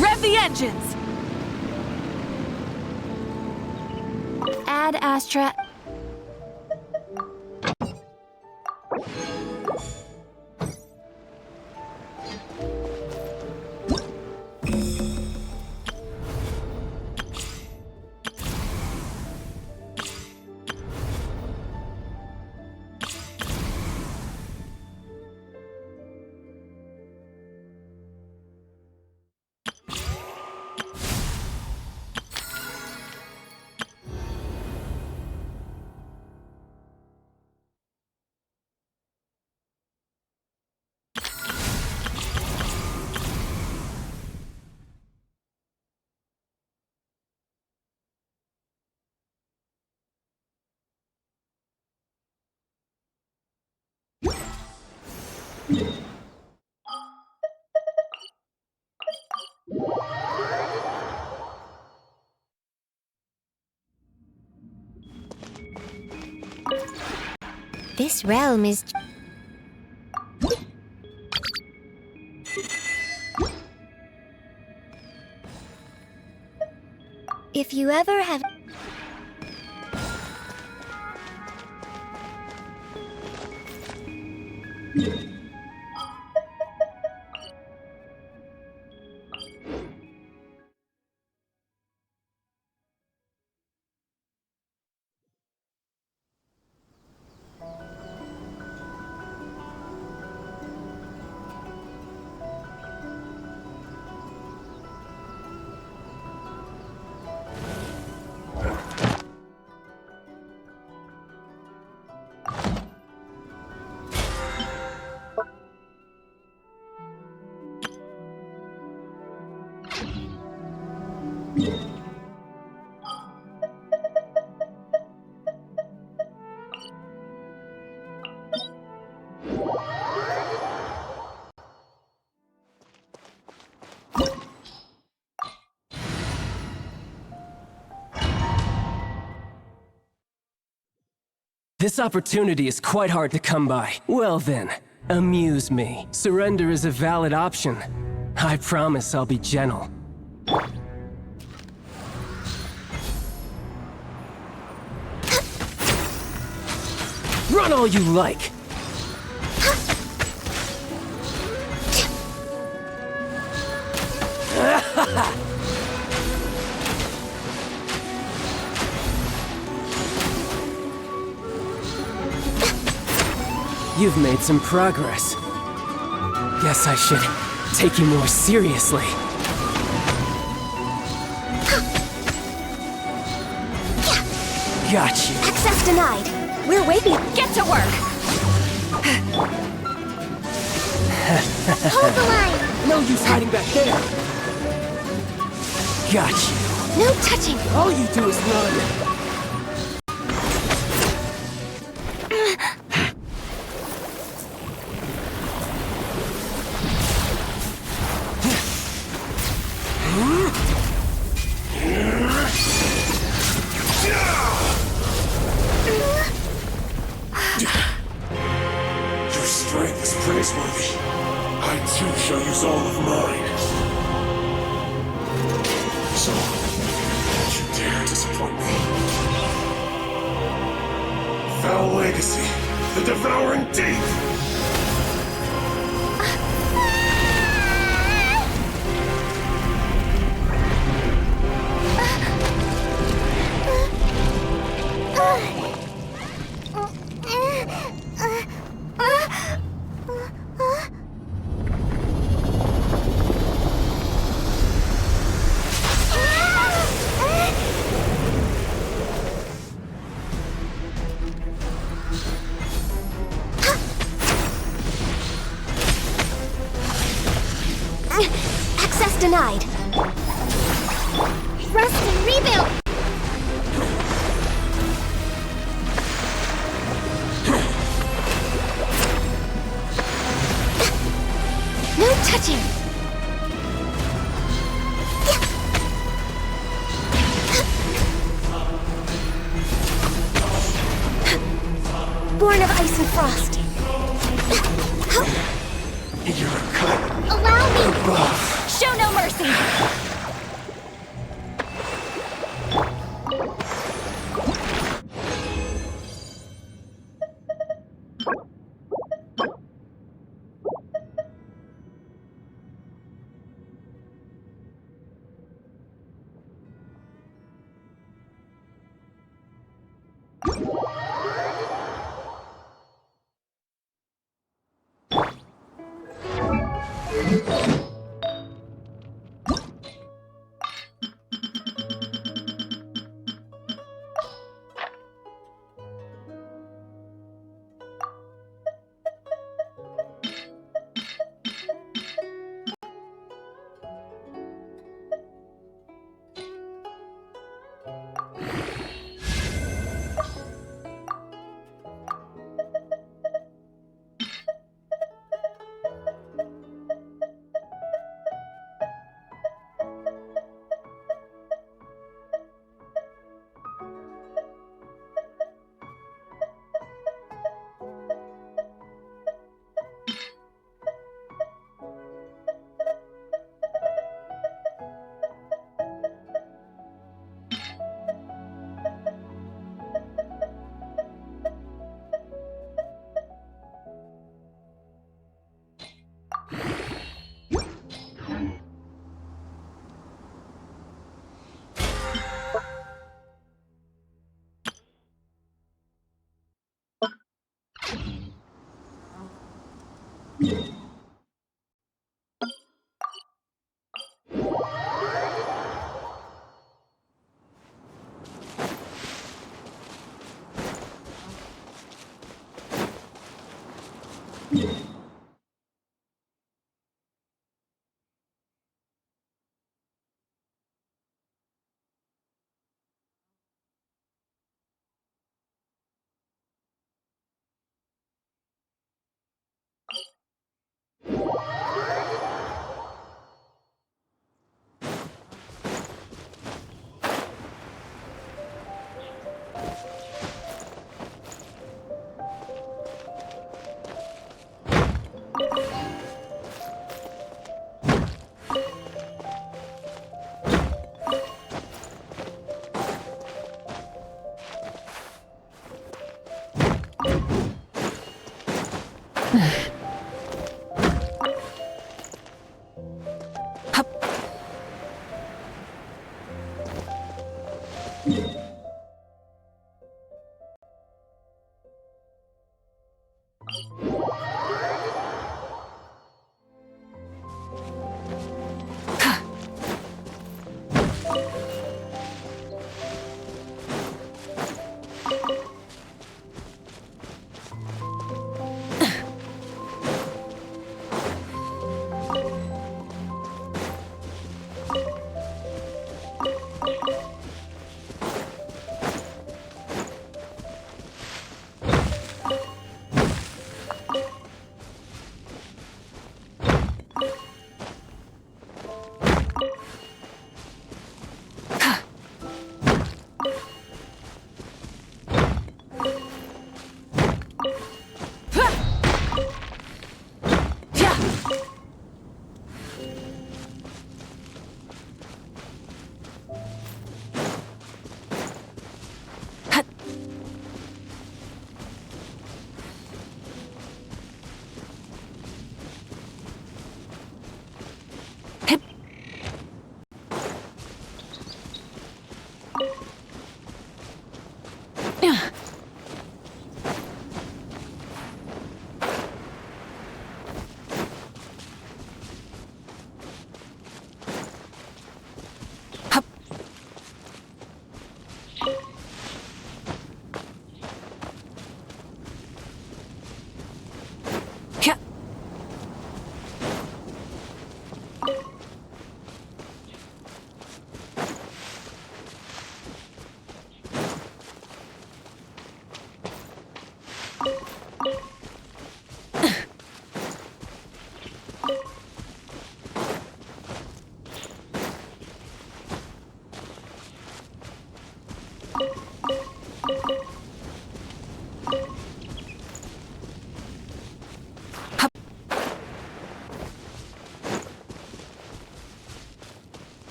Rev the engines! Add Astra. This realm is... If you ever have... This opportunity is quite hard to come by. Well then, amuse me. Surrender is a valid option. I promise I'll be gentle. Run all you like! You've made some progress. Guess I should take you more seriously. Got you. Access denied. We're waiting. Get to work! Hold the line. No use hiding back there. Got you. No touching. All you do is run. Your strength is praiseworthy. I too shall use all of mine. So, don't you dare disappoint me. Foul legacy, the devouring deep! Access denied. Rest and rebuild. Touching! Born of ice and frost. You're a cut Allow me! above. Show no mercy!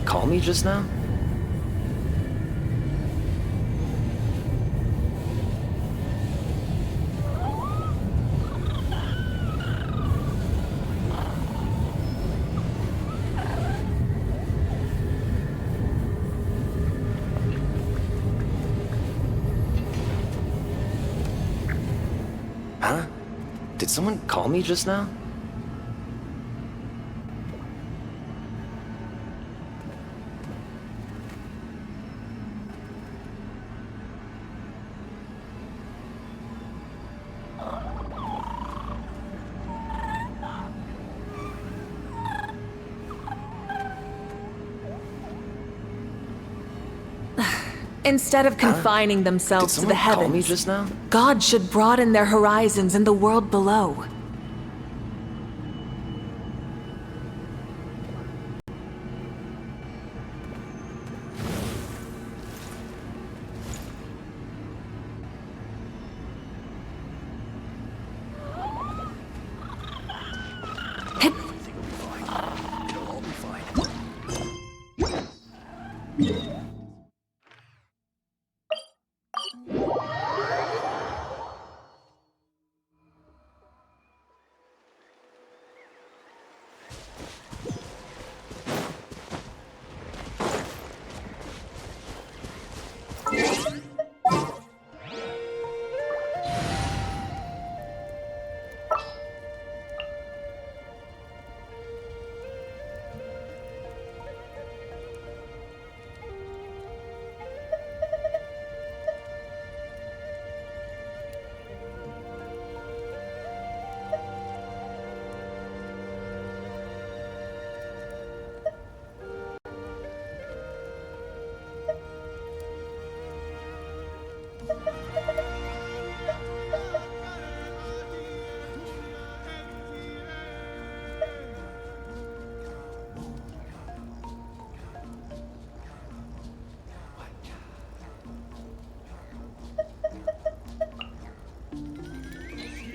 call me just now? Huh? Did someone call me just now? Instead of confining themselves to the Did someone call me heavens, just now? God should broaden their horizons in the world below.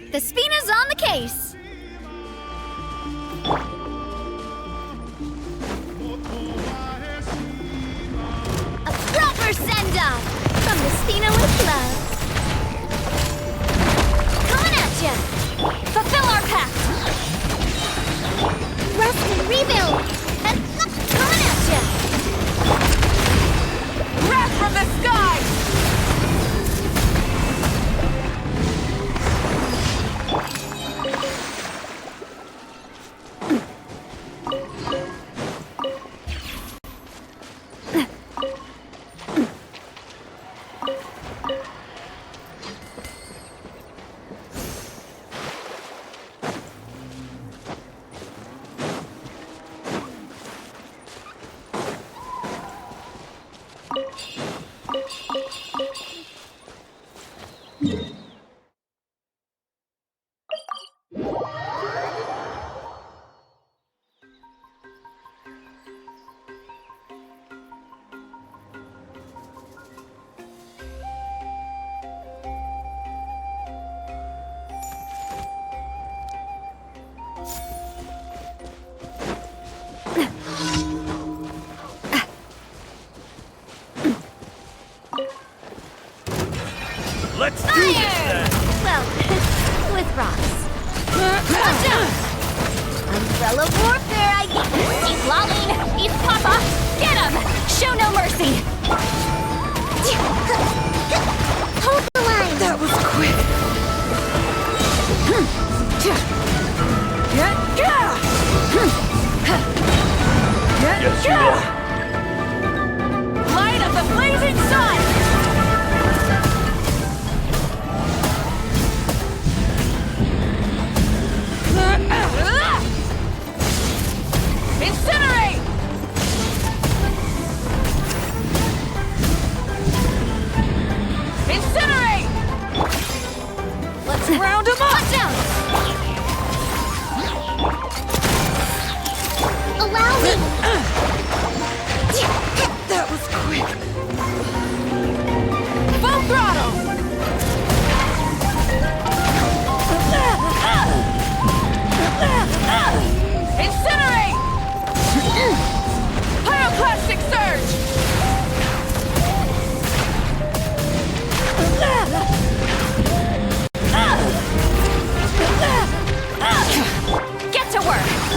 The Spina's on the case! A proper send-off from the Spina with love. Coming at ya! Fulfill our pact! Rest and rebuild! And coming at ya! Wrath from the sky! Let's do this then! Well, with rocks. Watch out! Umbrella warfare, I guess. Eat Lalene! Eat Papa! Get him! Show no mercy! Hold the line! That was quick! Yes, you are. Light of the blazing sun! Incinerate! Incinerate! Let's round him up! Watch out! Allow me! That was quick.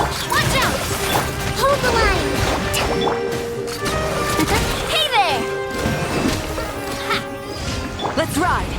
Watch out! Hold the line! Hey there! Ha. Let's ride!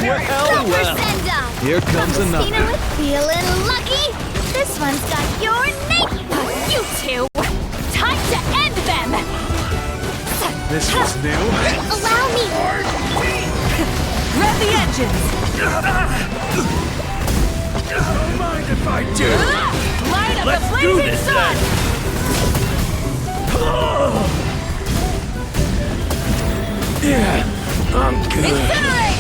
Proper send-off! Here comes From the another. Spina with feeling lucky? This one's got your name! You two! Time to end them! This was new. Allow me! Rev the engines! Don't mind if I do. Light up Let's the do blazing this sun! Yeah, I'm good. Incinerate!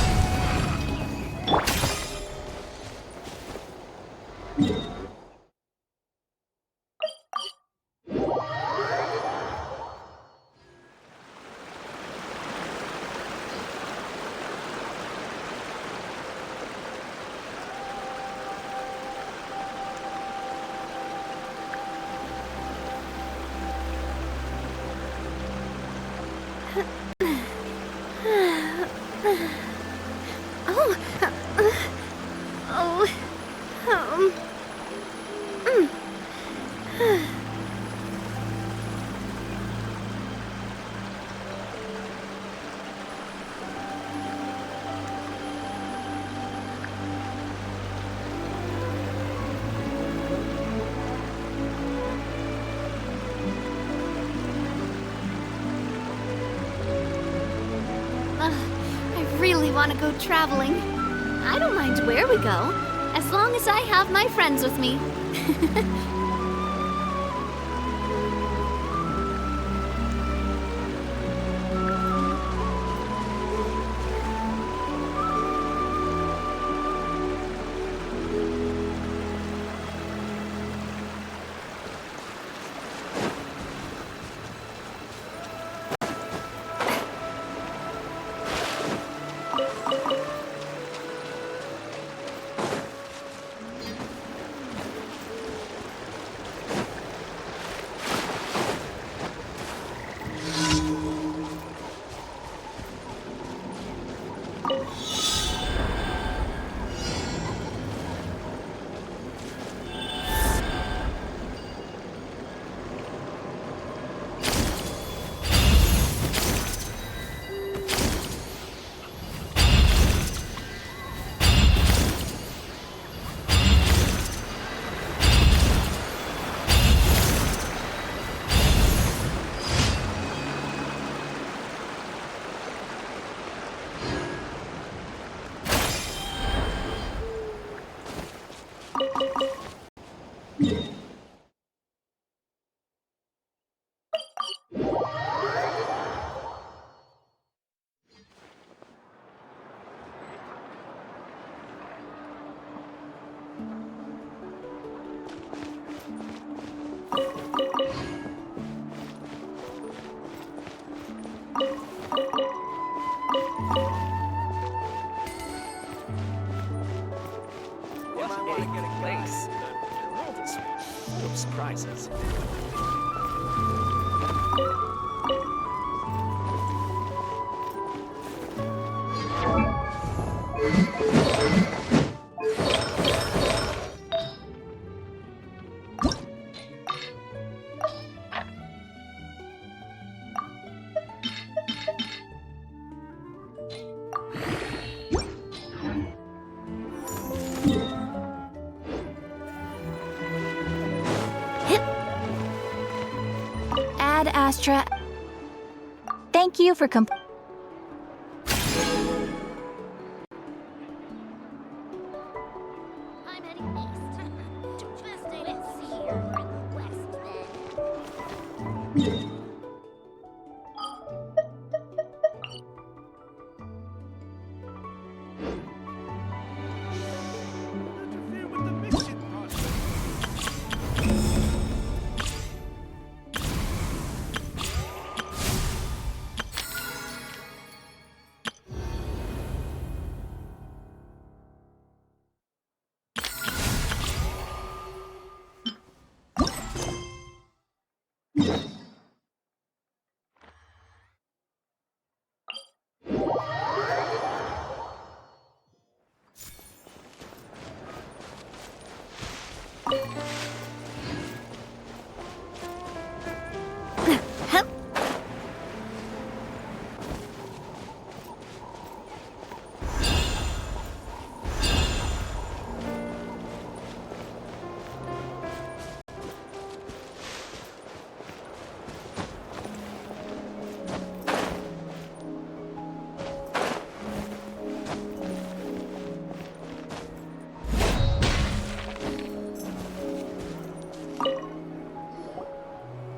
I really want to go traveling. I don't mind where we go, as long as I have my friends with me. Surprises. Ad Astra. Thank you for I'm heading east. Let's see here. We're in the west then. Interfere with the mission project.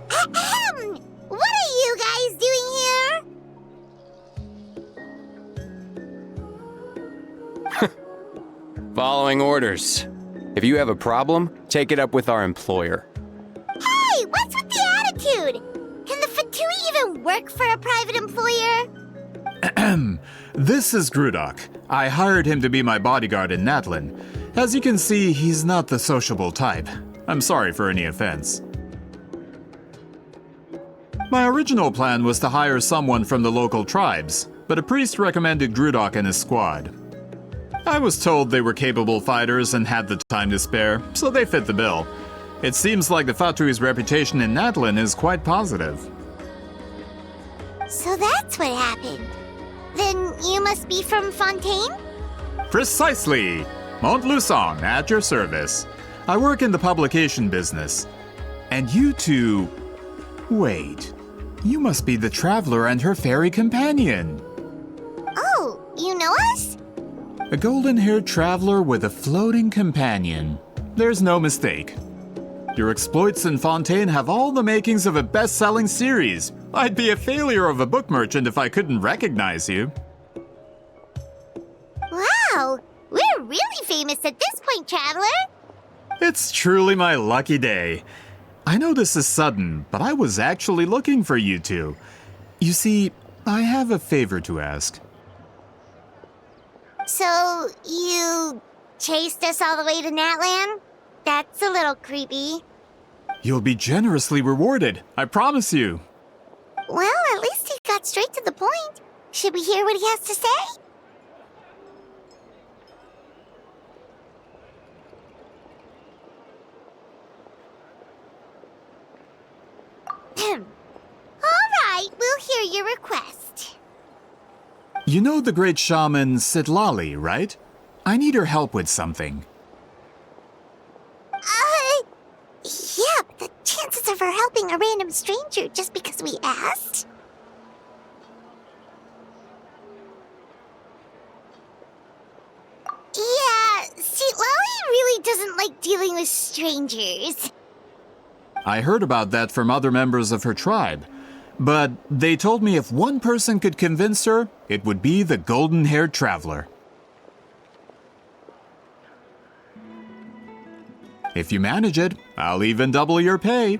Ahem! What are you guys doing here? Following orders. If you have a problem, take it up with our employer. Hey, what's with the attitude? Can the Fatui even work for a private employer? This is Grudok. I hired him to be my bodyguard in Natlan. As you can see, he's not the sociable type. I'm sorry for any offense. My original plan was to hire someone from the local tribes, but a priest recommended Grudok and his squad. I was told they were capable fighters and had the time to spare, so they fit the bill. It seems like the Fatui's reputation in Natlan is quite positive. So that's what happened. Then you must be from Fontaine? Precisely! Montluçon, at your service. I work in the publication business. And you two... Wait. You must be the traveler and her fairy companion. Oh, you know us? A golden-haired traveler with a floating companion. There's no mistake. Your exploits in Fontaine have all the makings of a best-selling series. I'd be a failure of a book merchant if I couldn't recognize you. Wow, we're really famous at this point, Traveler. It's truly my lucky day. I know this is sudden, but I was actually looking for you two. You see, I have a favor to ask. So, you chased us all the way to Natlan? That's a little creepy. You'll be generously rewarded, I promise you. Well, at least he got straight to the point. Should we hear what he has to say? All right, we'll hear your request. You know the great shaman Sitlali, right? I need her help with something. Yeah, but the chances of her helping a random stranger just because we asked? Yeah, see, Lolly really doesn't like dealing with strangers. I heard about that from other members of her tribe. But they told me if one person could convince her, it would be the golden-haired traveler. If you manage it, I'll even double your pay.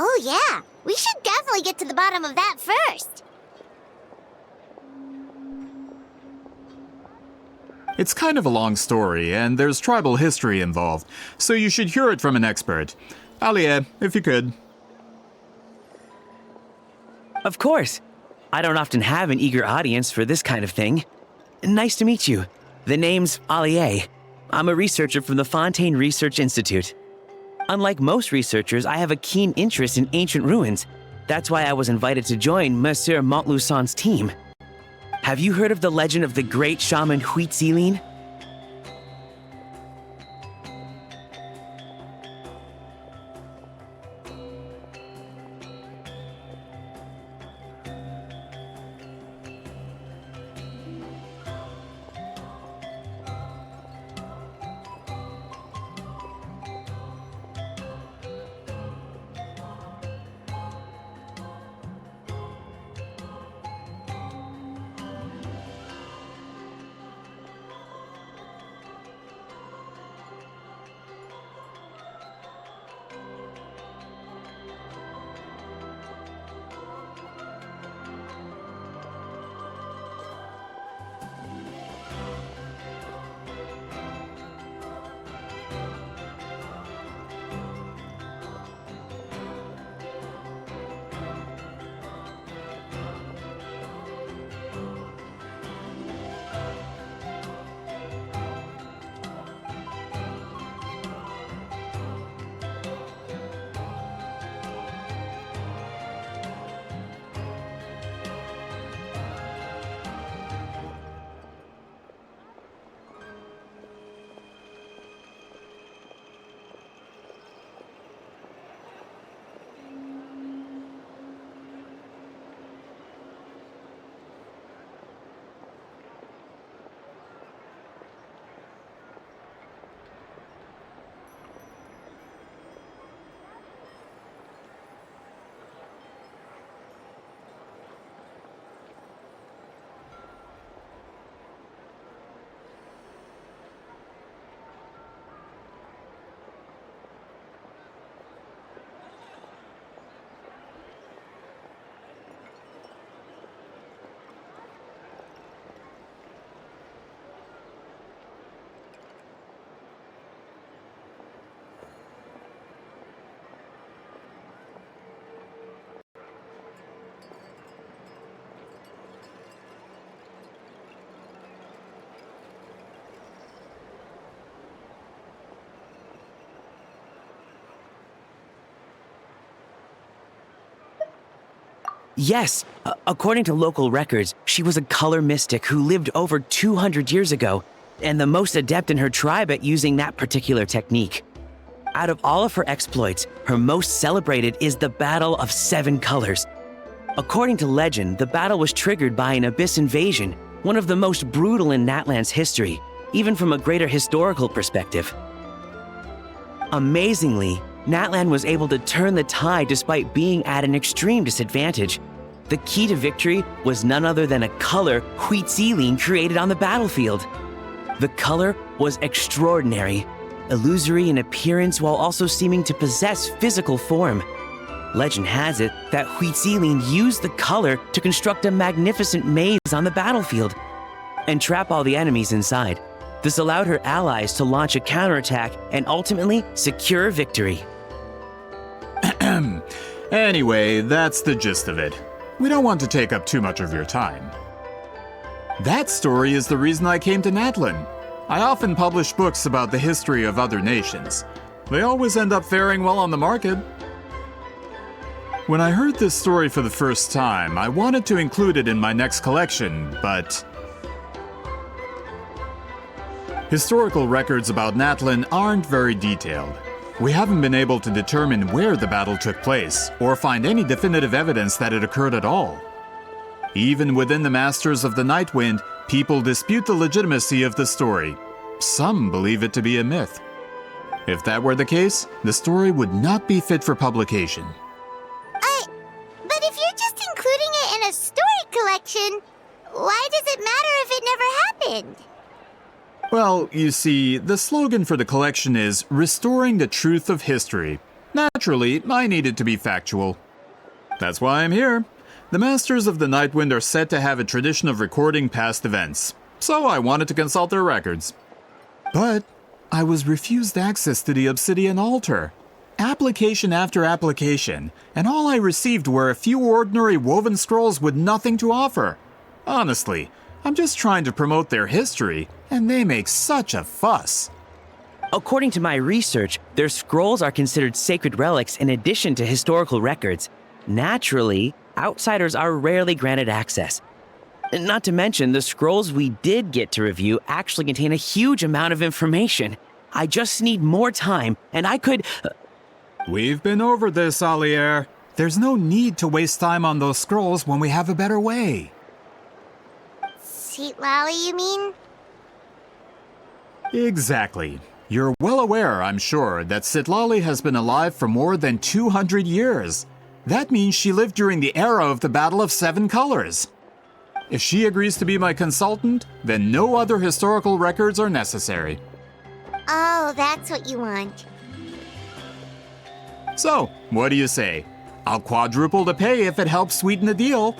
Oh yeah, we should definitely get to the bottom of that first. It's kind of a long story, and there's tribal history involved, so you should hear it from an expert. Alie, if you could. Of course. I don't often have an eager audience for this kind of thing. Nice to meet you. The name's Alie. I'm a researcher from the Fontaine Research Institute. Unlike most researchers, I have a keen interest in ancient ruins. That's why I was invited to join Monsieur Montluçon's team. Have you heard of the legend of the great shaman Huitzilin? Yes, according to local records, she was a color mystic who lived over 200 years ago, and the most adept in her tribe at using that particular technique. Out of all of her exploits, her most celebrated is the Battle of Seven Colors. According to legend, the battle was triggered by an abyss invasion, one of the most brutal in Natlan's history, even from a greater historical perspective. Amazingly, Natlan was able to turn the tide despite being at an extreme disadvantage. The key to victory was none other than a color Huitzilin created on the battlefield. The color was extraordinary, illusory in appearance while also seeming to possess physical form. Legend has it that Huitzilin used the color to construct a magnificent maze on the battlefield and trap all the enemies inside. This allowed her allies to launch a counterattack and ultimately secure victory. Anyway, that's the gist of it. We don't want to take up too much of your time. That story is the reason I came to Natlan. I often publish books about the history of other nations. They always end up faring well on the market. When I heard this story for the first time, I wanted to include it in my next collection, but historical records about Natlan aren't very detailed. We haven't been able to determine where the battle took place, or find any definitive evidence that it occurred at all. Even within the Masters of the Nightwind, people dispute the legitimacy of the story. Some believe it to be a myth. If that were the case, the story would not be fit for publication. But if you're just including it in a story collection, why does it matter if it never happened? Well, you see, the slogan for the collection is Restoring the Truth of History. Naturally, I needed to be factual. That's why I'm here. The Masters of the Nightwind are said to have a tradition of recording past events, so I wanted to consult their records. But I was refused access to the Obsidian Altar. Application after application, and all I received were a few ordinary woven scrolls with nothing to offer. Honestly, I'm just trying to promote their history, and they make such a fuss. According to my research, their scrolls are considered sacred relics in addition to historical records. Naturally, outsiders are rarely granted access. Not to mention, the scrolls we did get to review actually contain a huge amount of information. I just need more time, and I could... We've been over this, Alier. There's no need to waste time on those scrolls when we have a better way. Seat Lally, you mean? Exactly. You're well aware, I'm sure, that Sitlali has been alive for more than 200 years. That means she lived during the era of the Battle of Seven Colors. If she agrees to be my consultant, then no other historical records are necessary. Oh, that's what you want. So, what do you say? I'll quadruple the pay if it helps sweeten the deal.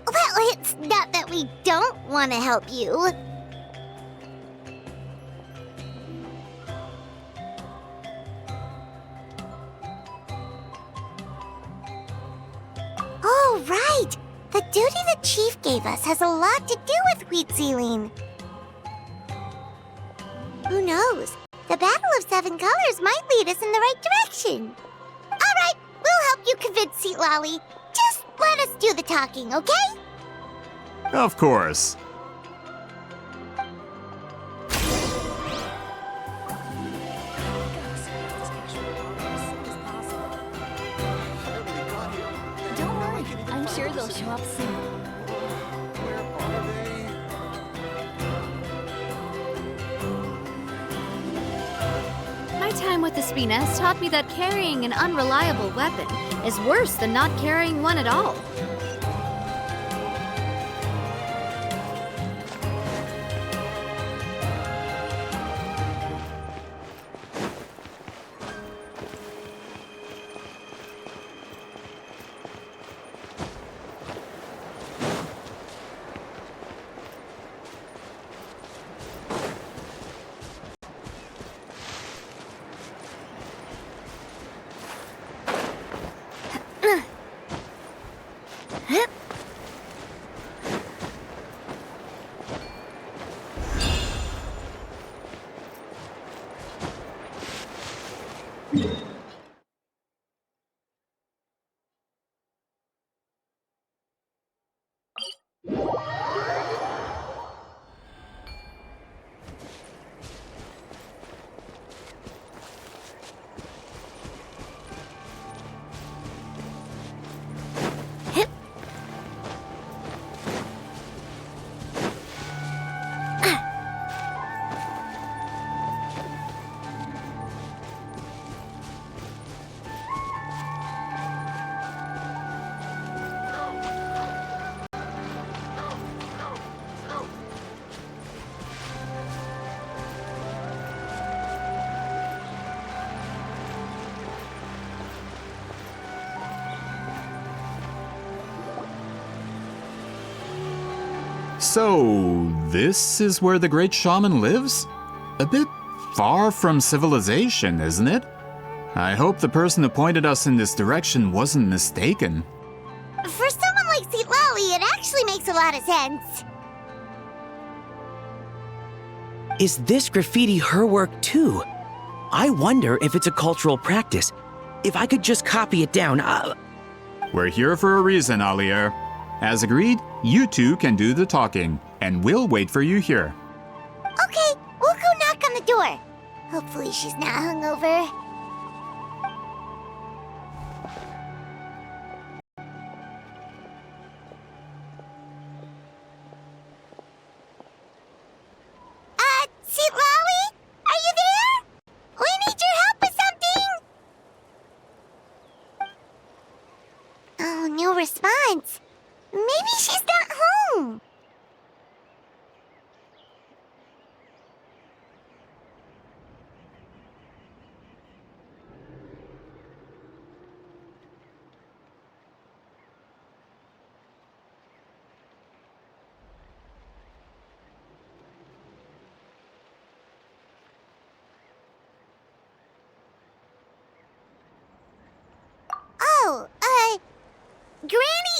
Well, it's not that we don't want to help you. Oh, right! The duty the chief gave us has a lot to do with wheat sealing. Who knows? The Battle of Seven Colors might lead us in the right direction. All right, we'll help you convince Seat Lolly. Just let us do the talking, okay? Of course. Don't worry, I'm sure they'll show up soon. My time with the Spina has taught me that carrying an unreliable weapon is worse than not carrying one at all. So, this is where the great shaman lives? A bit far from civilization, isn't it? I hope the person who pointed us in this direction wasn't mistaken. For someone like Seat Lolly, it actually makes a lot of sense. Is this graffiti her work too? I wonder if it's a cultural practice. If I could just copy it down, We're here for a reason, Alier. As agreed, you two can do the talking, and we'll wait for you here. Okay, we'll go knock on the door. Hopefully she's not hungover. Seat Lolly? Are you there? We need your help with something! Oh, no response. Maybe she's not home.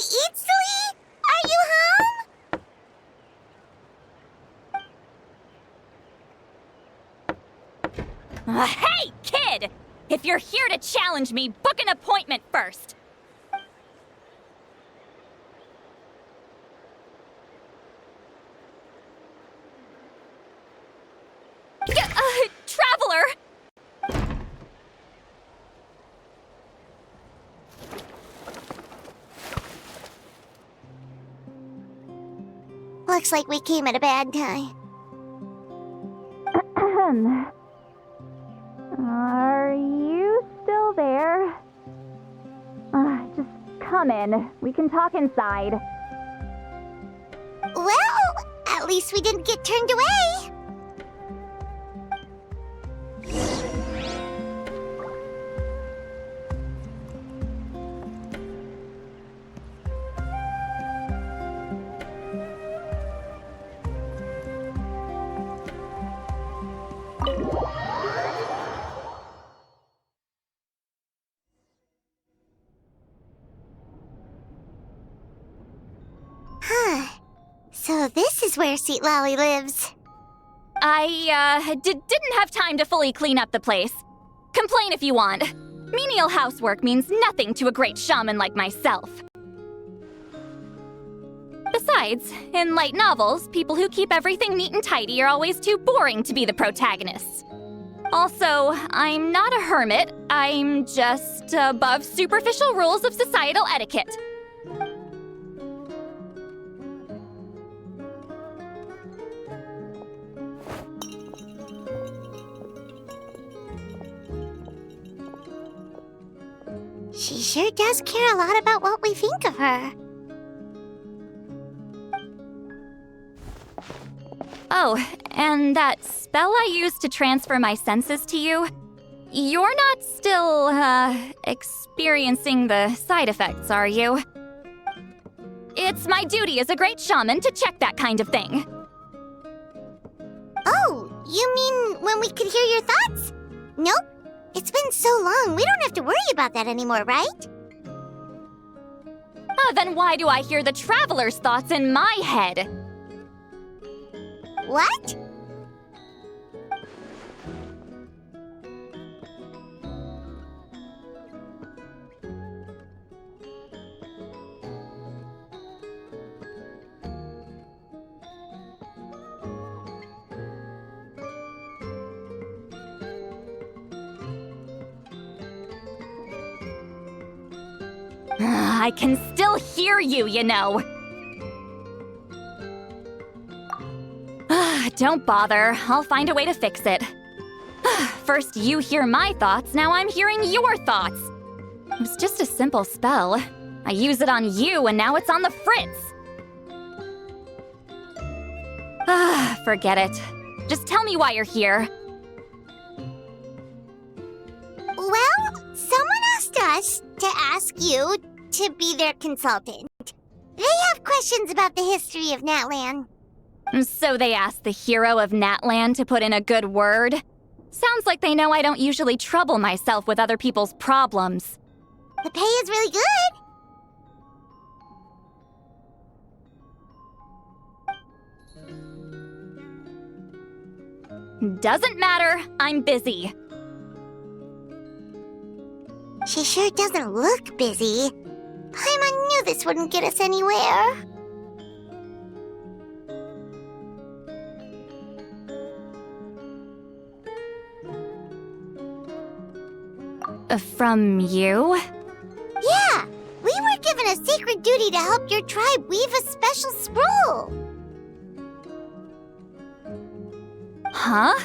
Itsui? Are you home? Hey, kid! If you're here to challenge me, book an appointment first. Traveler! Looks like we came at a bad time. Are you still there? Just come in. We can talk inside. Well, at least we didn't get turned away. So this is where Sweet Lolly lives. I, didn't have time to fully clean up the place. Complain if you want. Menial housework means nothing to a great shaman like myself. Besides, in light novels, people who keep everything neat and tidy are always too boring to be the protagonists. Also, I'm not a hermit. I'm just above superficial rules of societal etiquette. She sure does care a lot about what we think of her. Oh, and that spell I used to transfer my senses to you, you're not still, experiencing the side effects, are you? It's my duty as a great shaman to check that kind of thing. Oh, you mean when we could hear your thoughts? Nope. It's been so long, we don't have to worry about that anymore, right? Then why do I hear the traveler's thoughts in my head? What? I can still hear you, you know. Don't bother. I'll find a way to fix it. First you hear my thoughts, now I'm hearing your thoughts. It was just a simple spell. I use it on you, and now it's on the fritz. Forget it. Just tell me why you're here. Well, someone asked us to ask you to be their consultant. They have questions about the history of Natlan. So they asked the hero of Natlan to put in a good word? Sounds like they know I don't usually trouble myself with other people's problems. The pay is really good. Doesn't matter. I'm busy. She sure doesn't look busy. Paimon knew this wouldn't get us anywhere. From you? Yeah, we were given a sacred duty to help your tribe weave a special scroll. Huh?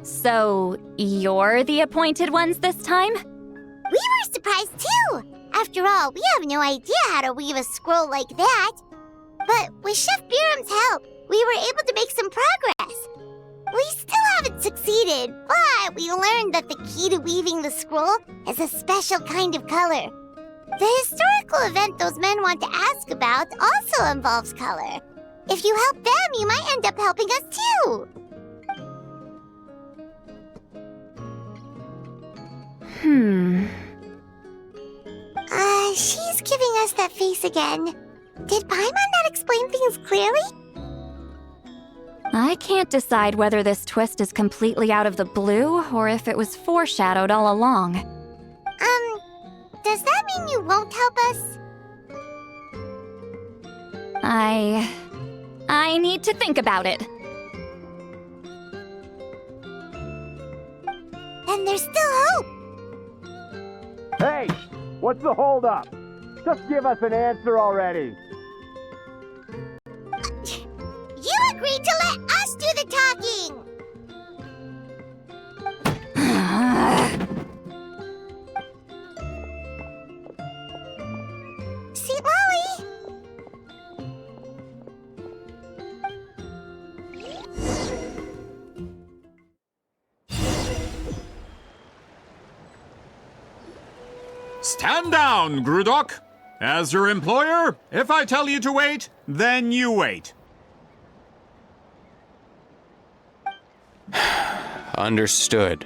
So, you're the appointed ones this time? We were surprised too. After all, we have no idea how to weave a scroll like that. But with Chef Biram's help, we were able to make some progress. We still haven't succeeded, but we learned that the key to weaving the scroll is a special kind of color. The historical event those men want to ask about also involves color. If you help them, you might end up helping us too. She's giving us that face again. Did Paimon not explain things clearly? I can't decide whether this twist is completely out of the blue or if it was foreshadowed all along. Does that mean you won't help us? I need to think about it. Then there's still hope. Hey, what's the holdup? Just give us an answer already. You agreed to let us do the talking! Sweet Lolly! Stand down, Grudok! As your employer, if I tell you to wait, then you wait. Understood.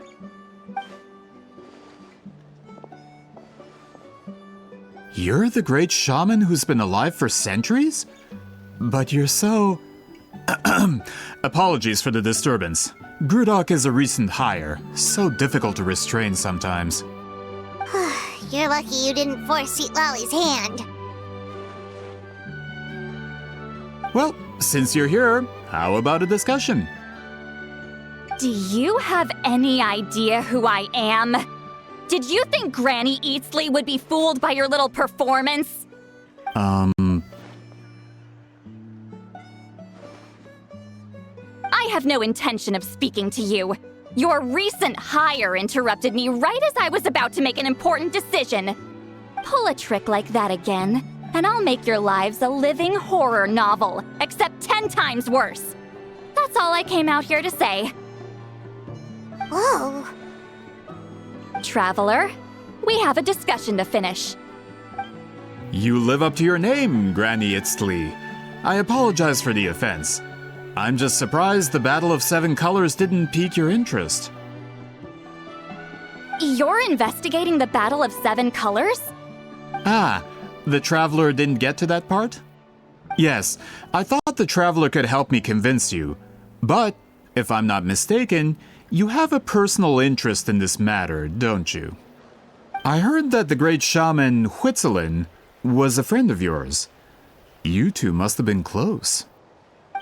You're the great shaman who's been alive for centuries? But you're so... Apologies for the disturbance. Grudok is a recent hire, so difficult to restrain sometimes. You're lucky you didn't force Sweet Lolly's hand. Well, since you're here, how about a discussion? Do you have any idea who I am? Did you think Granny Eatsley would be fooled by your little performance? I have no intention of speaking to you. Your recent hire interrupted me right as I was about to make an important decision. Pull a trick like that again, and I'll make your lives a living horror novel, except 10 times worse. That's all I came out here to say. Whoa. Traveler, we have a discussion to finish. You live up to your name, Granny Itztli. I apologize for the offense. I'm just surprised the Battle of Seven Colors didn't pique your interest. You're investigating the Battle of Seven Colors? Ah, the Traveler didn't get to that part? Yes, I thought the Traveler could help me convince you. But, if I'm not mistaken, you have a personal interest in this matter, don't you? I heard that the great shaman Huitzilin was a friend of yours. You two must have been close.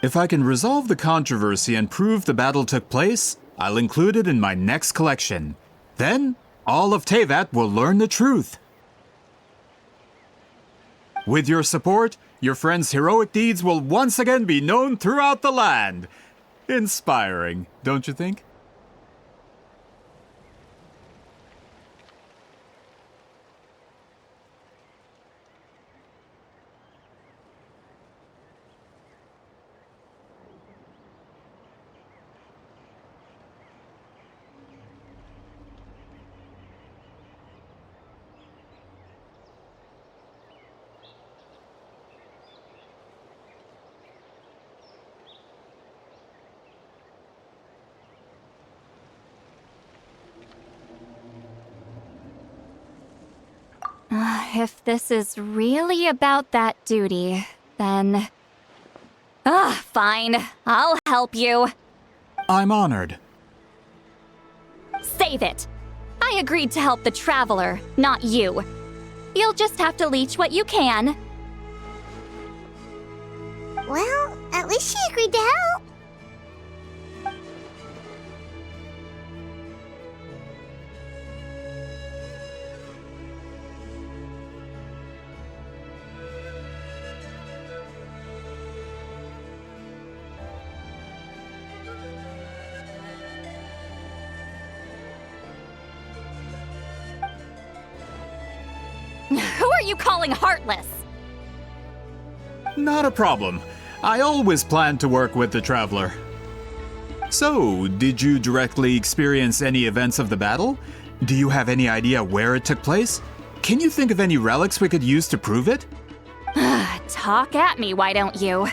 If I can resolve the controversy and prove the battle took place, I'll include it in my next collection. Then, all of Teyvat will learn the truth. With your support, your friend's heroic deeds will once again be known throughout the land. Inspiring, don't you think? If this is really about that duty, then... fine. I'll help you. I'm honored. Save it. I agreed to help the Traveler, not you. You'll just have to leech what you can. Well, at least she agreed to help. Who are you calling heartless? Not a problem. I always planned to work with the Traveler. So, did you directly experience any events of the battle? Do you have any idea where it took place? Can you think of any relics we could use to prove it? Talk at me, why don't you?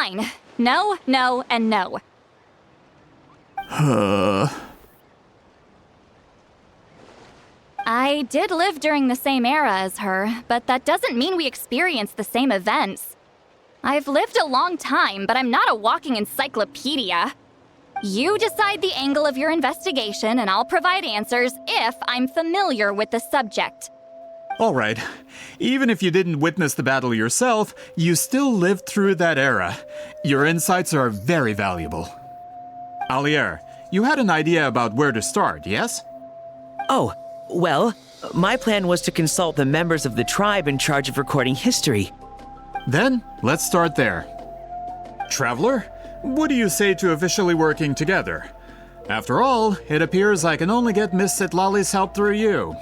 Fine. No, no, and no. I did live during the same era as her, but that doesn't mean we experienced the same events. I've lived a long time, but I'm not a walking encyclopedia. You decide the angle of your investigation, and I'll provide answers if I'm familiar with the subject. All right. Even if you didn't witness the battle yourself, you still lived through that era. Your insights are very valuable. Alier, you had an idea about where to start, yes? Oh, well, my plan was to consult the members of the tribe in charge of recording history. Then, let's start there. Traveler, what do you say to officially working together? After all, it appears I can only get Miss Citlali's help through you.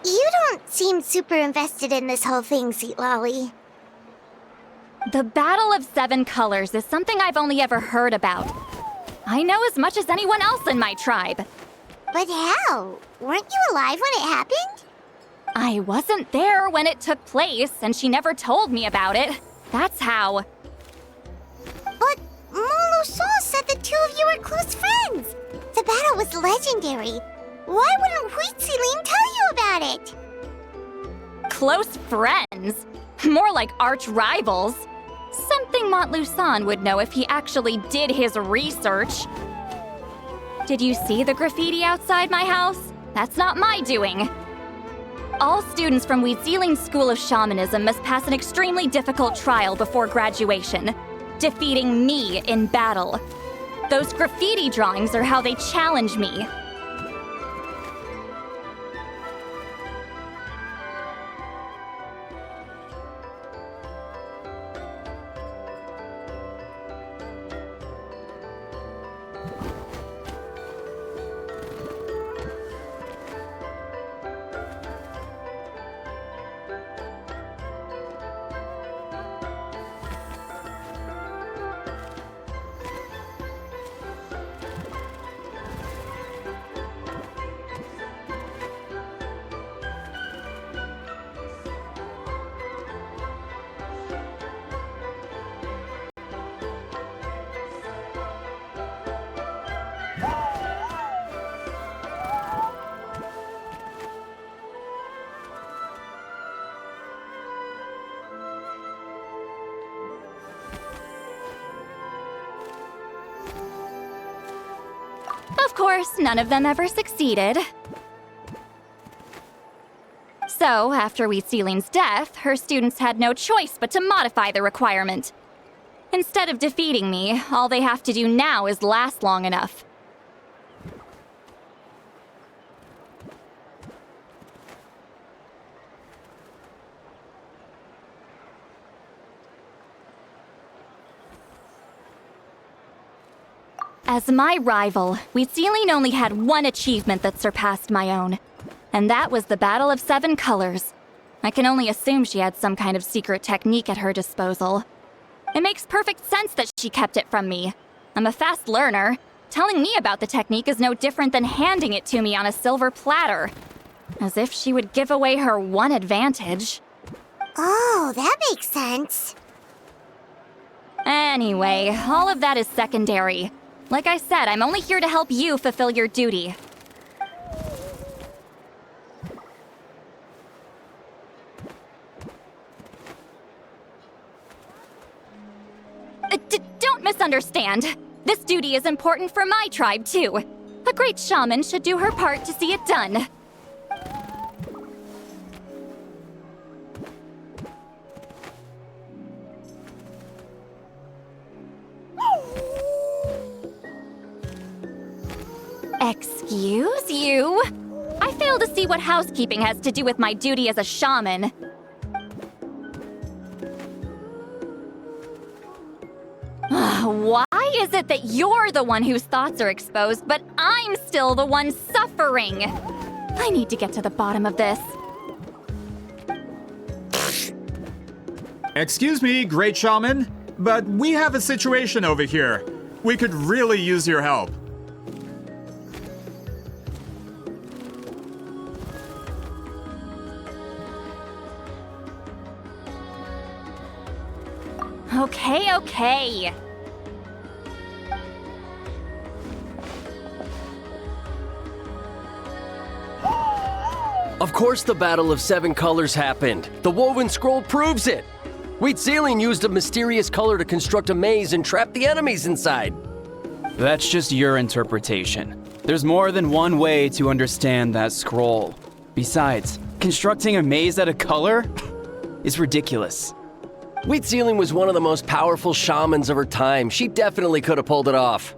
You don't seem super invested in this whole thing, Citlali. The Battle of Seven Colors is something I've only ever heard about. I know as much as anyone else in my tribe. But how? Weren't you alive when it happened? I wasn't there when it took place, and she never told me about it. That's how. But Moluson said the two of you were close friends. The battle was legendary. Why wouldn't Huitziling tell you about it? Close friends? More like arch rivals. Something Montluçon would know if he actually did his research. Did you see the graffiti outside my house? That's not my doing. All students from Huitziling School of Shamanism must pass an extremely difficult trial before graduation, defeating me in battle. Those graffiti drawings are how they challenge me. Of course, none of them ever succeeded. So, after Wheat Ceiling's death, her students had no choice but to modify the requirement. Instead of defeating me, all they have to do now is last long enough. As my rival, Wheat Ceiling only had one achievement that surpassed my own. And that was the Battle of 7 Colors. I can only assume she had some kind of secret technique at her disposal. It makes perfect sense that she kept it from me. I'm a fast learner. Telling me about the technique is no different than handing it to me on a silver platter. As if she would give away her one advantage. Oh, that makes sense. Anyway, all of that is secondary. Like I said, I'm only here to help you fulfill your duty. Don't misunderstand. This duty is important for my tribe, too. A great shaman should do her part to see it done. Excuse you? I fail to see what housekeeping has to do with my duty as a shaman. Why is it that you're the one whose thoughts are exposed, but I'm still the one suffering? I need to get to the bottom of this. Excuse me, great shaman, but we have a situation over here. We could really use your help. Okay. Of course the Battle of 7 Colors happened. The woven scroll proves it. Wheat Ceiling used a mysterious color to construct a maze and trap the enemies inside. That's just your interpretation. There's more than one way to understand that scroll. Besides, constructing a maze out of color is ridiculous. Wheat Ceiling was one of the most powerful shamans of her time. She definitely could have pulled it off.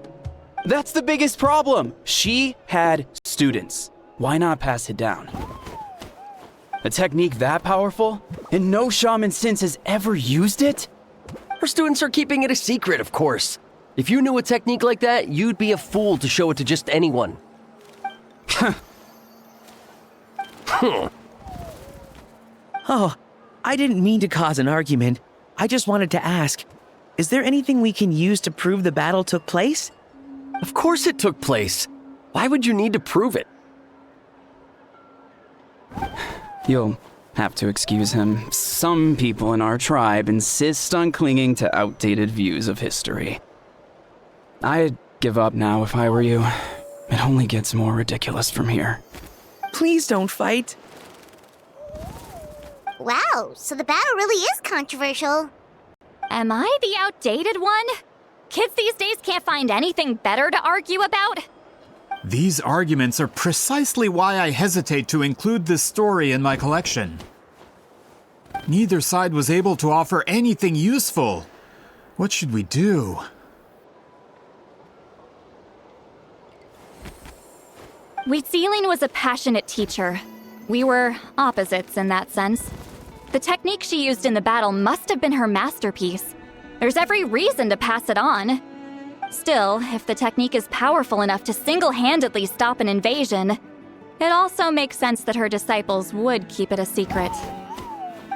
That's the biggest problem. She had students. Why not pass it down? A technique that powerful? And no shaman since has ever used it? Her students are keeping it a secret, of course. If you knew a technique like that, you'd be a fool to show it to just anyone. Oh, I didn't mean to cause an argument. I just wanted to ask, is there anything we can use to prove the battle took place? Of course it took place. Why would you need to prove it? You'll have to excuse him. Some people in our tribe insist on clinging to outdated views of history. I'd give up now if I were you. It only gets more ridiculous from here. Please don't fight. Wow, so the battle really is controversial. Am I the outdated one? Kids these days can't find anything better to argue about? These arguments are precisely why I hesitate to include this story in my collection. Neither side was able to offer anything useful. What should we do? Wheat Ceiling was a passionate teacher. We were opposites in that sense. The technique she used in the battle must have been her masterpiece. There's every reason to pass it on. Still, if the technique is powerful enough to single-handedly stop an invasion, it also makes sense that her disciples would keep it a secret.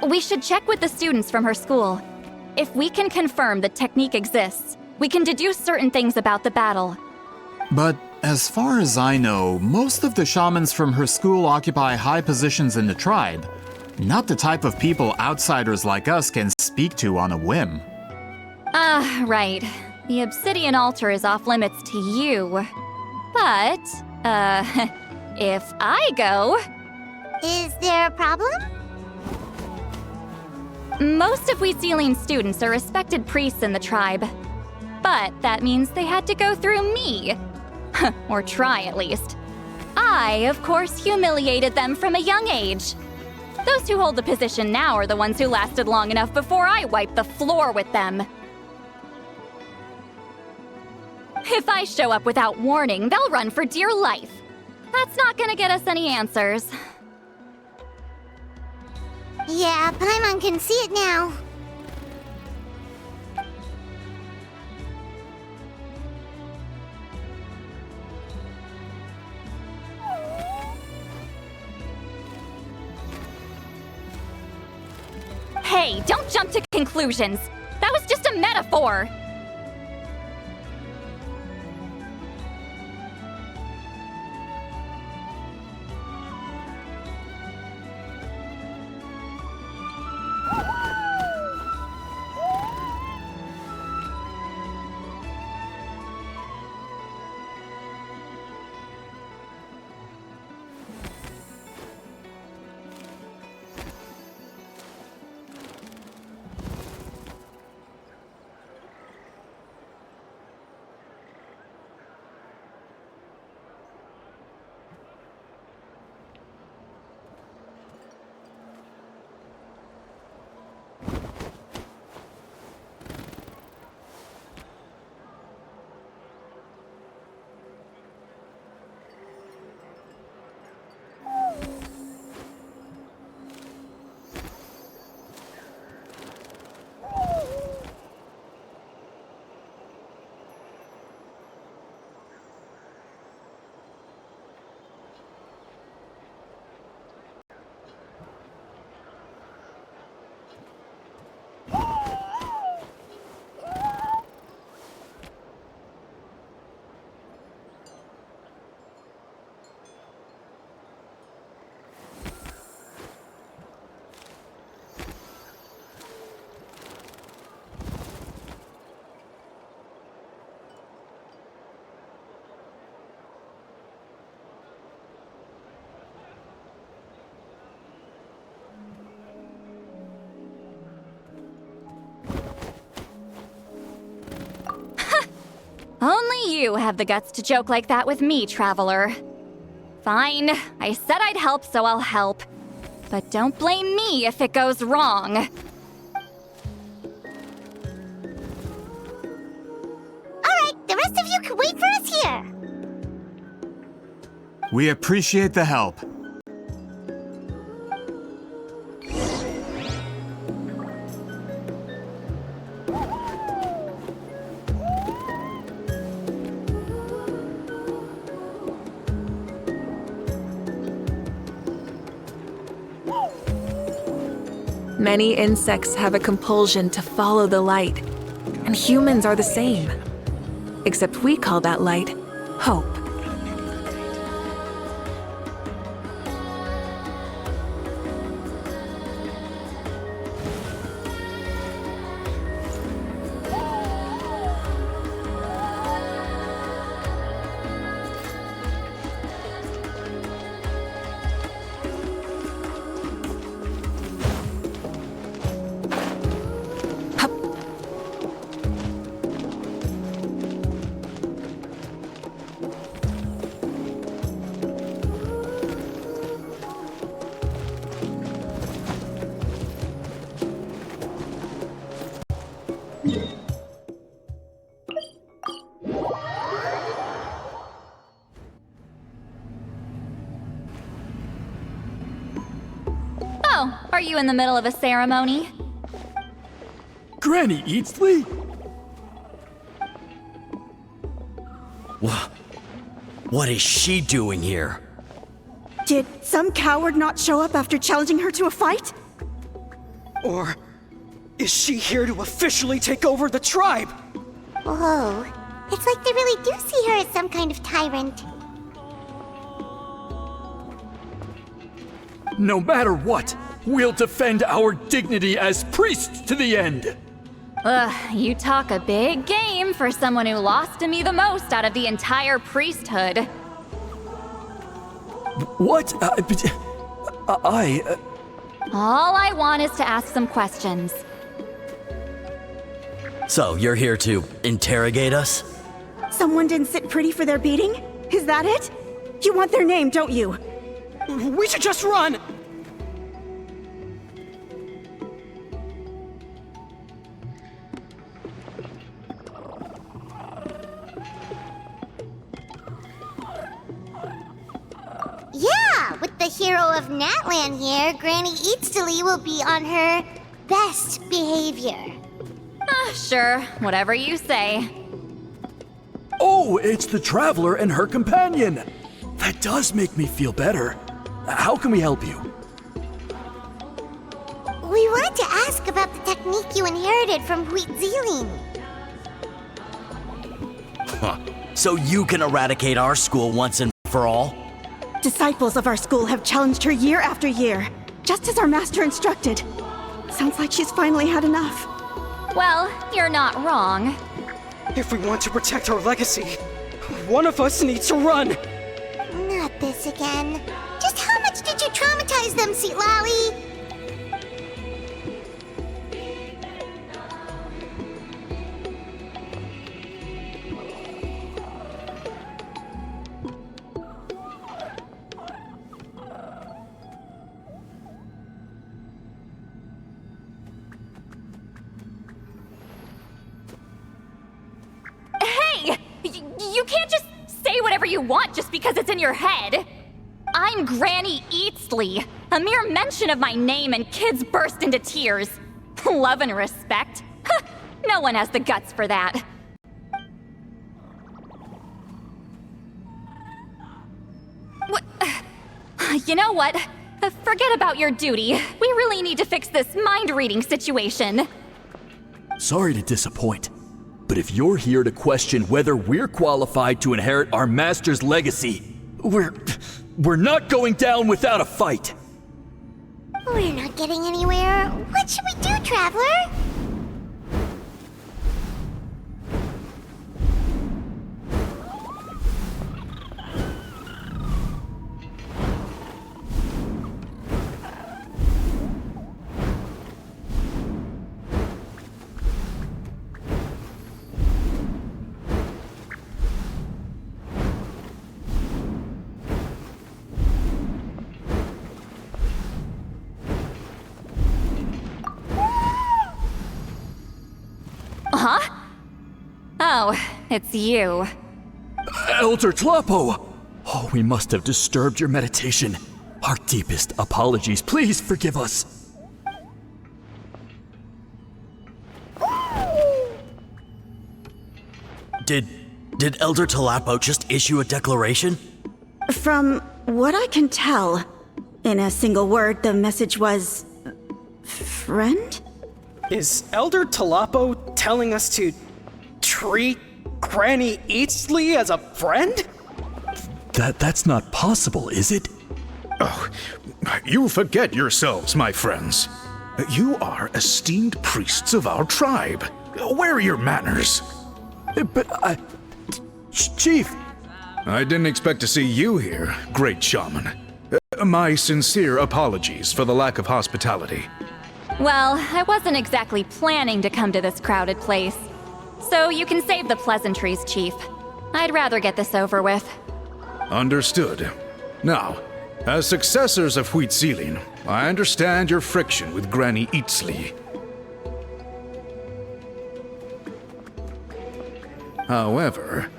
We should check with the students from her school. If we can confirm the technique exists, we can deduce certain things about the battle. But as far as I know, most of the shamans from her school occupy high positions in the tribe. Not the type of people outsiders like us can speak to on a whim. Right. The obsidian altar is off limits to you. But, if I go... Is there a problem? Most of Wheat Ceiling's students are respected priests in the tribe. But that means they had to go through me. Or try at least. I, of course, humiliated them from a young age. Those who hold the position now are the ones who lasted long enough before I wiped the floor with them. If I show up without warning, they'll run for dear life. That's not gonna get us any answers. Yeah, Paimon can see it now. Hey, don't jump to conclusions. That was just a metaphor. Only you have the guts to joke like that with me, Traveler. Fine, I said I'd help, so I'll help. But don't blame me if it goes wrong. Alright, the rest of you can wait for us here. We appreciate the help. Many insects have a compulsion to follow the light, and humans are the same. Except we call that light hope. Oh, are you in the middle of a ceremony? Granny Eatsley? What is she doing here? Did some coward not show up after challenging her to a fight? Or is she here to officially take over the tribe? Whoa, it's like they really do see her as some kind of tyrant. No matter what, we'll defend our dignity as priests to the end! Ugh, you talk a big game for someone who lost to me the most out of the entire priesthood. What? All I want is to ask some questions. So, you're here to interrogate us? Someone didn't sit pretty for their beating? Is that it? You want their name, don't you? We should just run! Yeah, with the hero of Natlan here, Granny Eatstily will be on her best behavior. Sure, whatever you say. Oh, it's the Traveler and her companion. That does make me feel better. How can we help you? We wanted to ask about the technique you inherited from Wheat Zealing. Huh. So you can eradicate our school once and for all? Disciples of our school have challenged her year after year, just as our master instructed. Sounds like she's finally had enough. Well, you're not wrong. If we want to protect our legacy, one of us needs to run! Not this again. Just how much did you traumatize them, Sweet Lally? You can't just say whatever you want just because it's in your head. I'm Granny Eatstily. A mere mention of my name and kids burst into tears. Love and respect? No one has the guts for that. What? You know what? Forget about your duty. We really need to fix this mind-reading situation. Sorry to disappoint, but if you're here to question whether we're qualified to inherit our master's legacy, we're not going down without a fight. We're not getting anywhere. What should we do, Traveler? Huh? Oh, it's you. Elder Tlapo! Oh, we must have disturbed your meditation. Our deepest apologies. Please forgive us. Did Elder Tlapo just issue a declaration? From what I can tell, in a single word, the message was... friend? Is Elder Tlapo telling us to treat Granny Eatstily as a friend? That's not possible, is it? Oh, you forget yourselves, my friends. You are esteemed priests of our tribe. Where are your manners? But Chief! I didn't expect to see you here, great shaman. My sincere apologies for the lack of hospitality. Well, I wasn't exactly planning to come to this crowded place. So you can save the pleasantries, Chief. I'd rather get this over with. Understood. Now, as successors of Wheat Zealing, I understand your friction with Granny Eatstily. However,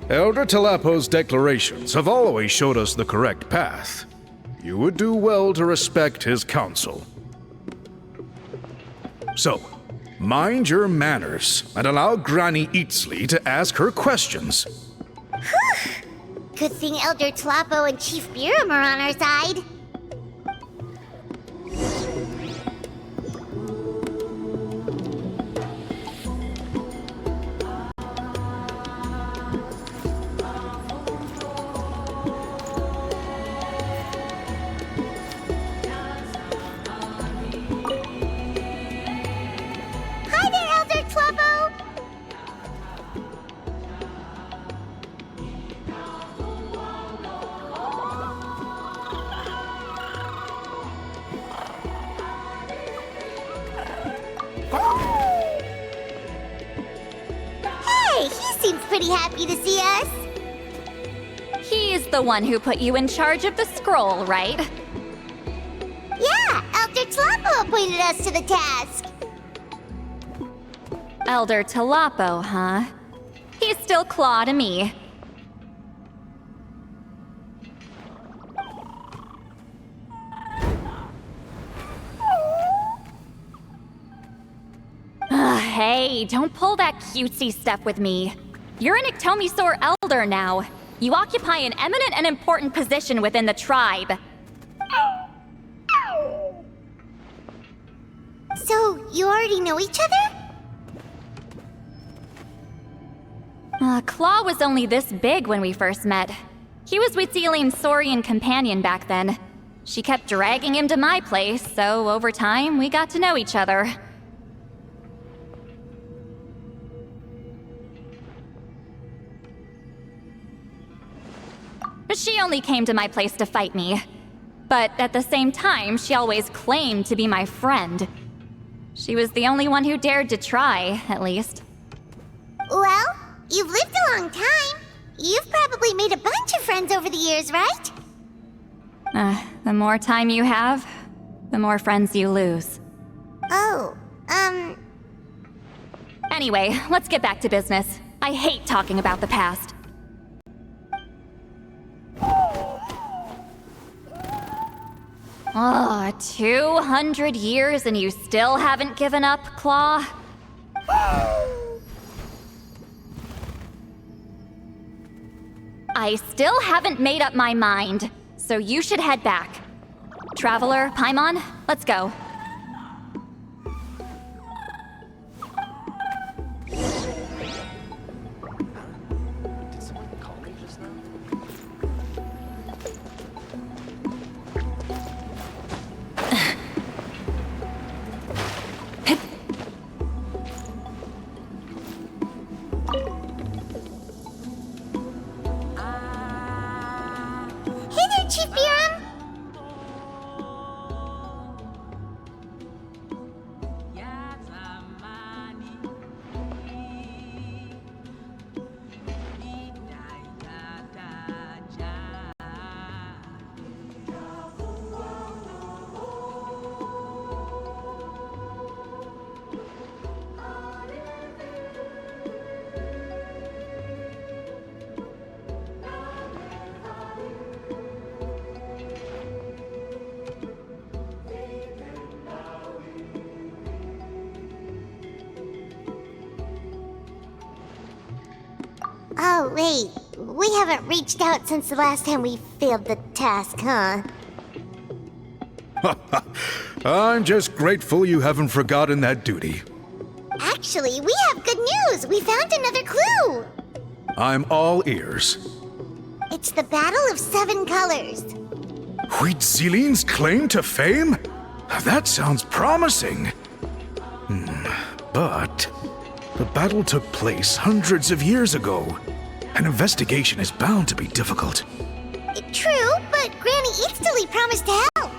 Elder Tlapo's declarations have always showed us the correct path. You would do well to respect his counsel. So, mind your manners and allow Granny Eatstily to ask her questions. Good thing Elder Tlapo and Chief Biram are on our side. Hi there, Elder Tlapo! seems pretty happy to see us. He's the one who put you in charge of the scroll, right? Yeah, Elder Tlapo appointed us to the task. Elder Tlapo, huh? He's still Claw to me. Hey, don't pull that cutesy stuff with me. You're an Iktomisaur Elder now. You occupy an eminent and important position within the tribe. So, you already know each other? Claw was only this big when we first met. He was Wheatzealing's Saurian companion back then. She kept dragging him to my place, so over time, we got to know each other. She only came to my place to fight me. But at the same time, she always claimed to be my friend. She was the only one who dared to try, at least. Well, you've lived a long time. You've probably made a bunch of friends over the years, right? The more time you have, the more friends you lose. Oh, Anyway, let's get back to business. I hate talking about the past. Oh, 200 years and you still haven't given up, Claw? I still haven't made up my mind, so you should head back. Traveler, Paimon, let's go. Did someone call me just now? Hey there, Chief Biram! Oh, wait. We haven't reached out since the last time we failed the task, huh? I'm just grateful you haven't forgotten that duty. Actually, we have good news! We found another clue! I'm all ears. It's the Battle of Seven Colors. Wheatzealing's claim to fame? That sounds promising. But the battle took place hundreds of years ago. An investigation is bound to be difficult. True, but Granny Eatsterly promised to help.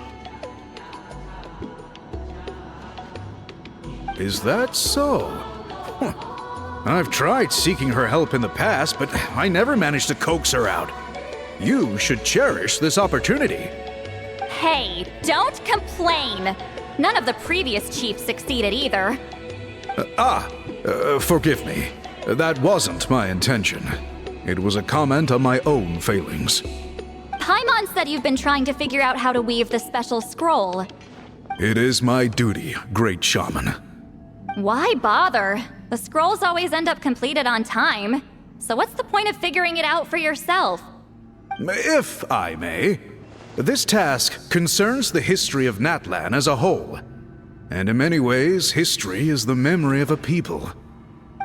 Is that so? Huh. I've tried seeking her help in the past, but I never managed to coax her out. You should cherish this opportunity. Hey, don't complain! None of the previous chiefs succeeded either. Forgive me. That wasn't my intention. It was a comment on my own failings. Paimon said you've been trying to figure out how to weave the special scroll. It is my duty, Great Shaman. Why bother? The scrolls always end up completed on time. So what's the point of figuring it out for yourself? If I may, this task concerns the history of Natlan as a whole. And in many ways, history is the memory of a people.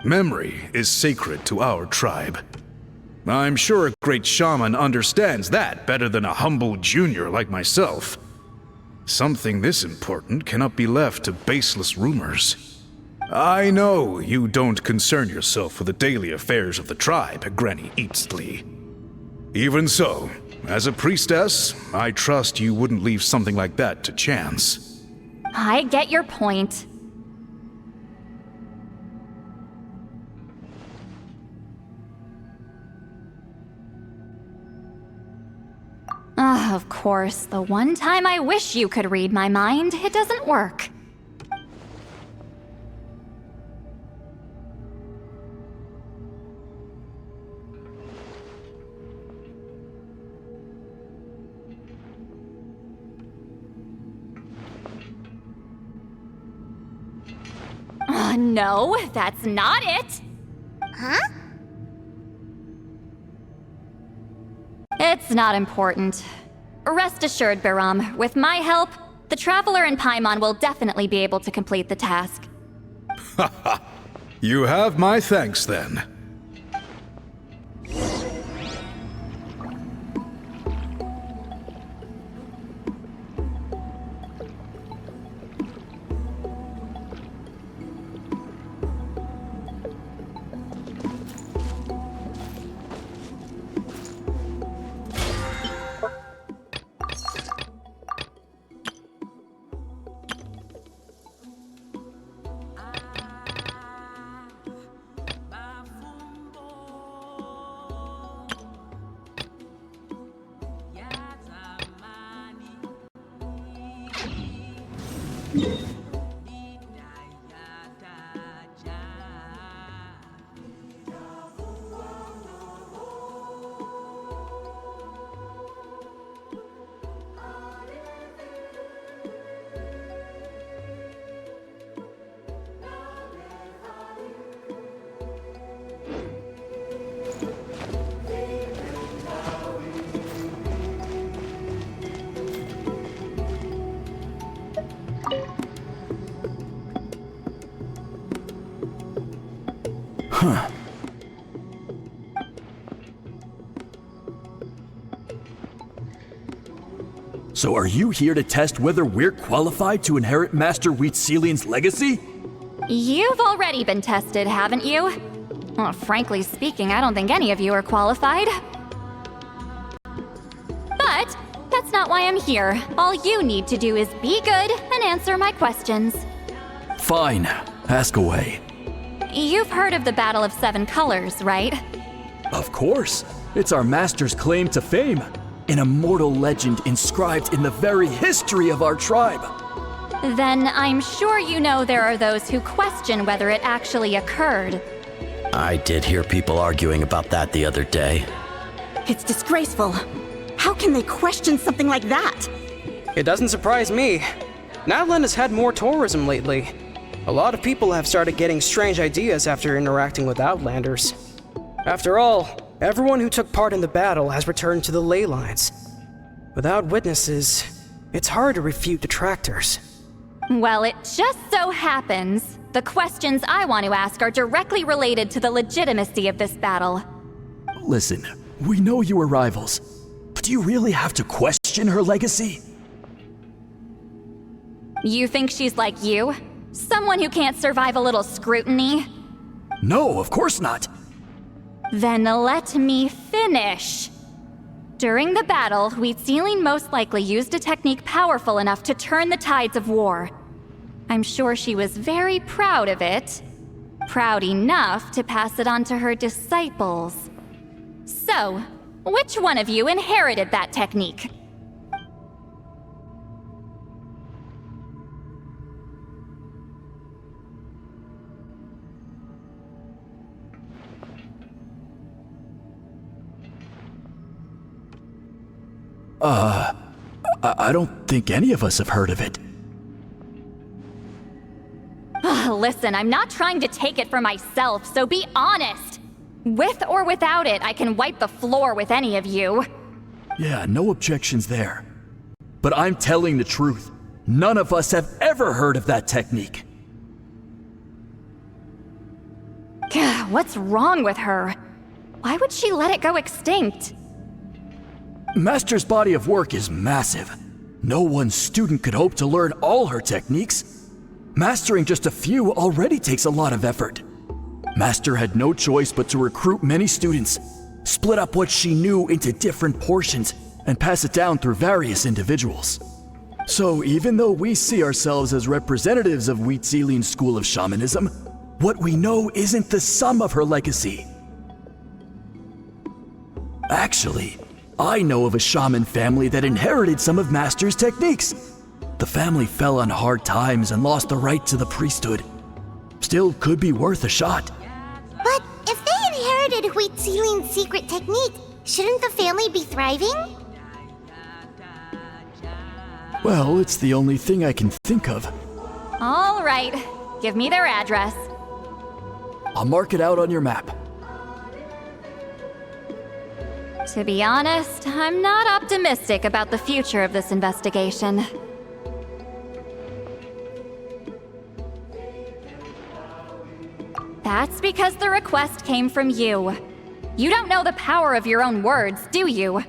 Memory is sacred to our tribe. I'm sure a Great Shaman understands that better than a humble junior like myself. Something this important cannot be left to baseless rumors. I know you don't concern yourself with the daily affairs of the tribe, Granny Eatsterly. Even so, as a priestess, I trust you wouldn't leave something like that to chance. I get your point. Of course, the one time I wish you could read my mind, it doesn't work. No, that's not it! Huh? It's not important. Rest assured, Biram, with my help, the Traveler and Paimon will definitely be able to complete the task. You have my thanks then. Huh. So are you here to test whether we're qualified to inherit Master Wheatselian's legacy? You've already been tested, haven't you? Well, frankly speaking, I don't think any of you are qualified. But that's not why I'm here. All you need to do is be good and answer my questions. Fine. Ask away. You've heard of the Battle of Seven Colors, right? Of course. It's our master's claim to fame. An immortal legend inscribed in the very history of our tribe. Then I'm sure you know there are those who question whether it actually occurred. I did hear people arguing about that the other day. It's disgraceful. How can they question something like that? It doesn't surprise me. Natlan has had more tourism lately. A lot of people have started getting strange ideas after interacting with Outlanders. After all, everyone who took part in the battle has returned to the ley lines. Without witnesses, it's hard to refute detractors. Well, it just so happens the questions I want to ask are directly related to the legitimacy of this battle. Listen, we know you are rivals, but do you really have to question her legacy? You think she's like you? Someone who can't survive a little scrutiny? No, of course not. Then let me finish. During the battle, Wheatselian most likely used a technique powerful enough to turn the tides of war. I'm sure she was very proud of it. Proud enough to pass it on to her disciples. So, which one of you inherited that technique? I don't think any of us have heard of it. Listen, I'm not trying to take it for myself, so be honest. With or without it, I can wipe the floor with any of you. Yeah, no objections there. But I'm telling the truth. None of us have ever heard of that technique. What's wrong with her? Why would she let it go extinct? Master's body of work is massive. No one student could hope to learn all her techniques. Mastering just a few already takes a lot of effort. Master had no choice but to recruit many students, split up what she knew into different portions, and pass it down through various individuals. So even though we see ourselves as representatives of Wheatselian's school of shamanism, what we know isn't the sum of her legacy. Actually, I know of a shaman family that inherited some of Master's techniques. The family fell on hard times and lost the right to the priesthood. Still could be worth a shot. But if they inherited Wheat Ceiling's secret technique, shouldn't the family be thriving? Well, it's the only thing I can think of. All right, give me their address. I'll mark it out on your map. To be honest, I'm not optimistic about the future of this investigation. That's because the request came from you. You don't know the power of your own words, do you?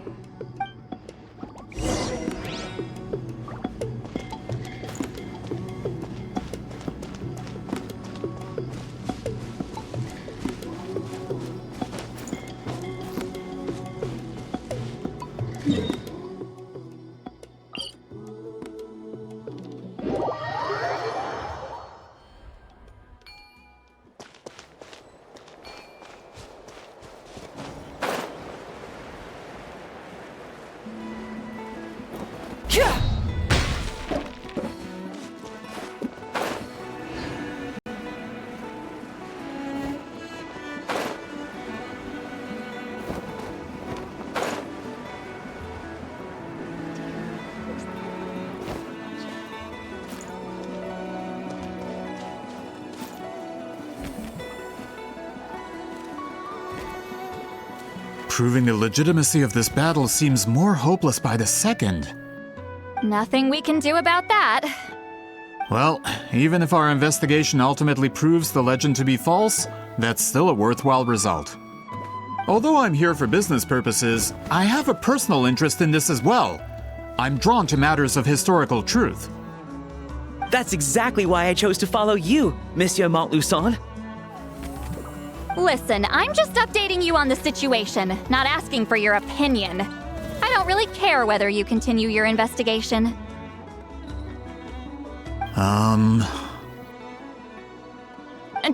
Proving the legitimacy of this battle seems more hopeless by the second. Nothing we can do about that. Well, even if our investigation ultimately proves the legend to be false, that's still a worthwhile result. Although I'm here for business purposes, I have a personal interest in this as well. I'm drawn to matters of historical truth. That's exactly why I chose to follow you, Monsieur Montluçon. Listen, I'm just updating you on the situation, not asking for your opinion. I don't really care whether you continue your investigation. And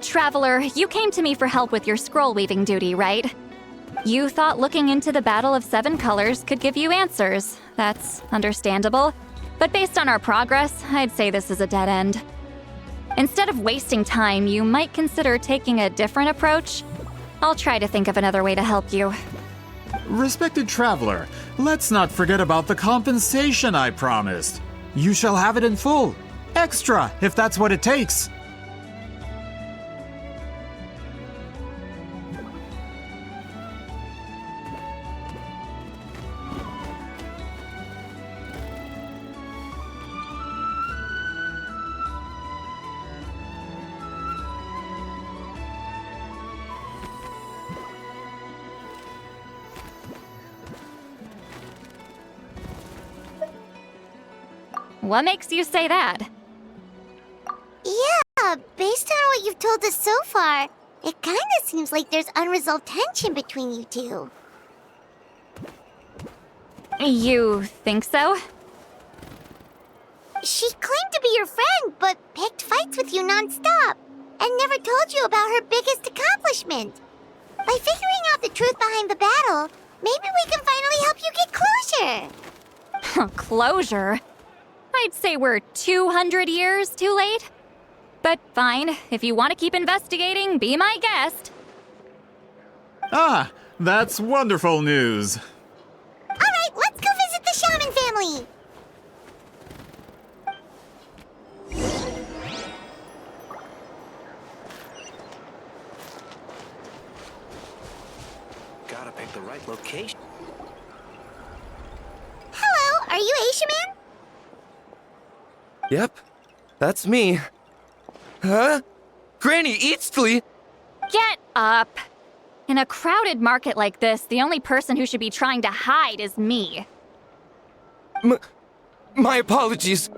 Traveler, you came to me for help with your scroll weaving duty, right? You thought looking into the Battle of Seven Colors could give you answers. That's understandable. But based on our progress, I'd say this is a dead end. Instead of wasting time, you might consider taking a different approach. I'll try to think of another way to help you. Respected Traveler, let's not forget about the compensation I promised. You shall have it in full. Extra, if that's what it takes. What makes you say that? Yeah, based on what you've told us so far, it kinda seems like there's unresolved tension between you two. You think so? She claimed to be your friend, but picked fights with you nonstop, and never told you about her biggest accomplishment. By figuring out the truth behind the battle, maybe we can finally help you get closure. Closure? I'd say we're 200 years too late. But fine, if you want to keep investigating, be my guest. Ah, that's wonderful news. Alright, let's go visit the shaman family! Gotta pick the right location. Hello, are you Aishaman? Yep, that's me. Huh? Granny Eatsley? Get up! In a crowded market like this, the only person who should be trying to hide is me. My apologies.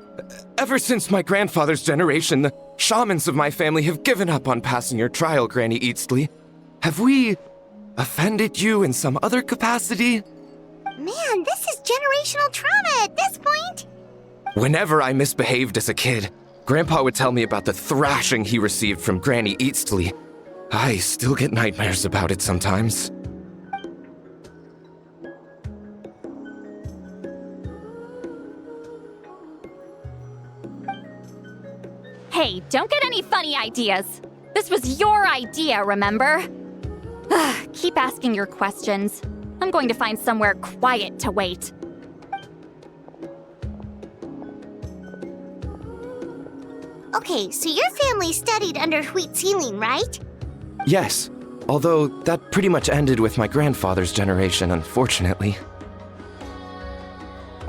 Ever since my grandfather's generation, the shamans of my family have given up on passing your trial, Granny Eatsley. Have we offended you in some other capacity? Man, this is generational trauma at this point! Whenever I misbehaved as a kid, Grandpa would tell me about the thrashing he received from Granny Eatsley. I still get nightmares about it sometimes. don't get any funny ideas. This was your idea, remember? Keep asking your questions. I'm going to find somewhere quiet to wait. Okay, so your family studied under Wheat Ceiling, right? Yes, although that pretty much ended with my grandfather's generation, unfortunately.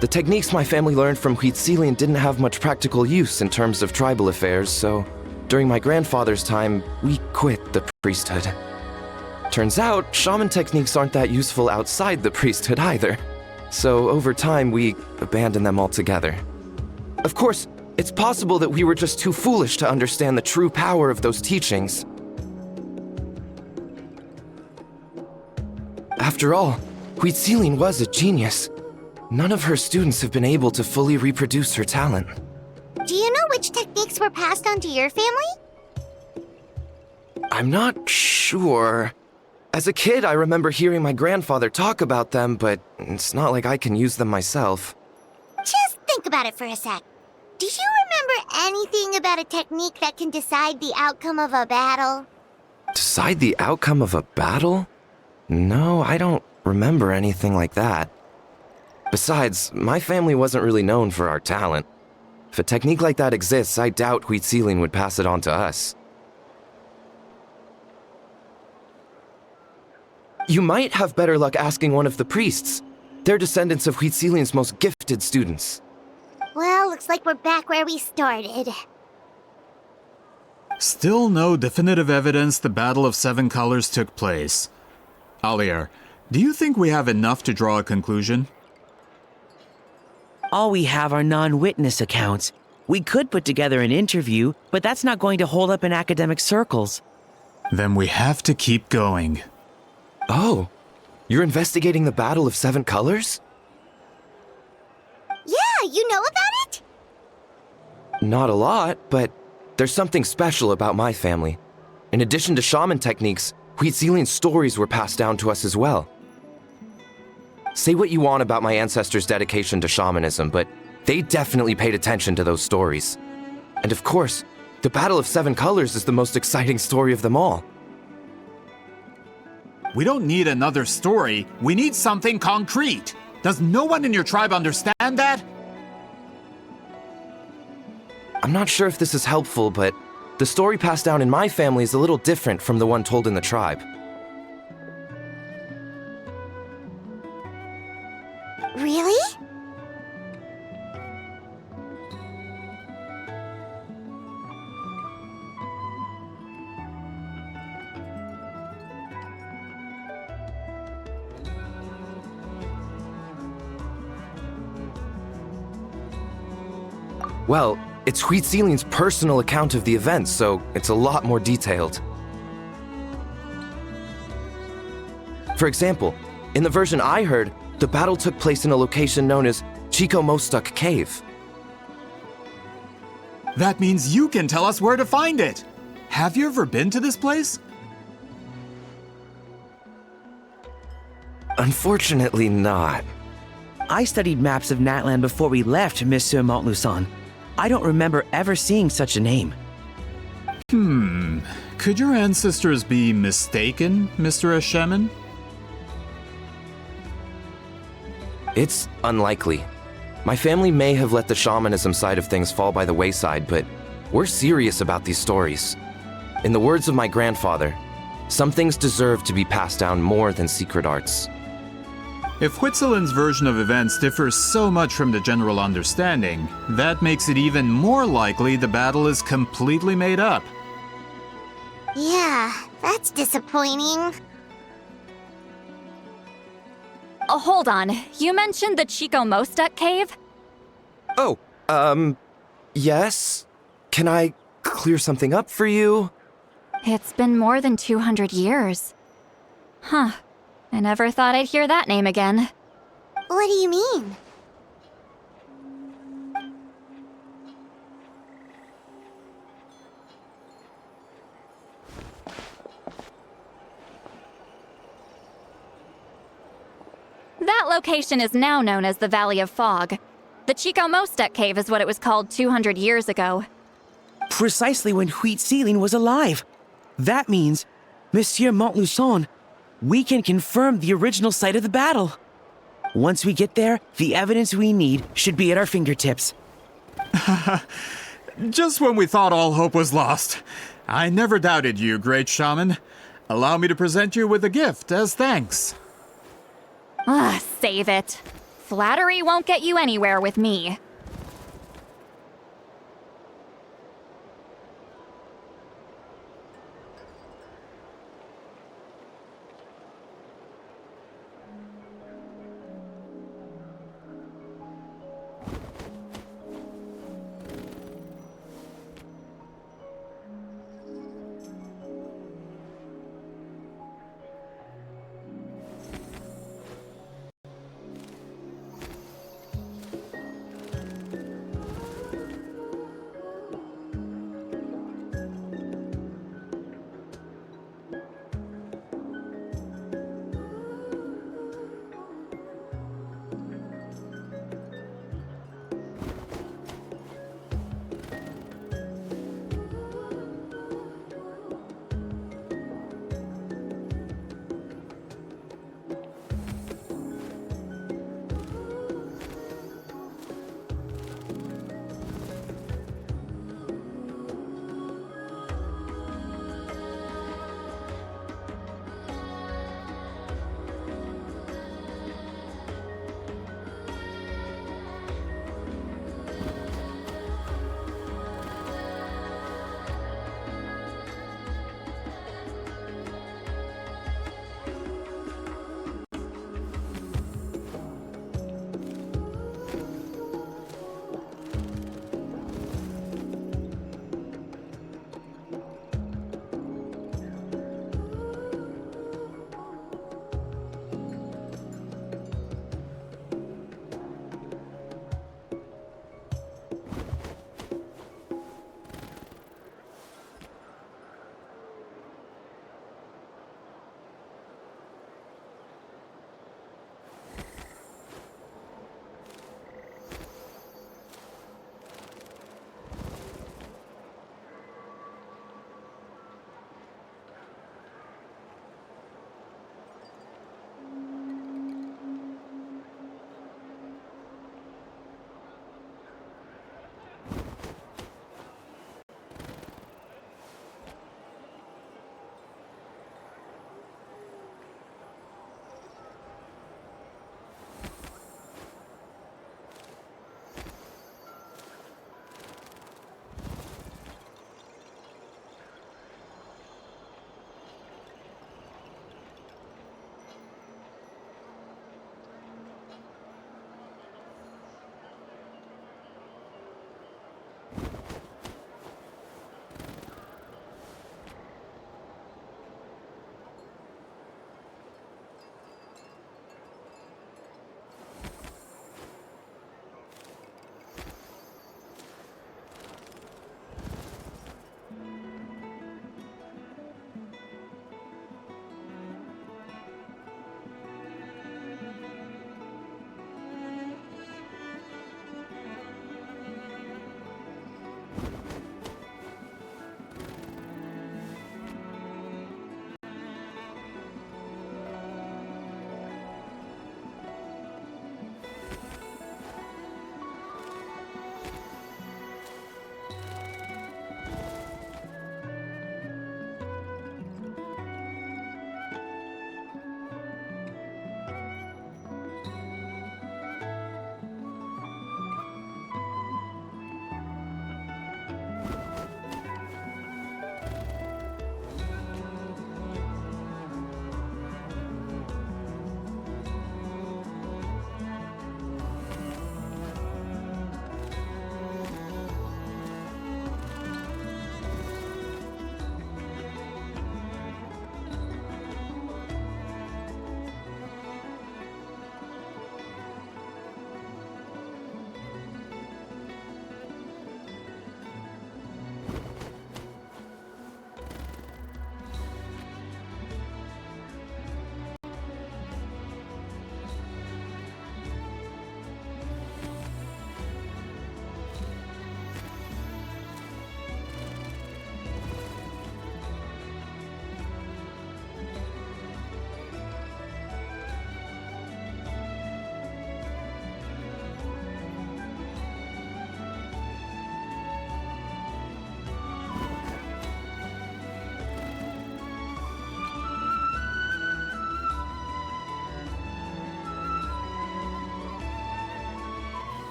The techniques my family learned from Wheat Ceiling didn't have much practical use in terms of tribal affairs, so during my grandfather's time, we quit the priesthood. Turns out, shaman techniques aren't that useful outside the priesthood either. So over time, we abandoned them altogether. Of course, it's possible that we were just too foolish to understand the true power of those teachings. After all, Wheat Ceiling was a genius. None of her students have been able to fully reproduce her talent. Do you know which techniques were passed on to your family? I'm not sure. As a kid, I remember hearing my grandfather talk about them, but it's not like I can use them myself. Just think about it for a sec. Do you remember anything about a technique that can decide the outcome of a battle? Decide the outcome of a battle? No, I don't remember anything like that. Besides, my family wasn't really known for our talent. If a technique like that exists, I doubt Wheat Ceiling would pass it on to us. You might have better luck asking one of the priests. They're descendants of Wheat Ceiling's most gifted students. Well, looks like we're back where we started. Still no definitive evidence the Battle of Seven Colors took place. Alier, do you think we have enough to draw a conclusion? All we have are non-witness accounts. We could put together an interview, but that's not going to hold up in academic circles. Then we have to keep going. Oh, you're investigating the Battle of Seven Colors? Yeah, you know about it? Not a lot, but there's something special about my family. In addition to shaman techniques, Wheat Ceiling's stories were passed down to us as well. Say what you want about my ancestors' dedication to shamanism, but they definitely paid attention to those stories. And of course, the Battle of Seven Colors is the most exciting story of them all. We don't need another story. We need something concrete. Does no one in your tribe understand that? I'm not sure if this is helpful, but the story passed down in my family is a little different from the one told in the tribe. Really? Well, it's Wheat Ceiling's personal account of the events, so it's a lot more detailed. For example, in the version I heard, the battle took place in a location known as Chico Mostuk Cave. That means you can tell us where to find it. Have you ever been to this place? Unfortunately not. I studied maps of Natlan before we left, Monsieur Montluçon. I don't remember ever seeing such a name. Could your ancestors be mistaken, Mr. Eshemin? It's unlikely. My family may have let the shamanism side of things fall by the wayside, but we're serious about these stories. In the words of my grandfather, some things deserve to be passed down more than secret arts. If Whitzelin's version of events differs so much from the general understanding, that makes it even more likely the battle is completely made up. Yeah, that's disappointing. Oh, hold on. You mentioned the Chico Mostuk cave? Oh, yes? Can I clear something up for you? It's been more than 200 years. Huh. I never thought I'd hear that name again. What do you mean? That location is now known as the Valley of Fog. The Chico Mostuk cave is what it was called 200 years ago. precisely when Wheat Ceiling was alive. That means, Monsieur Montluçon, we can confirm the original site of the battle. Once we get there, the evidence we need should be at our fingertips. Just when we thought all hope was lost. I never doubted you, great shaman. Allow me to present you with a gift as thanks. Save it. Flattery won't get you anywhere with me.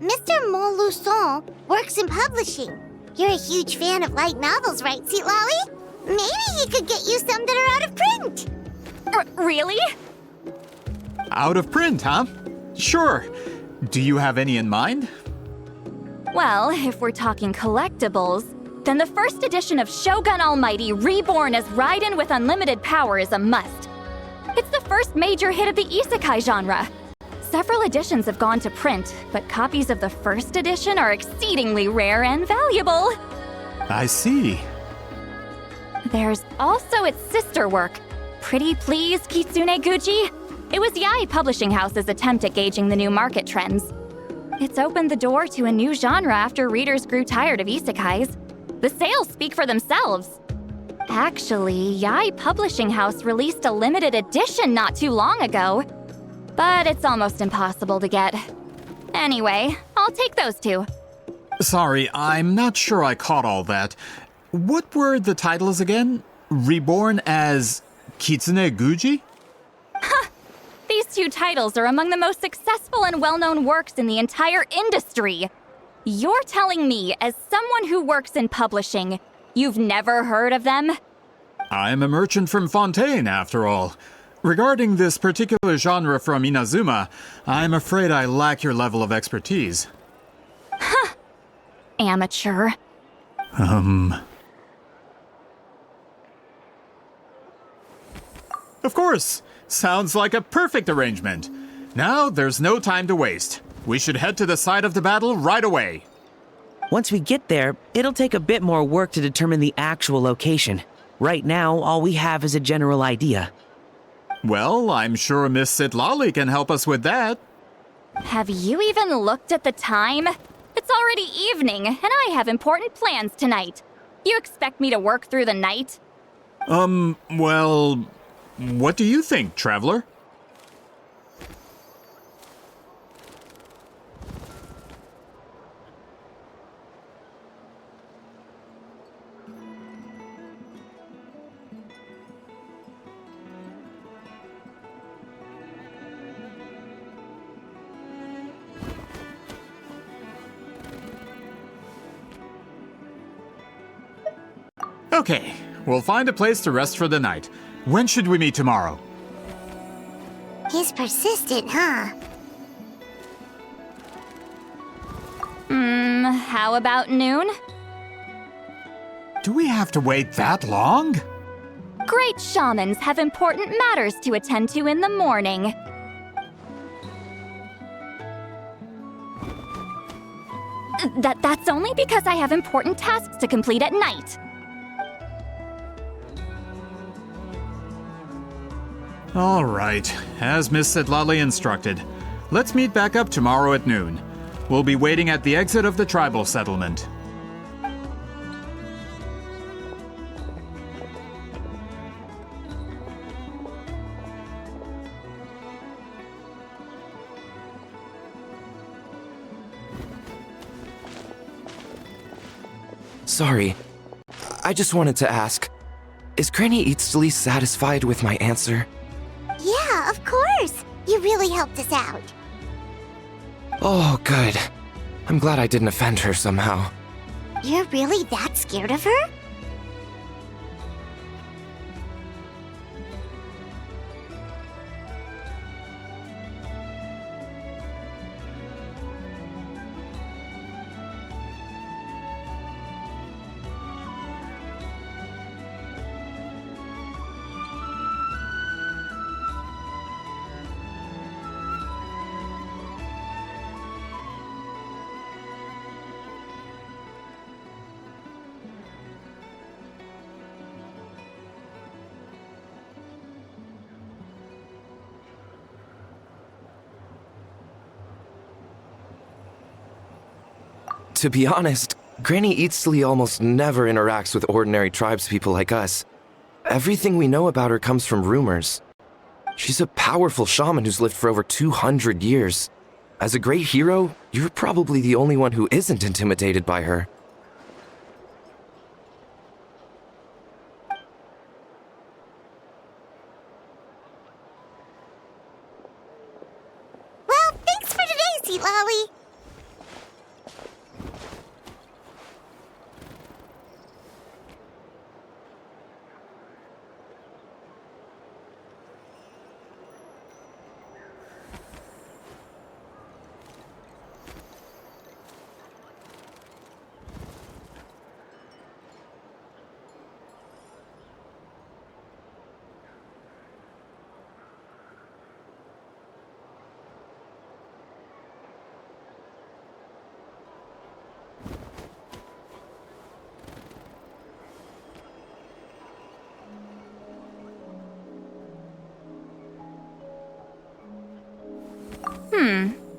Mr. Montluçon works in publishing. You're a huge fan of light novels, right, Sweet Lolly? Maybe he could get you some that are out of print. Really? Out of print, huh? Sure. Do you have any in mind? Well, if we're talking collectibles, then the first edition of Shogun Almighty Reborn as Raiden with Unlimited Power is a must. It's the first major hit of the isekai genre. Several editions have gone to print, but copies of the first edition are exceedingly rare and valuable. I see. There's also its sister work, Pretty Please Kitsune Guji. It was Yae Publishing House's attempt at gauging the new market trends. It's opened the door to a new genre after readers grew tired of isekais. The sales speak for themselves. Actually, Yae Publishing House released a limited edition not too long ago, but it's almost impossible to get. Anyway, I'll take those two. Sorry, I'm not sure I caught all that. What were the titles again? Reborn as Kitsune Guji? These two titles are among the most successful and well-known works in the entire industry. You're telling me, as someone who works in publishing, you've never heard of them? I'm a merchant from Fontaine, after all. Regarding this particular genre from Inazuma, I'm afraid I lack your level of expertise. Amateur. Of course! Sounds like a perfect arrangement. Now, there's no time to waste. We should head to the site of the battle right away. Once we get there, it'll take a bit more work to determine the actual location. Right now, all we have is a general idea. Well, I'm sure Miss Sitlali can help us with that. Have you even looked at the time? It's already evening, and I have important plans tonight. You expect me to work through the night? Well, what do you think, traveler? Okay, we'll find a place to rest for the night. When should we meet tomorrow? He's persistent, huh? How about noon? Do we have to wait that long? Great shamans have important matters to attend to in the morning. That's only because I have important tasks to complete at night. All right, as Miss Sitlali instructed. Let's meet back up tomorrow at noon. We'll be waiting at the exit of the tribal settlement. Sorry, I just wanted to ask, is Granny Eatsley satisfied with my answer? Yeah, of course. You really helped us out. Oh, good. I'm glad I didn't offend her somehow. You're really that scared of her? To be honest, Granny Eatsley almost never interacts with ordinary tribespeople like us. Everything we know about her comes from rumors. She's a powerful shaman who's lived for over 200 years. As a great hero, you're probably the only one who isn't intimidated by her. Well, thanks for today, Sweet Lolly.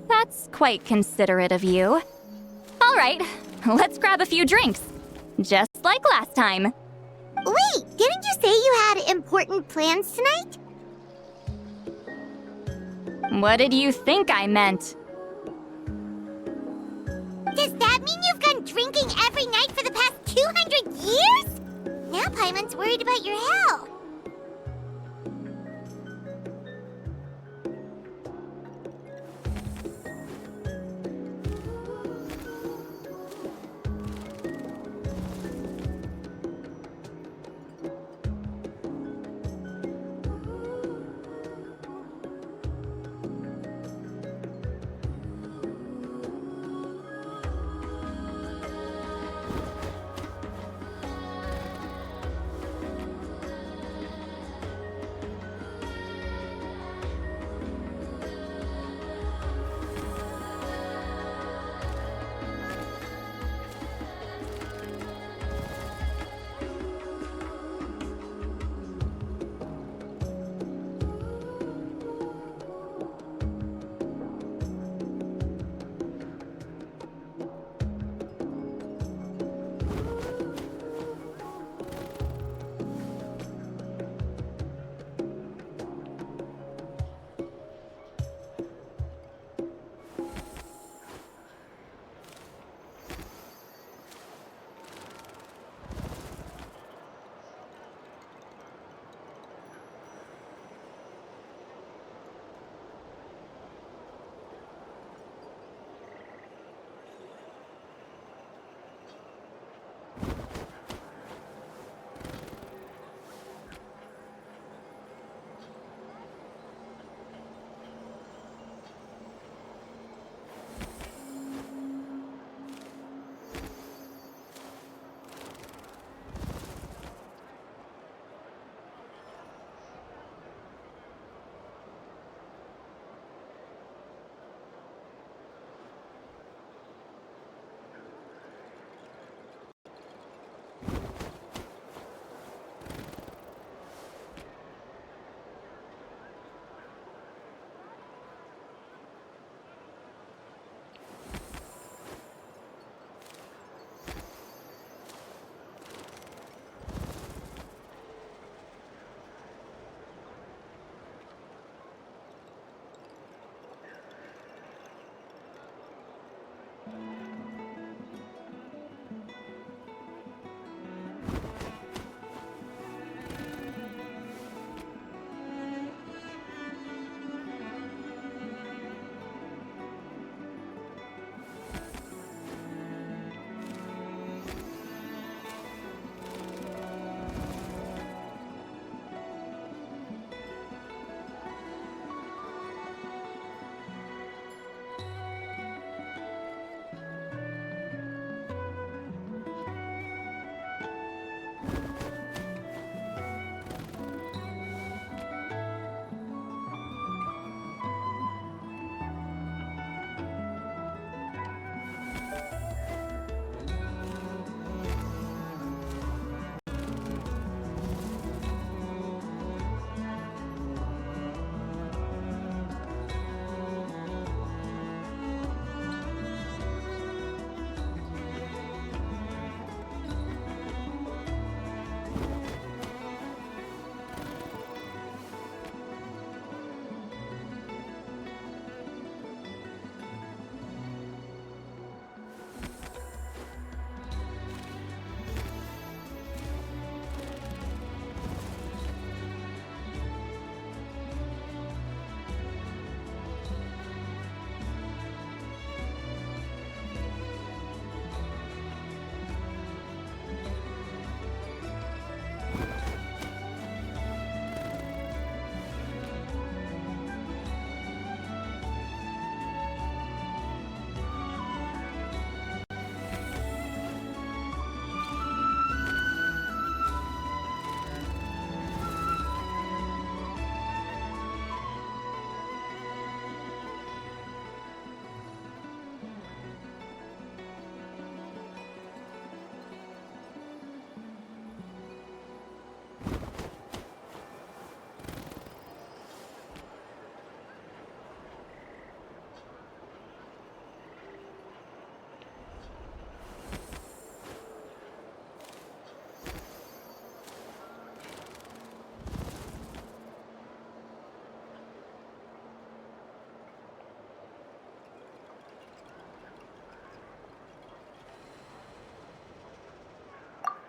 That's quite considerate of you. All right, let's grab a few drinks. Just like last time. Wait, didn't you say you had important plans tonight? What did you think I meant? Does that mean you've gone drinking every night for the past 200 years? Now Paimon's worried about your health.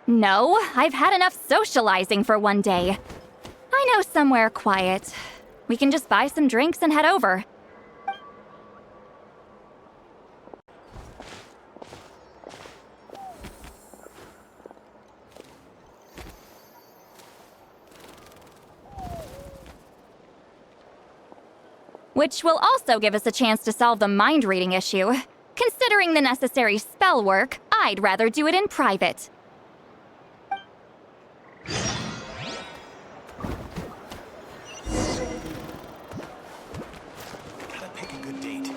No, I've had enough socializing for one day. I know somewhere quiet. We can just buy some drinks and head over. Which will also give us a chance to solve the mind-reading issue. Considering the necessary spell work, I'd rather do it in private. Gotta pick a good date.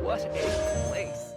What a place.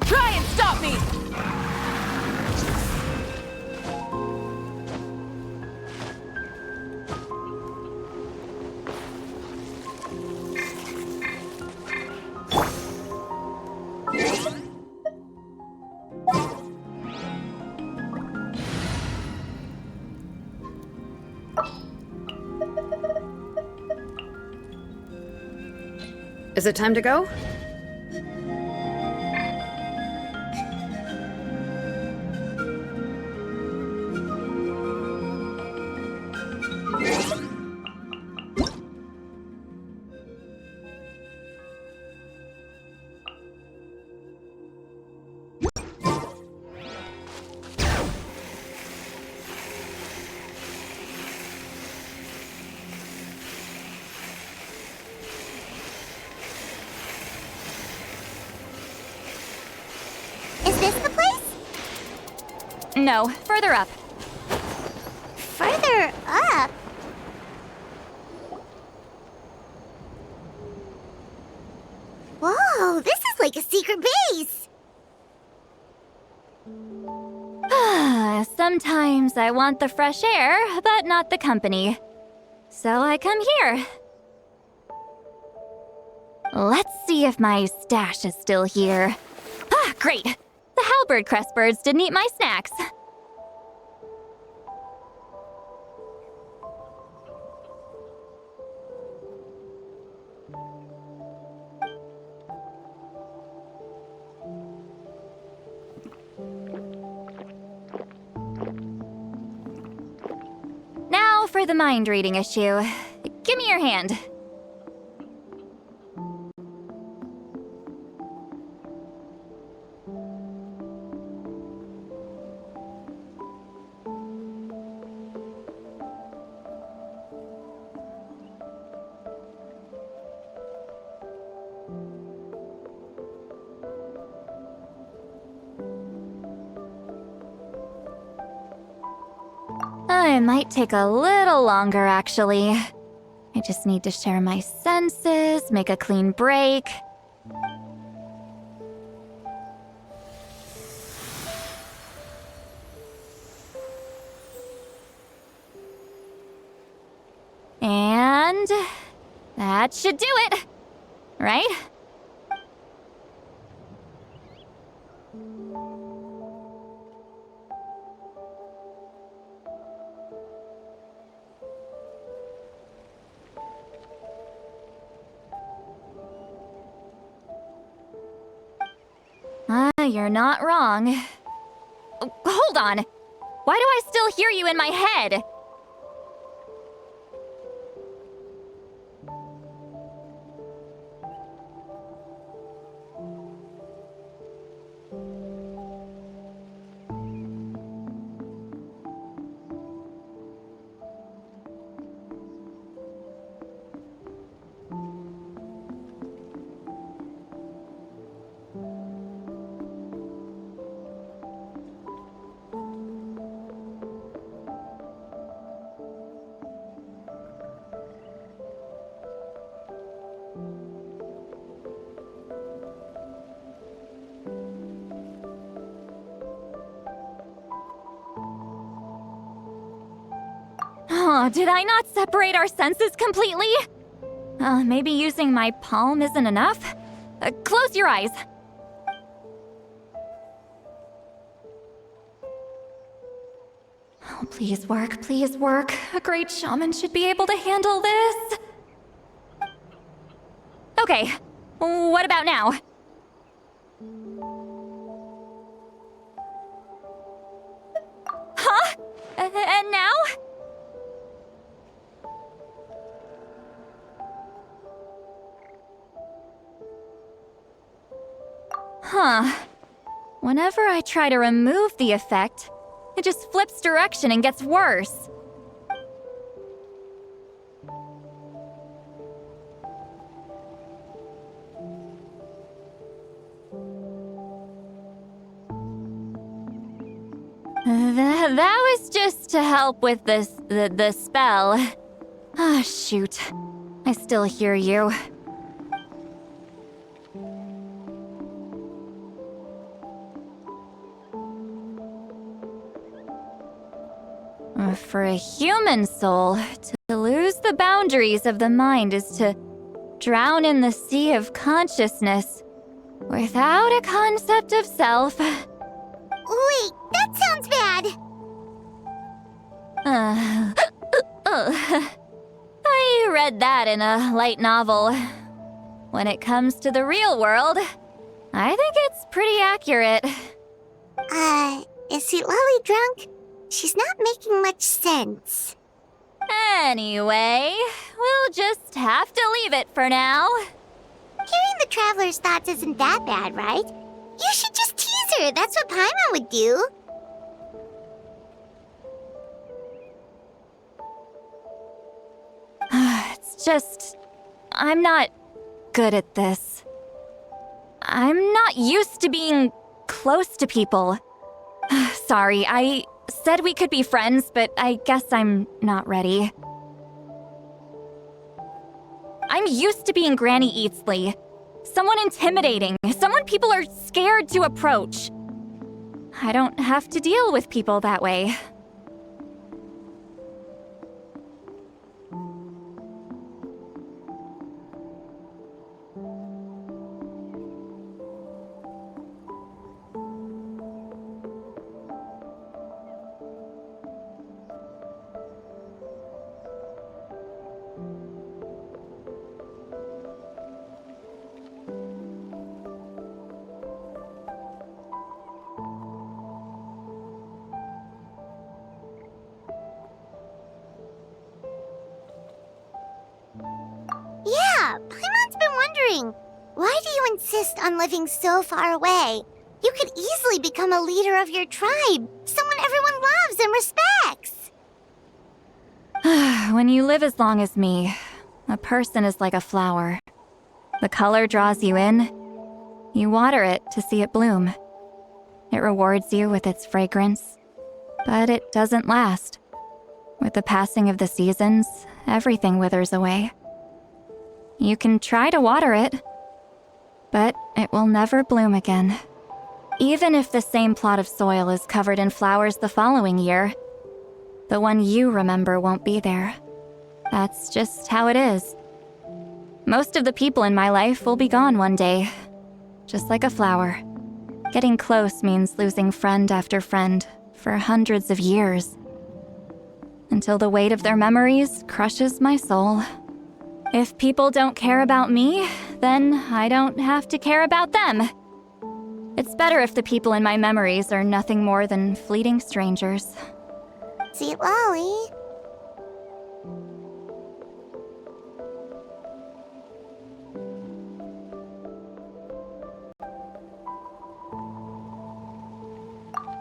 Try and stop me! Is it time to go? Is this the place? No, further up. Further up? Whoa, this is like a secret base! Sometimes I want the fresh air, but not the company. So I come here. Let's see if my stash is still here. Ah, great! The halberd crest birds didn't eat my snacks. Now for the mind reading issue. Give me your hand. It might take a little longer, actually. I just need to share my senses, make a clean break. And that should do it, right? You're not wrong. Hold on! Why do I still hear you in my head? Oh, did I not separate our senses completely? Maybe using my palm isn't enough? Close your eyes. Oh, please work, please work. A great shaman should be able to handle this. Okay, what about now? Huh? And now? Huh. Whenever I try to remove the effect, it just flips direction and gets worse. That was just to help with the spell. Ah, shoot. I still hear you. For a human soul, to lose the boundaries of the mind is to drown in the sea of consciousness without a concept of self. Wait, that sounds bad. I read that in a light novel. When it comes to the real world, I think it's pretty accurate. Is Lolly drunk? She's not making much sense. Anyway, we'll just have to leave it for now. Hearing the Traveler's thoughts isn't that bad, right? You should just tease her. That's what Paimon would do. It's just... I'm not good at this. I'm not used to being close to people. Sorry, I said we could be friends, but I guess I'm not ready. I'm used to being Granny Eatsley. Someone intimidating, someone people are scared to approach. I don't have to deal with people that way. Why do you insist on living so far away? You could easily become a leader of your tribe, someone everyone loves and respects. When you live as long as me, a person is like a flower. The color draws you in. You water it to see it bloom. It rewards you with its fragrance, but it doesn't last. With the passing of the seasons, everything withers away. You can try to water it, but it will never bloom again. Even if the same plot of soil is covered in flowers the following year, the one you remember won't be there. That's just how it is. Most of the people in my life will be gone one day, just like a flower. Getting close means losing friend after friend for hundreds of years, until the weight of their memories crushes my soul. If people don't care about me, then I don't have to care about them. It's better if the people in my memories are nothing more than fleeting strangers. Sweet Lolly.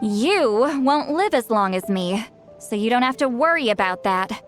You won't live as long as me, so you don't have to worry about that.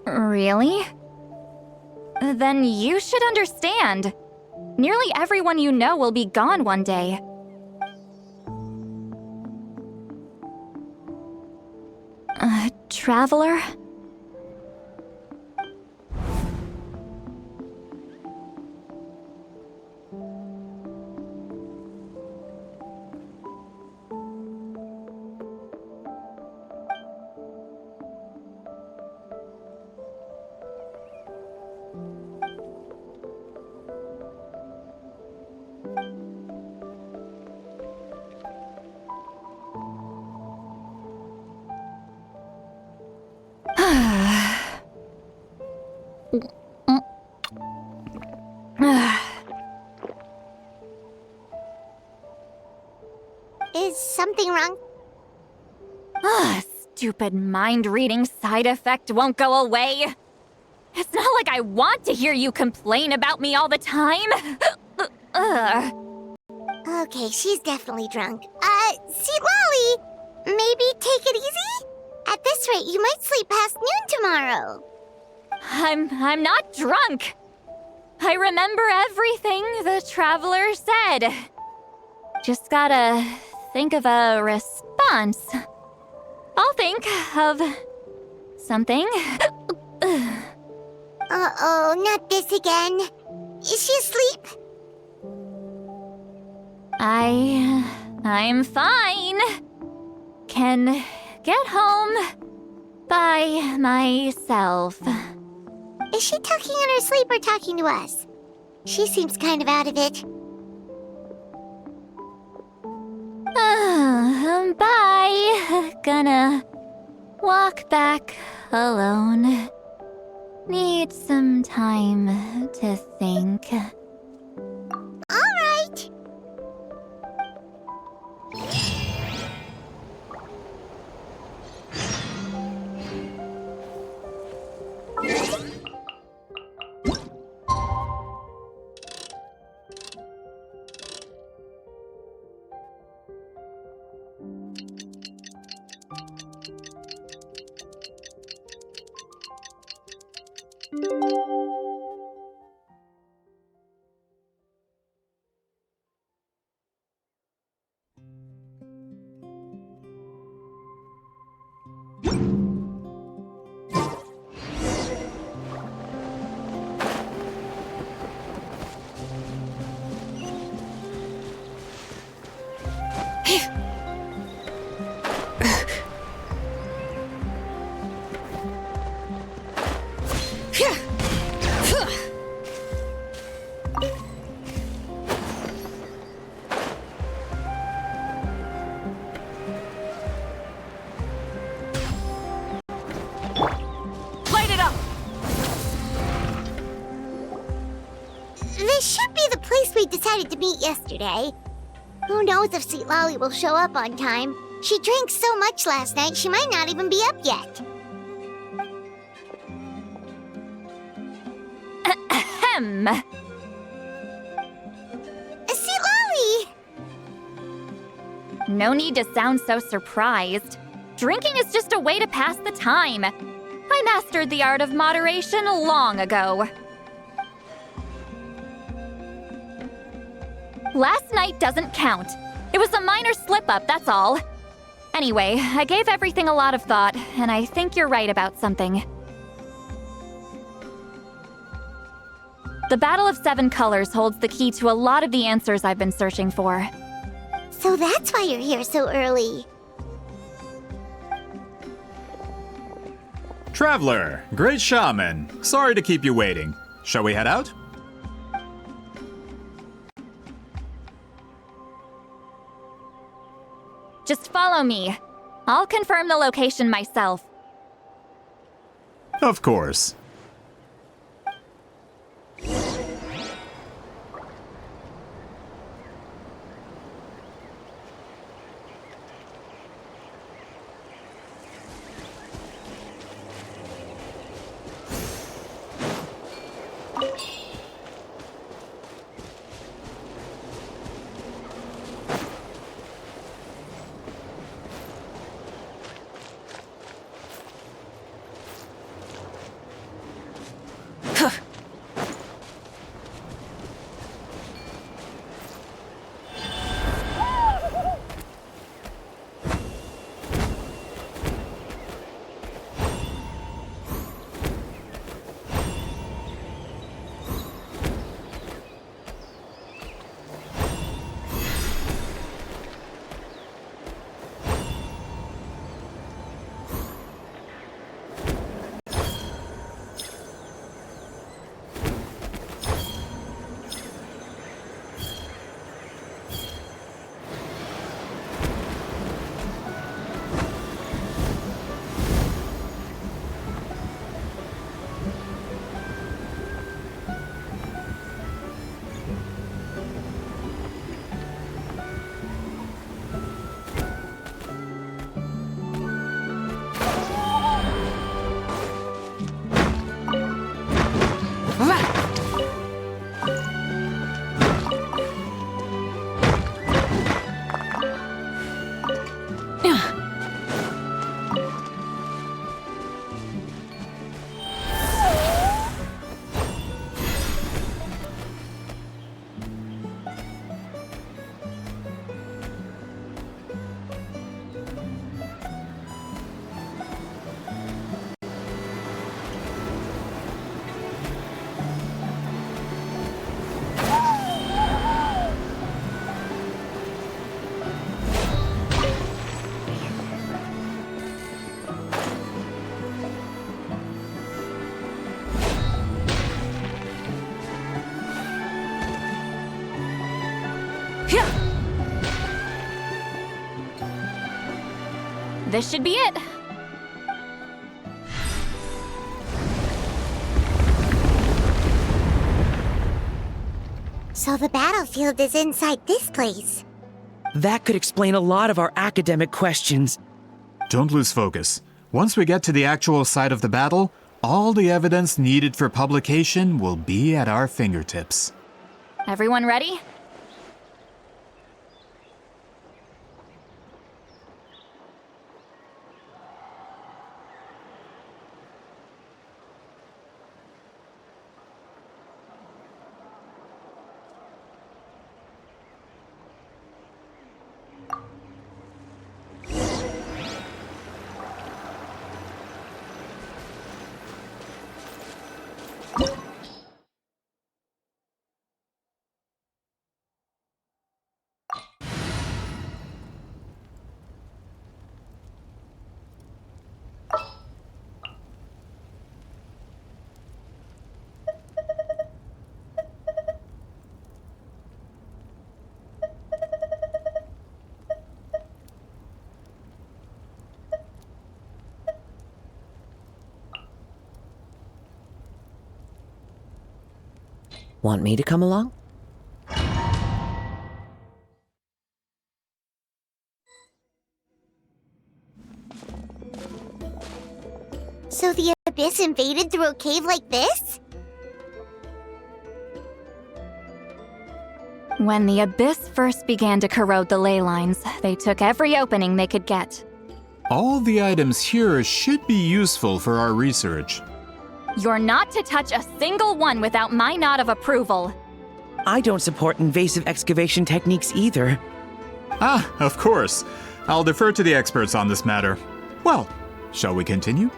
Really? Then you should understand. Nearly everyone you know will be gone one day. Traveler? Is something wrong? Stupid mind-reading side effect won't go away. It's not like I want to hear you complain about me all the time. Okay, she's definitely drunk. See, Lolly, maybe take it easy? At this rate, you might sleep past noon tomorrow. I'm not drunk. I remember everything the traveler said. Just gotta think of a response. I'll think of something. Uh-oh, not this again. Is she asleep? I'm fine. Can get home by myself. Is she talking in her sleep or talking to us? She seems kind of out of it. Bye. Gonna walk back alone. Need some time to think. All right. decided to meet yesterday. Who knows if Sweet Lolly will show up on time? She drank so much last night, she might not even be up yet. Ahem. Sweet Lolly! No need to sound so surprised. Drinking is just a way to pass the time. I mastered the art of moderation long ago. Last night doesn't count. It was a minor slip-up, that's all. Anyway, I gave everything a lot of thought, and I think you're right about something. The Battle of Seven Colors holds the key to a lot of the answers I've been searching for. So that's why you're here so early. Traveler, great shaman. Sorry to keep you waiting. Shall we head out? Just follow me. I'll confirm the location myself. Of course. This should be it. So the battlefield is inside this place. That could explain a lot of our academic questions. Don't lose focus. Once we get to the actual site of the battle, all the evidence needed for publication will be at our fingertips. Everyone ready? Want me to come along? So the Abyss invaded through a cave like this? When the Abyss first began to corrode the ley lines, they took every opening they could get. All the items here should be useful for our research. You're not to touch a single one without my nod of approval. I don't support invasive excavation techniques either. Ah, of course. I'll defer to the experts on this matter. Well, shall we continue?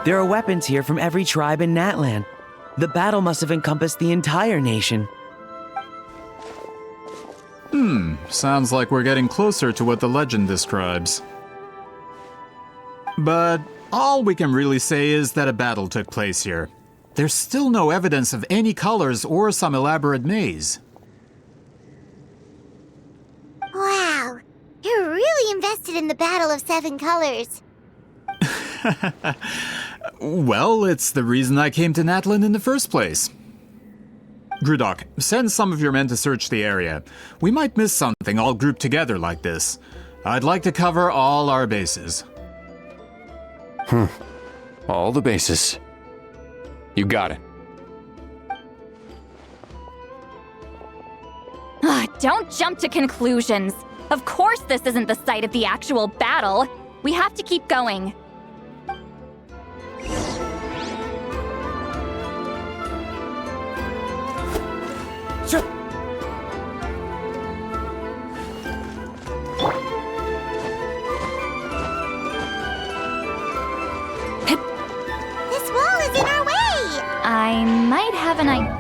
There are weapons here from every tribe in Natlan. The battle must have encompassed the entire nation. Sounds like we're getting closer to what the legend describes. But all we can really say is that a battle took place here. There's still no evidence of any colors or some elaborate maze. Wow, you're really invested in the Battle of Seven Colors. Well, it's the reason I came to Natlan in the first place. Grudok, send some of your men to search the area. We might miss something all grouped together like this. I'd like to cover all our bases. All the bases. You got it. Don't jump to conclusions. Of course this isn't the site of the actual battle. We have to keep going. This wall is in our way! I might have an idea.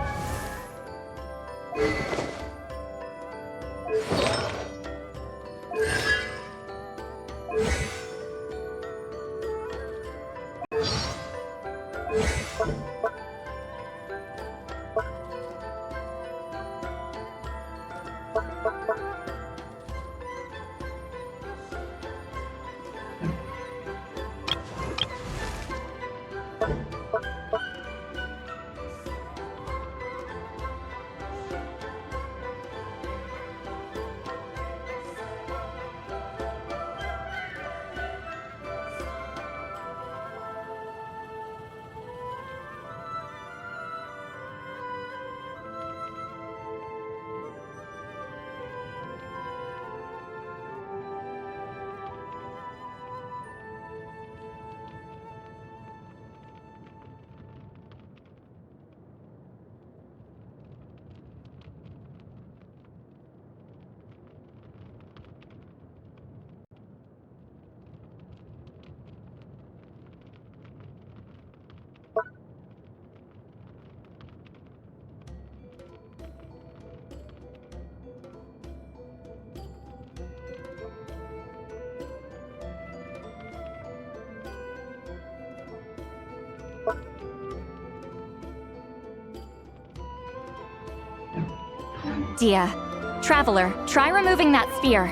Dia, Traveler, try removing that sphere.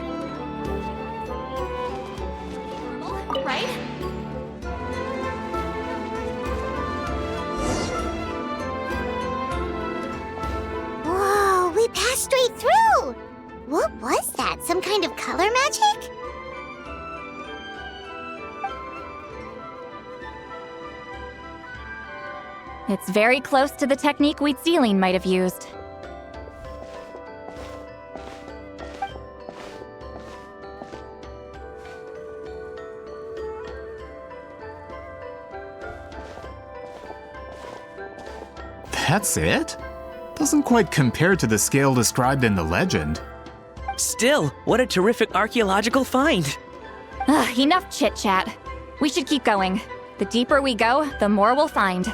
Right? Whoa, we passed straight through! What was that? Some kind of color magic? It's very close to the technique Wheatsealing might have used. That's it? Doesn't quite compare to the scale described in the legend. Still, what a terrific archaeological find. Enough chit-chat. We should keep going. The deeper we go, the more we'll find.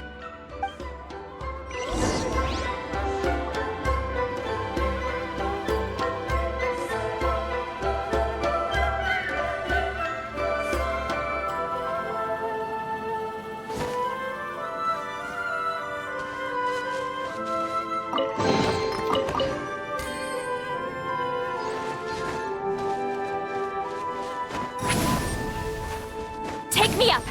Take me up!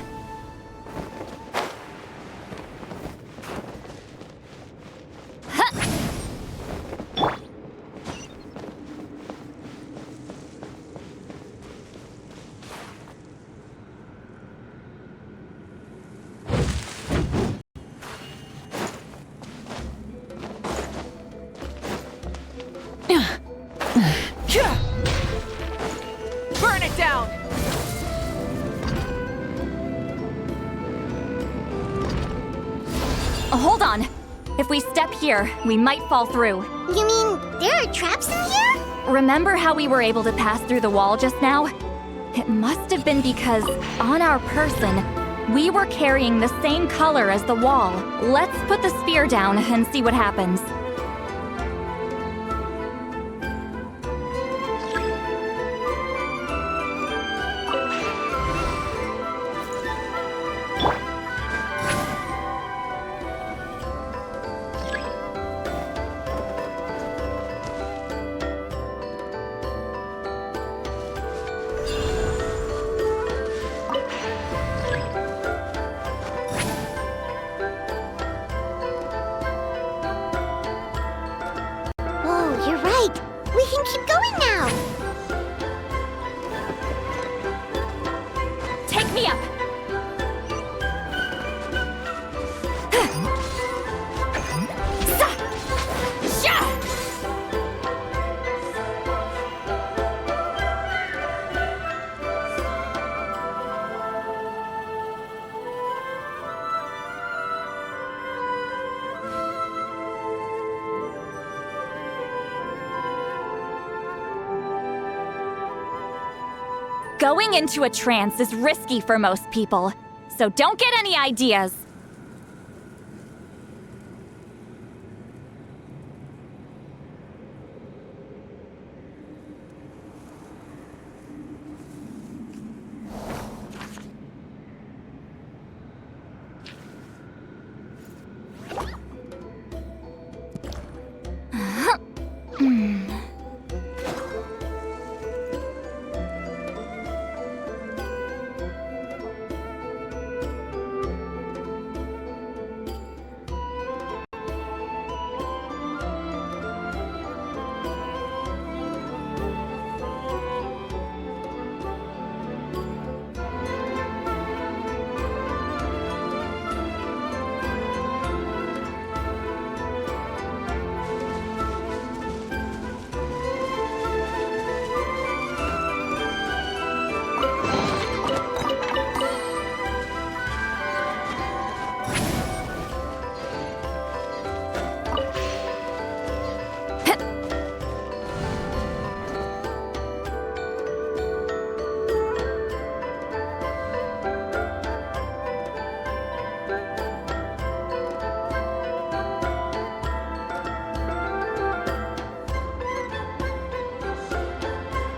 Burn it down! Hold on. If we step here, we might fall through. You mean there are traps in here? Remember how we were able to pass through the wall just now? It must have been because, on our person, we were carrying the same color as the wall. Let's put the sphere down and see what happens. Whoa, you're right. We can keep going now. Take me up! Going into a trance is risky for most people, so don't get any ideas.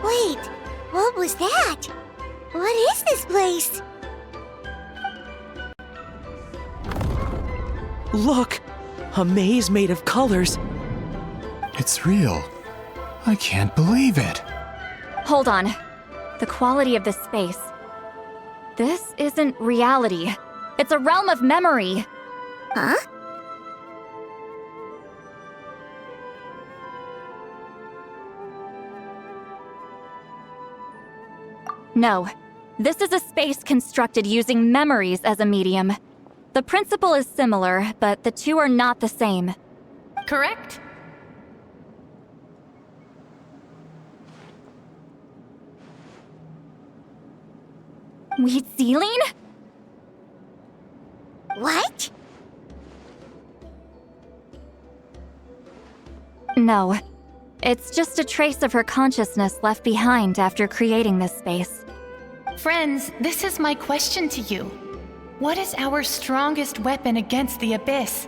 Wait, what was that? What is this place? Look! A maze made of colors. It's real. I can't believe it. Hold on. The quality of this space. This isn't reality. It's a realm of memory. Huh? No. This is a space constructed using memories as a medium. The principle is similar, but the two are not the same. Correct? Wheat ceiling? What? No. It's just a trace of her consciousness left behind after creating this space. Friends, this is my question to you. What is our strongest weapon against the Abyss?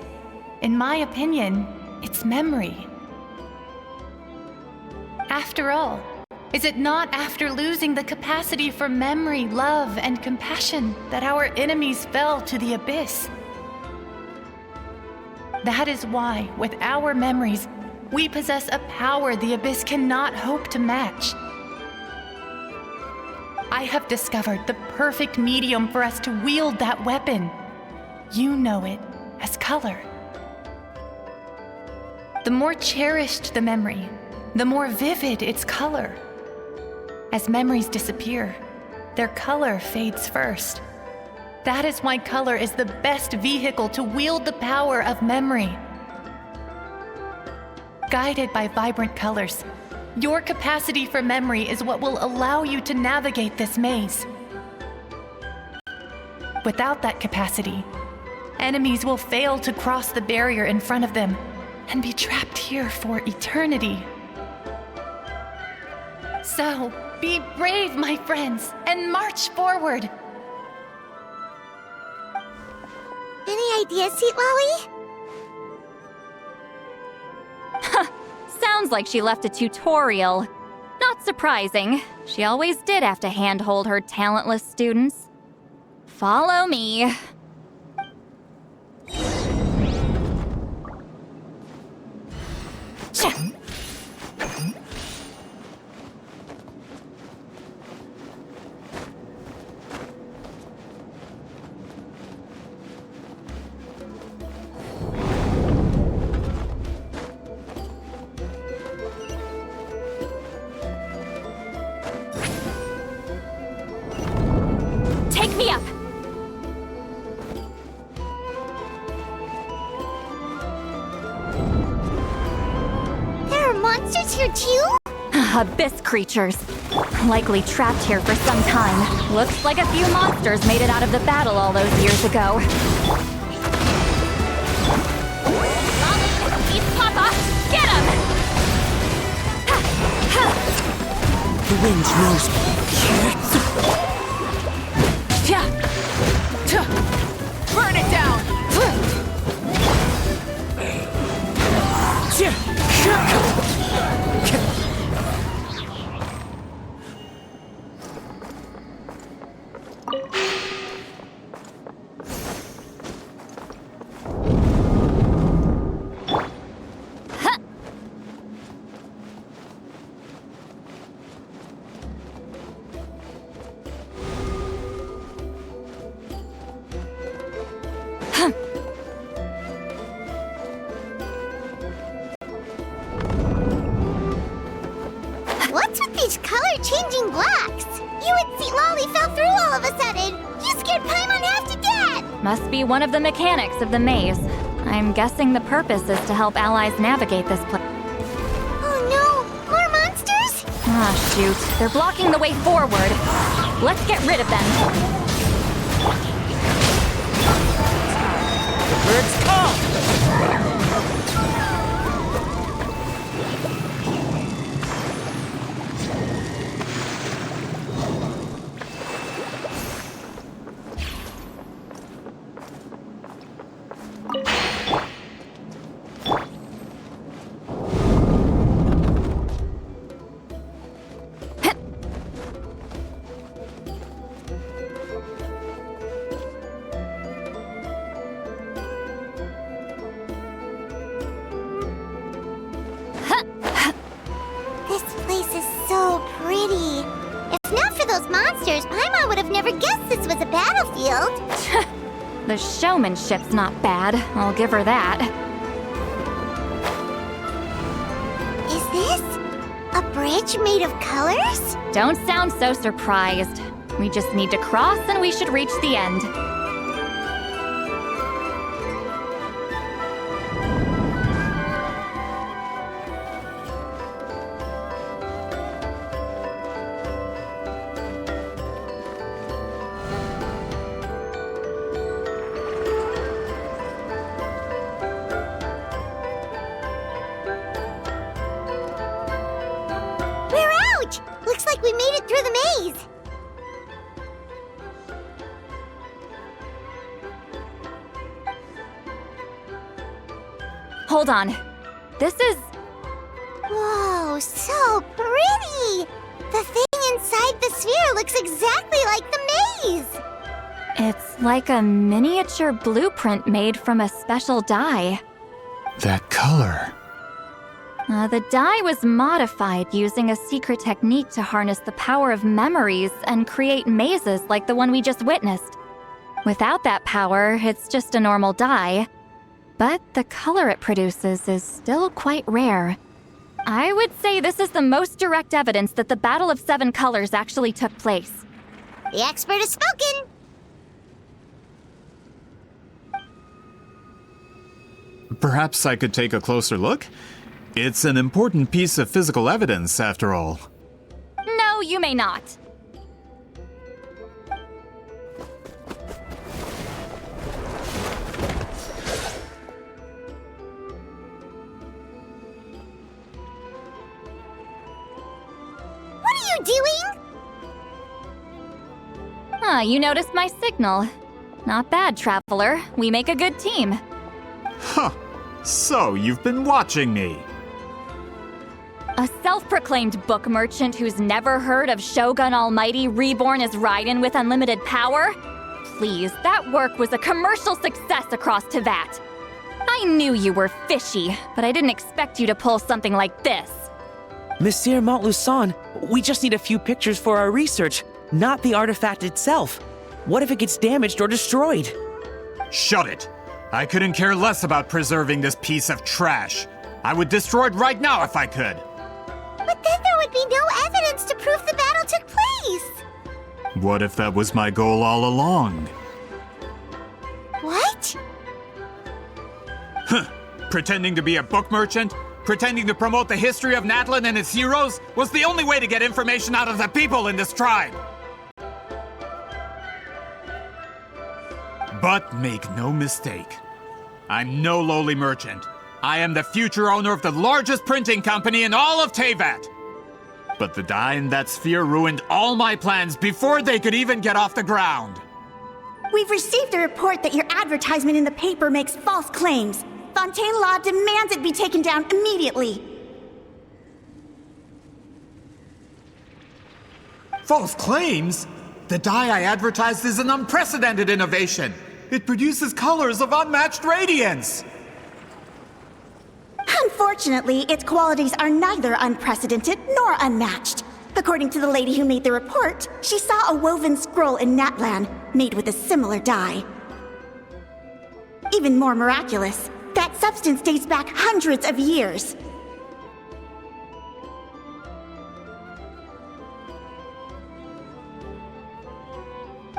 In my opinion, it's memory. After all, is it not after losing the capacity for memory, love, and compassion that our enemies fell to the Abyss? That is why, with our memories, we possess a power the Abyss cannot hope to match. I have discovered the perfect medium for us to wield that weapon. You know it as color. The more cherished the memory, the more vivid its color. As memories disappear, their color fades first. That is why color is the best vehicle to wield the power of memory. Guided by vibrant colors, your capacity for memory is what will allow you to navigate this maze. Without that capacity, enemies will fail to cross the barrier in front of them and be trapped here for eternity. So, be brave, my friends, and march forward. Any ideas, Sweet Lolly? Sounds like she left a tutorial. Not surprising. She always did have to handhold her talentless students. Follow me. Take me up! There are monsters here too? Abyss creatures. Likely trapped here for some time. Looks like a few monsters made it out of the battle all those years ago. Eat Papa! Get him! The wind knows me. Burn it down! What's with these color-changing blocks? You and Sweet Lolly fell through all of a sudden. You scared Paimon half to death. Must be one of the mechanics of the maze. I'm guessing the purpose is to help allies navigate this place. Oh no! More monsters? Ah, shoot. They're blocking the way forward. Let's get rid of them. Birds come! This place is so pretty. If not for those monsters, Paimon would have never guessed this was a battlefield. The showmanship's not bad. I'll give her that. Is this a bridge made of colors? Don't sound so surprised. We just need to cross and we should reach the end. like we made it through the maze. Hold on. This is... Whoa, so pretty! The thing inside the sphere looks exactly like the maze! It's like a miniature blueprint made from a special dye. That color. The dye was modified using a secret technique to harness the power of memories and create mazes like the one we just witnessed. Without that power, it's just a normal dye. But the color it produces is still quite rare. I would say this is the most direct evidence that the Battle of Seven Colors actually took place. The expert has spoken! Perhaps I could take a closer look? It's an important piece of physical evidence, after all. No, you may not. What are you doing? You noticed my signal. Not bad, Traveler. We make a good team. Huh. So, you've been watching me. A self-proclaimed book merchant who's never heard of Shogun Almighty reborn as Raiden with unlimited power? Please, that work was a commercial success across Teyvat. I knew you were fishy, but I didn't expect you to pull something like this. Monsieur Montluçon, we just need a few pictures for our research, not the artifact itself. What if it gets damaged or destroyed? Shut it! I couldn't care less about preserving this piece of trash. I would destroy it right now if I could. But then there would be no evidence to prove the battle took place. What if that was my goal all along? What? Huh. Pretending to be a book merchant? Pretending to promote the history of Natlan and its heroes was the only way to get information out of the people in this tribe. But make no mistake, I'm no lowly merchant. I am the future owner of the largest printing company in all of Teyvat. But the dye in that sphere ruined all my plans before they could even get off the ground. We've received a report that your advertisement in the paper makes false claims. Fontaine Law demands it be taken down immediately. False claims? The dye I advertised is an unprecedented innovation. It produces colors of unmatched radiance. Unfortunately, its qualities are neither unprecedented nor unmatched. According to the lady who made the report, she saw a woven scroll in Natlan made with a similar dye. Even more miraculous, that substance dates back hundreds of years.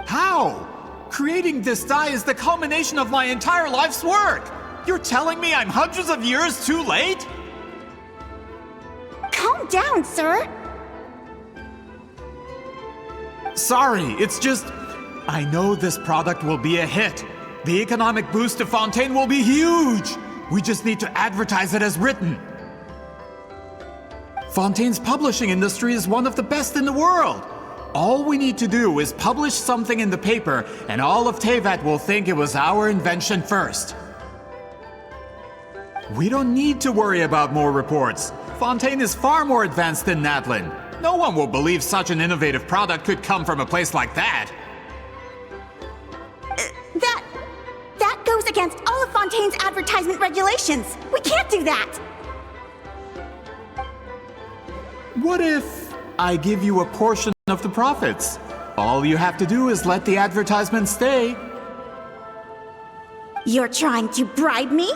How? Creating this dye is the culmination of my entire life's work. You're telling me I'm hundreds of years too late? Calm down, sir. Sorry, it's just... I know this product will be a hit. The economic boost to Fontaine will be huge. We just need to advertise it as written. Fontaine's publishing industry is one of the best in the world. All we need to do is publish something in the paper, and all of Teyvat will think it was our invention first. We don't need to worry about more reports. Fontaine is far more advanced than Natlan. No one will believe such an innovative product could come from a place like that. That goes against all of Fontaine's advertisement regulations. We can't do that. What if I give you a portion of the profits? All you have to do is let the advertisement stay. You're trying to bribe me?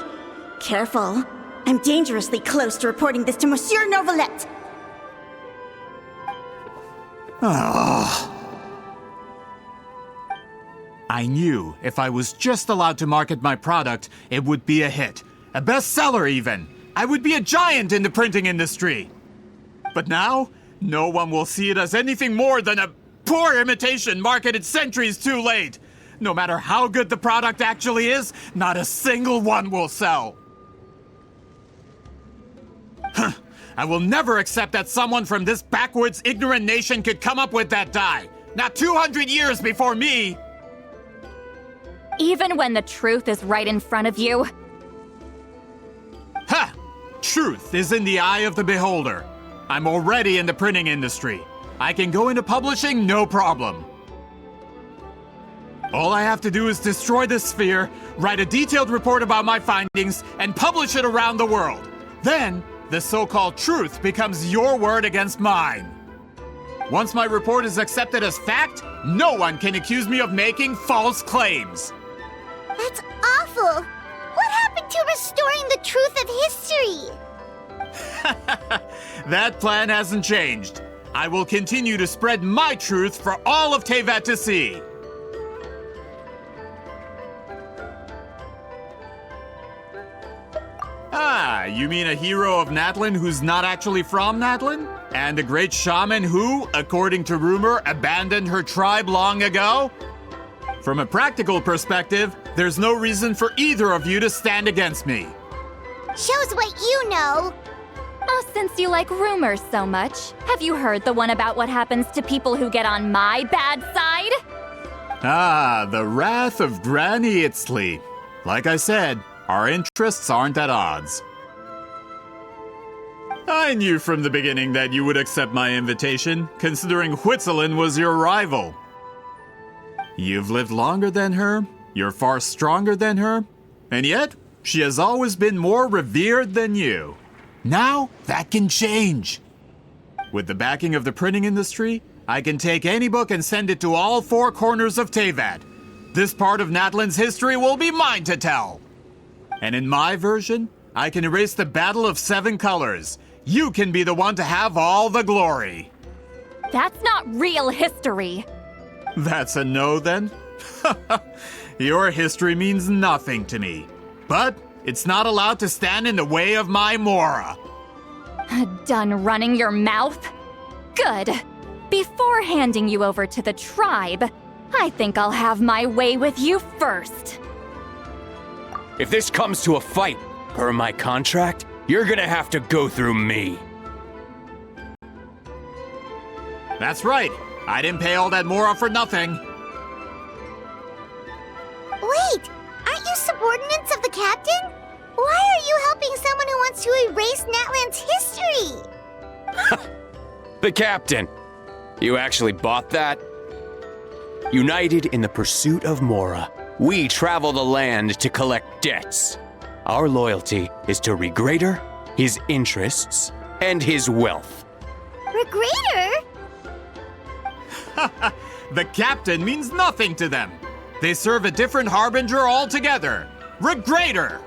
Careful. I'm dangerously close to reporting this to Monsieur Novelette. I knew if I was just allowed to market my product, it would be a hit. A bestseller even. I would be a giant in the printing industry. But now, no one will see it as anything more than a poor imitation marketed centuries too late. No matter how good the product actually is, not a single one will sell. I will never accept that someone from this backwoods, ignorant nation could come up with that die. Not 200 years before me! Even when the truth is right in front of you? Ha! Truth is in the eye of the beholder. I'm already in the printing industry. I can go into publishing, no problem. All I have to do is destroy this sphere, write a detailed report about my findings, and publish it around the world. Then, the so-called truth becomes your word against mine. Once my report is accepted as fact, no one can accuse me of making false claims. That's awful! What happened to restoring the truth of history? That plan hasn't changed. I will continue to spread my truth for all of Teyvat to see. Ah, you mean a hero of Natlan who's not actually from Natlan? And a great shaman who, according to rumor, abandoned her tribe long ago? From a practical perspective, there's no reason for either of you to stand against me. Shows what you know. Oh, since you like rumors so much, have you heard the one about what happens to people who get on my bad side? Ah, the wrath of Granny Itzley. Like I said, our interests aren't at odds. I knew from the beginning that you would accept my invitation, considering Huitzilin was your rival. You've lived longer than her, you're far stronger than her, and yet, she has always been more revered than you. Now, that can change. With the backing of the printing industry, I can take any book and send it to all four corners of Teyvat. This part of Natlan's history will be mine to tell. And in my version, I can erase the Battle of Seven Colors. You can be the one to have all the glory. That's not real history. That's a no, then? Your history means nothing to me. But it's not allowed to stand in the way of my Mora. Done running your mouth? Good. Before handing you over to the tribe, I think I'll have my way with you first. If this comes to a fight, per my contract, you're gonna have to go through me. That's right. I didn't pay all that Mora for nothing. Wait, aren't you subordinates of the captain? Why are you helping someone who wants to erase Natlan's history? The captain. You actually bought that? United in the pursuit of Mora, we travel the land to collect debts. Our loyalty is to Regrader, his interests, and his wealth. Regrader? The captain means nothing to them. They serve a different harbinger altogether. Regrader!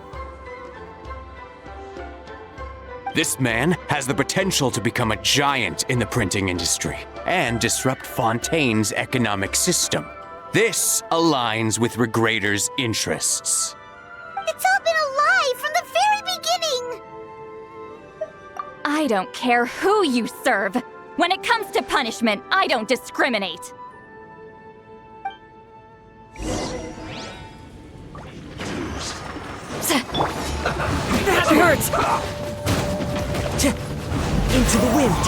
This man has the potential to become a giant in the printing industry and disrupt Fontaine's economic system. This aligns with Regrader's interests. It's all been a lie from the very beginning! I don't care who you serve. When it comes to punishment, I don't discriminate. That hurts! Into the wind.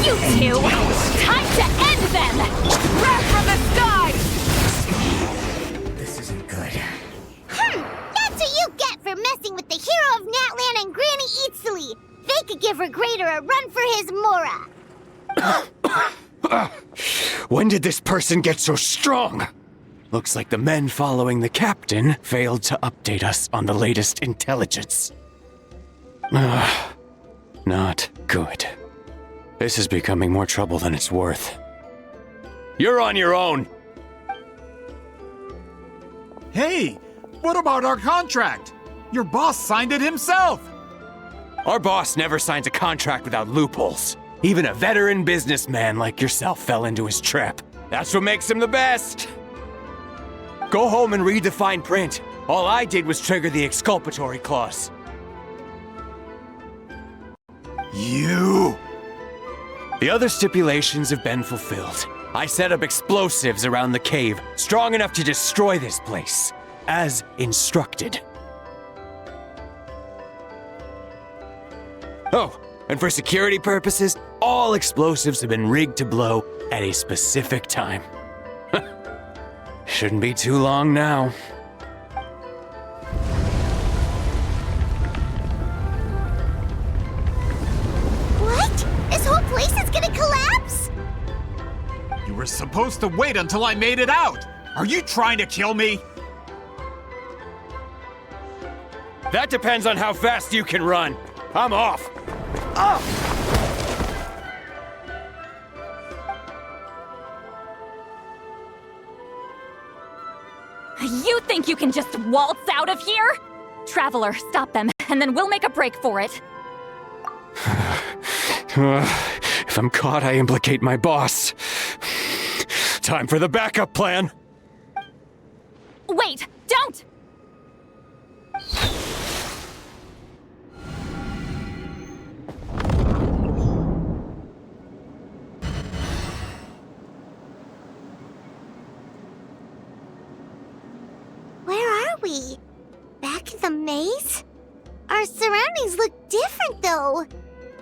You two! Time to end them! Wrath from the sky! This isn't good. That's what you get for messing with the hero of Natlan and Granny Itzley! They could give Regrader a run for his Mora! When did this person get so strong? Looks like the men following the captain failed to update us on the latest intelligence. Not good. This is becoming more trouble than it's worth. You're on your own! Hey, what about our contract? Your boss signed it himself! Our boss never signs a contract without loopholes. Even a veteran businessman like yourself fell into his trap. That's what makes him the best! Go home and read the fine print. All I did was trigger the exculpatory clause. You! The other stipulations have been fulfilled. I set up explosives around the cave, strong enough to destroy this place, as instructed. Oh, and for security purposes, all explosives have been rigged to blow at a specific time. Shouldn't be too long now. What? This whole place is gonna collapse? You were supposed to wait until I made it out! Are you trying to kill me? That depends on how fast you can run. I'm off. Up! You think you can just waltz out of here? Traveler, stop them, and then we'll make a break for it. If I'm caught, I implicate my boss. Time for the backup plan. Wait, don't! Where are we? Back in the maze? Our surroundings look different, though.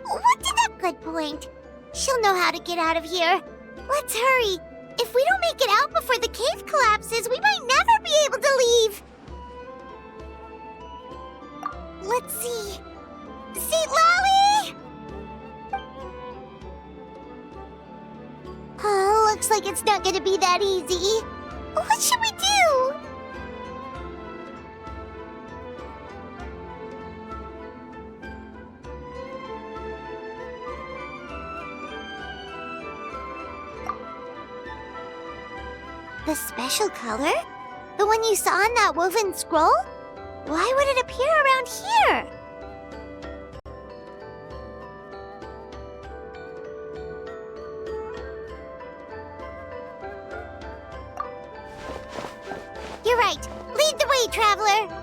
What's a good point? She'll know how to get out of here. Let's hurry. If we don't make it out before the cave collapses, we might never be able to leave. Let's see. Seat Lolly! Oh, looks like it's not gonna be that easy. What should we do? The special color? The one you saw in that woven scroll? Why would it appear around here? You're right. Lead the way, traveler.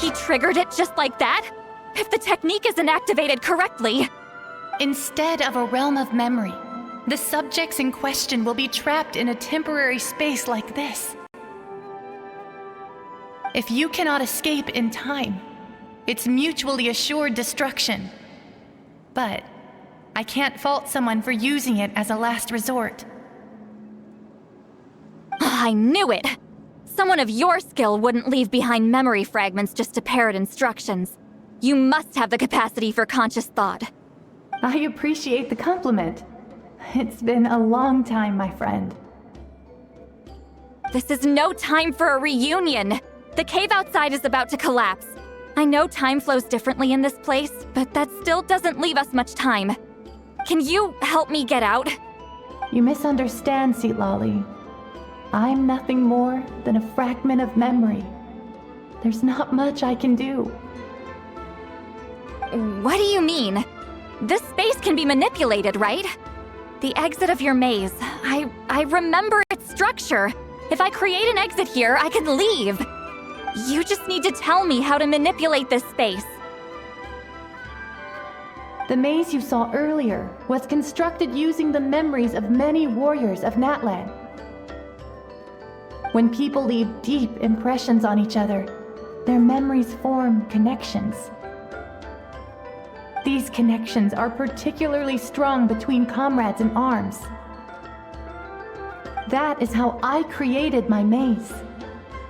He triggered it just like that? If the technique isn't activated correctly. Instead of a realm of memory, the subjects in question will be trapped in a temporary space like this. If you cannot escape in time, it's mutually assured destruction. But I can't fault someone for using it as a last resort. I knew it! Someone of your skill wouldn't leave behind memory fragments just to parrot instructions. You must have the capacity for conscious thought. I appreciate the compliment. It's been a long time, my friend. This is no time for a reunion. The cave outside is about to collapse. I know time flows differently in this place, but that still doesn't leave us much time. Can you help me get out? You misunderstand, Seatlolly. I'm nothing more than a fragment of memory. There's not much I can do. What do you mean? This space can be manipulated, right? The exit of your maze. I remember its structure. If I create an exit here, I can leave. You just need to tell me how to manipulate this space. The maze you saw earlier was constructed using the memories of many warriors of Natlan. When people leave deep impressions on each other, their memories form connections. These connections are particularly strong between comrades in arms. That is how I created my maze.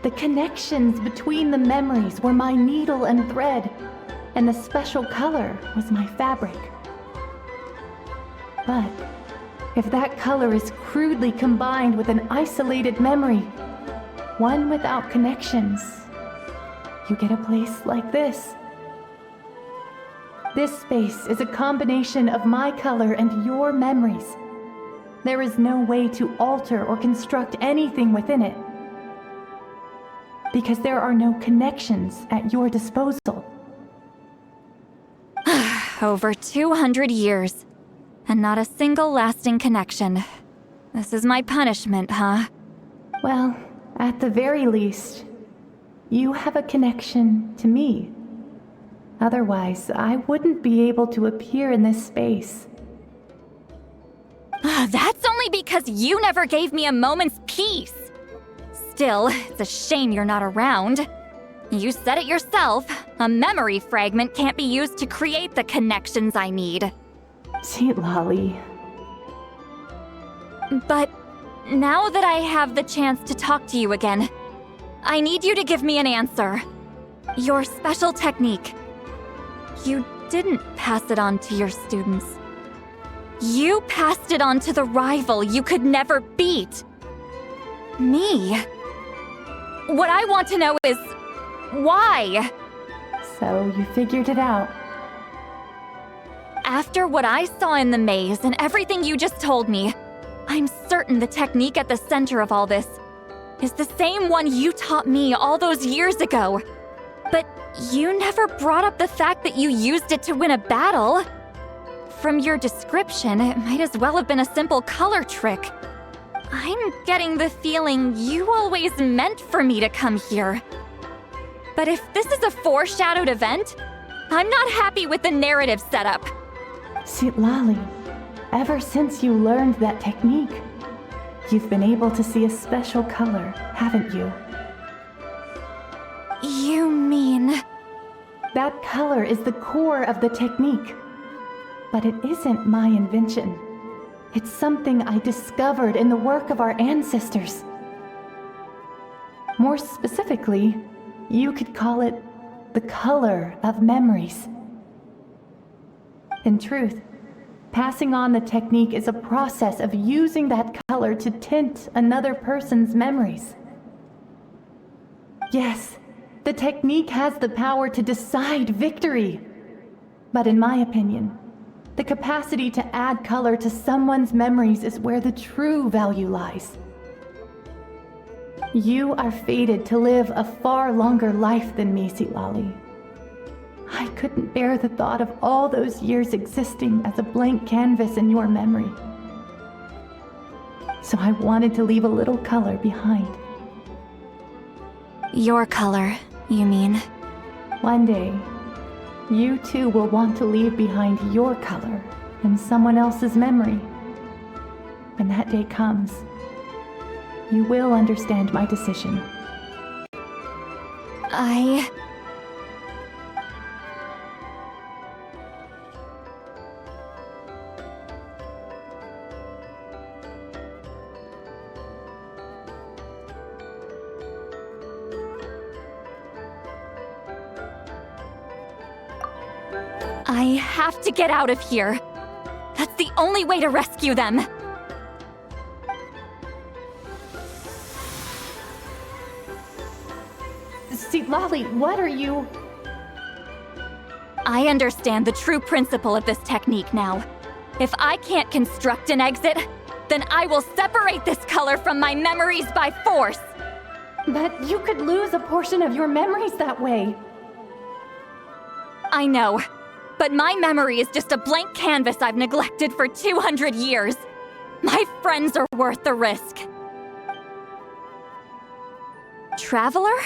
The connections between the memories were my needle and thread, and the special color was my fabric. But if that color is crudely combined with an isolated memory, one without connections, you get a place like this. This space is a combination of my color and your memories. There is no way to alter or construct anything within it, because there are no connections at your disposal. Over 200 years, and not a single lasting connection. This is my punishment, huh? Well, At the very least, you have a connection to me. Otherwise, I wouldn't be able to appear in this space. That's only because you never gave me a moment's peace. Still, it's a shame you're not around. You said it yourself. A memory fragment can't be used to create the connections I need. Sweet Lolly. But now that I have the chance to talk to you again, I need you to give me an answer. Your special technique. You didn't pass it on to your students. You passed it on to the rival you could never beat. Me. What I want to know is, why? So you figured it out. After what I saw in the maze and everything you just told me, I'm certain the technique at the center of all this is the same one you taught me all those years ago. But you never brought up the fact that you used it to win a battle. From your description, it might as well have been a simple color trick. I'm getting the feeling you always meant for me to come here. But if this is a foreshadowed event, I'm not happy with the narrative setup. Sweet Lolly, ever since you learned that technique, you've been able to see a special color, haven't you? You mean... That color is the core of the technique. But it isn't my invention. It's something I discovered in the work of our ancestors. More specifically, you could call it the color of memories. In truth, passing on the technique is a process of using that color to tint another person's memories. Yes, the technique has the power to decide victory. But in my opinion, the capacity to add color to someone's memories is where the true value lies. You are fated to live a far longer life than me, Lolly. I couldn't bear the thought of all those years existing as a blank canvas in your memory. So I wanted to leave a little color behind. Your color, you mean? One day, you too will want to leave behind your color in someone else's memory. When that day comes, you will understand my decision. I have to get out of here. That's the only way to rescue them. Lolly, what are you... I understand the true principle of this technique now. If I can't construct an exit, then I will separate this color from my memories by force. But you could lose a portion of your memories that way. I know, but my memory is just a blank canvas I've neglected for 200 years. My friends are worth the risk. Traveler?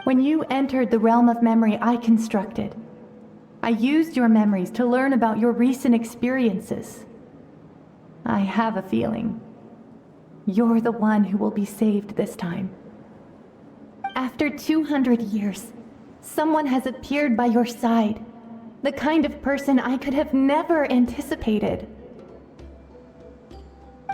When you entered the realm of memory I constructed, I used your memories to learn about your recent experiences. I have a feeling you're the one who will be saved this time. After 200 years, someone has appeared by your side, the kind of person I could have never anticipated.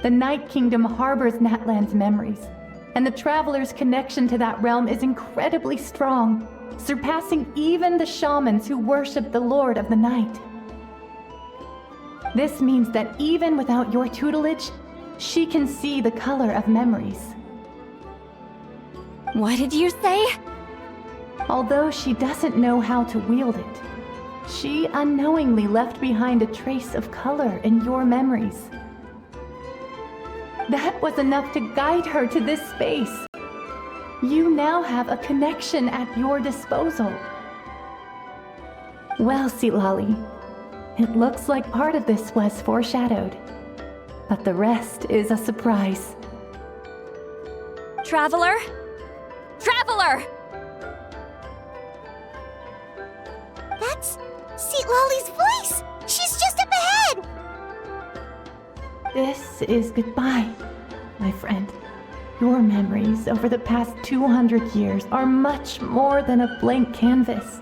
The Night Kingdom harbors Natlan's memories, and the Traveler's connection to that realm is incredibly strong, surpassing even the shamans who worship the Lord of the Night. This means that even without your tutelage, she can see the color of memories. What did you say? Although she doesn't know how to wield it, she unknowingly left behind a trace of color in your memories. That was enough to guide her to this space. You now have a connection at your disposal. Well, Lolly, it looks like part of this was foreshadowed, but the rest is a surprise. Traveler? Traveler! That's Seat Lolly's voice! She's just up ahead! This is goodbye, my friend. Your memories over the past 200 years are much more than a blank canvas.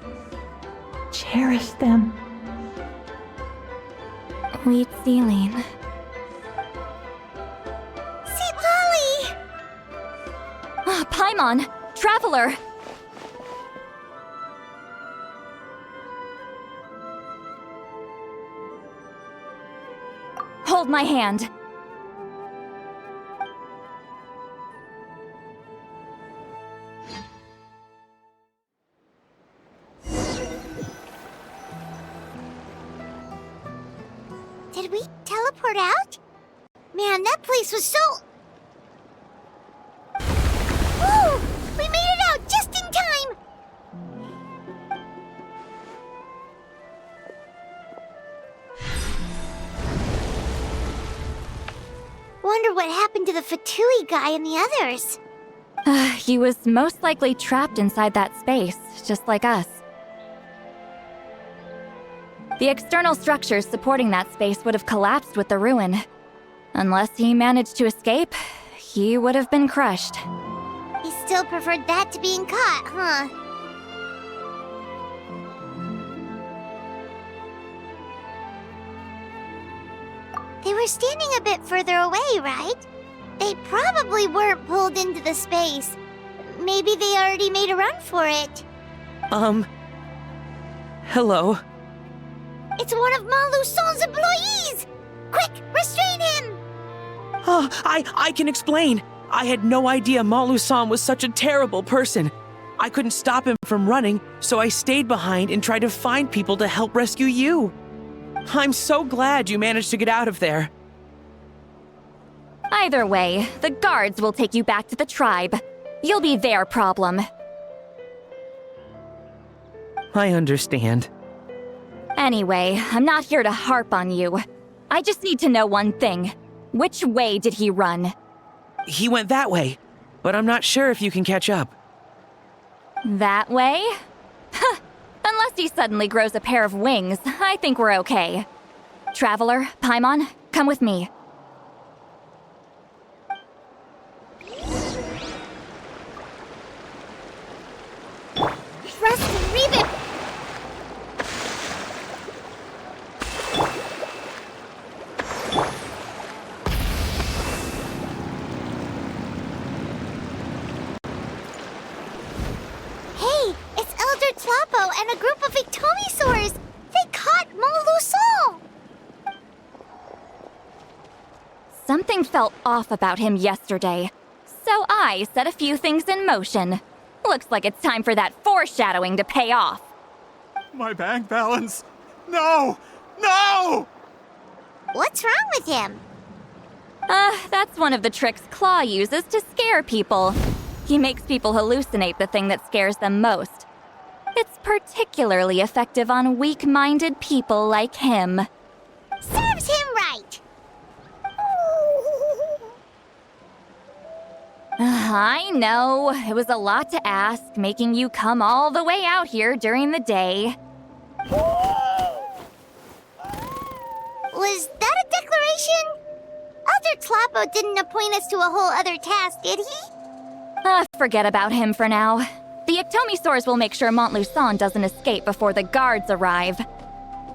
Cherish them. Wheat ceiling. Seat Lolly! Paimon! Traveler! Hold my hand. Did we teleport out? Man, that place was so... Woo! We made it out just in time! Wonder what happened to the Fatui guy and the others. He was most likely trapped inside that space, just like us. The external structures supporting that space would have collapsed with the ruin. Unless he managed to escape, he would have been crushed. He still preferred that to being caught, huh? They were standing a bit further away, right? They probably weren't pulled into the space. Maybe they already made a run for it. Hello? It's one of Maluson's employees! Quick, restrain him! Oh, I can explain. I had no idea Malu-san was such a terrible person. I couldn't stop him from running, so I stayed behind and tried to find people to help rescue you. I'm so glad you managed to get out of there. Either way, the guards will take you back to the tribe. You'll be their problem. I understand. Anyway, I'm not here to harp on you. I just need to know one thing. Which way did he run? He went that way, but I'm not sure if you can catch up. That way? Huh. Unless he suddenly grows a pair of wings, I think we're okay. Traveler, Paimon, come with me. Thrust and reeve it! Hey, it's Elder Tlapo and a group of Ictomisaurs! They caught Malusol! Something felt off about him yesterday, so I set a few things in motion. Looks like it's time for that foreshadowing to pay off. My bank balance! No! No! What's wrong with him? That's one of the tricks Claw uses to scare people. He makes people hallucinate the thing that scares them most. It's particularly effective on weak-minded people like him. Serves him right! I know, it was a lot to ask, making you come all the way out here during the day. Was that a declaration? Elder Tlapo didn't appoint us to a whole other task, did he? Forget about him for now. The Ictomisaurs will make sure Montluçon doesn't escape before the guards arrive.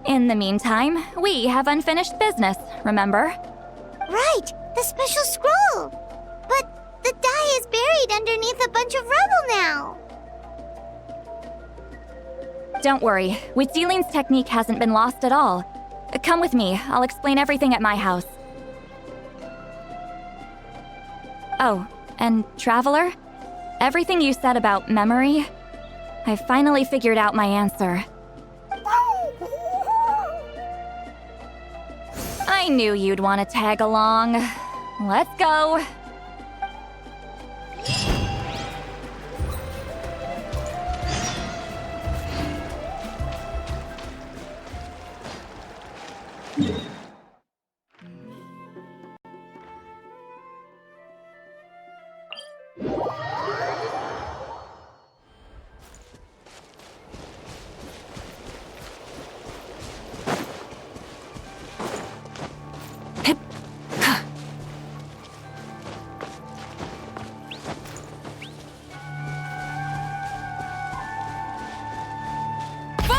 In the meantime, we have unfinished business, remember? Right, the special scroll! But the die is buried underneath a bunch of rubble now! Don't worry, Witzeline's technique hasn't been lost at all. Come with me, I'll explain everything at my house. Oh, and Traveler? Everything you said about memory, I finally figured out my answer. I knew you'd want to tag along. Let's go. Full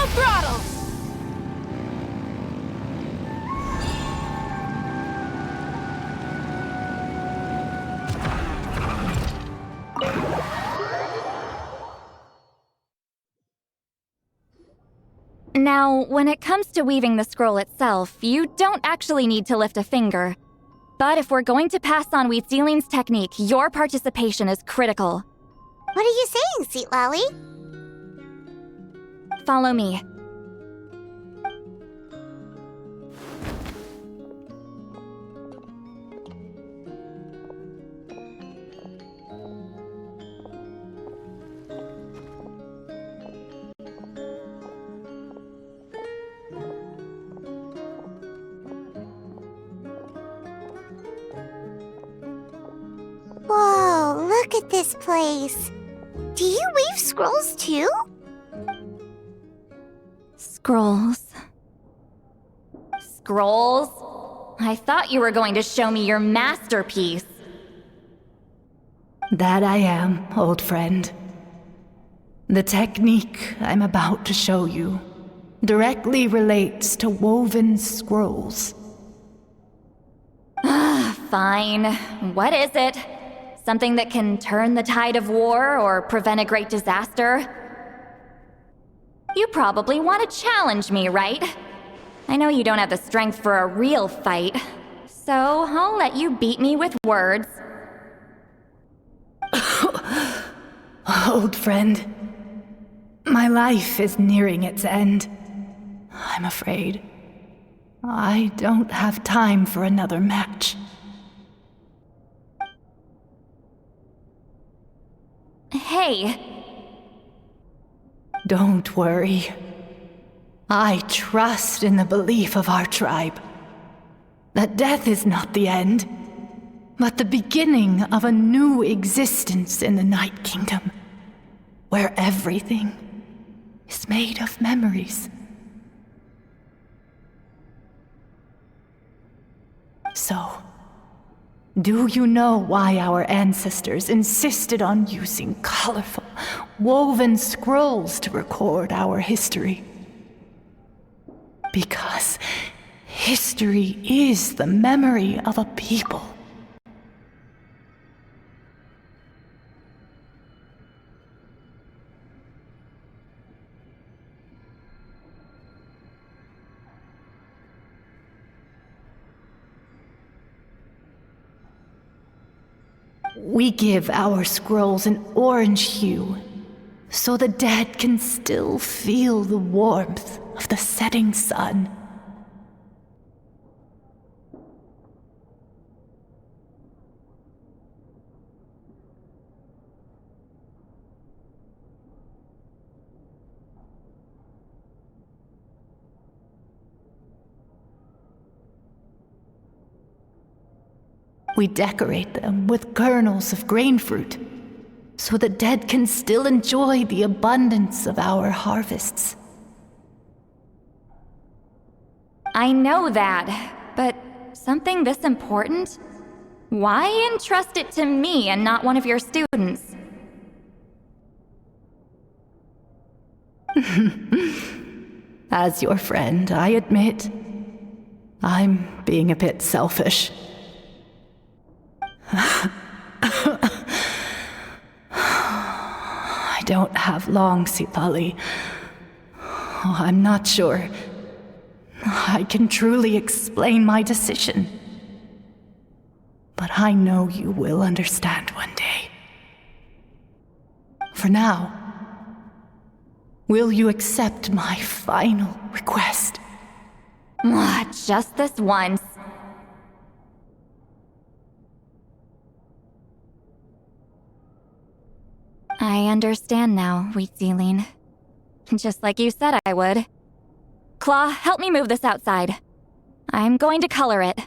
throttle! Now, when it comes to weaving the scroll itself, you don't actually need to lift a finger. But if we're going to pass on Wheat Zealing's technique, your participation is critical. What are you saying, Sweet Lolly? Follow me. Whoa, look at this place. Do you weave scrolls too? Scrolls. Scrolls? I thought you were going to show me your masterpiece. That I am, old friend. The technique I'm about to show you directly relates to woven scrolls. Fine. What is it? Something that can turn the tide of war or prevent a great disaster? You probably want to challenge me, right? I know you don't have the strength for a real fight, so I'll let you beat me with words. Old friend, my life is nearing its end. I'm afraid I don't have time for another match. Hey. Don't worry. I trust in the belief of our tribe that death is not the end, but the beginning of a new existence in the Night Kingdom, where everything is made of memories. So, do you know why our ancestors insisted on using colorful, woven scrolls to record our history? Because history is the memory of a people. We give our scrolls an orange hue, so the dead can still feel the warmth of the setting sun. We decorate them with kernels of grain fruit, so the dead can still enjoy the abundance of our harvests. I know that, but something this important? Why entrust it to me and not one of your students? As your friend, I admit, I'm being a bit selfish. I don't have long, Sipali. I'm not sure I can truly explain my decision. But I know you will understand one day. For now, will you accept my final request? Just this once. I understand now, Wheat Zealing. Just like you said I would. Claw, help me move this outside. I'm going to color it.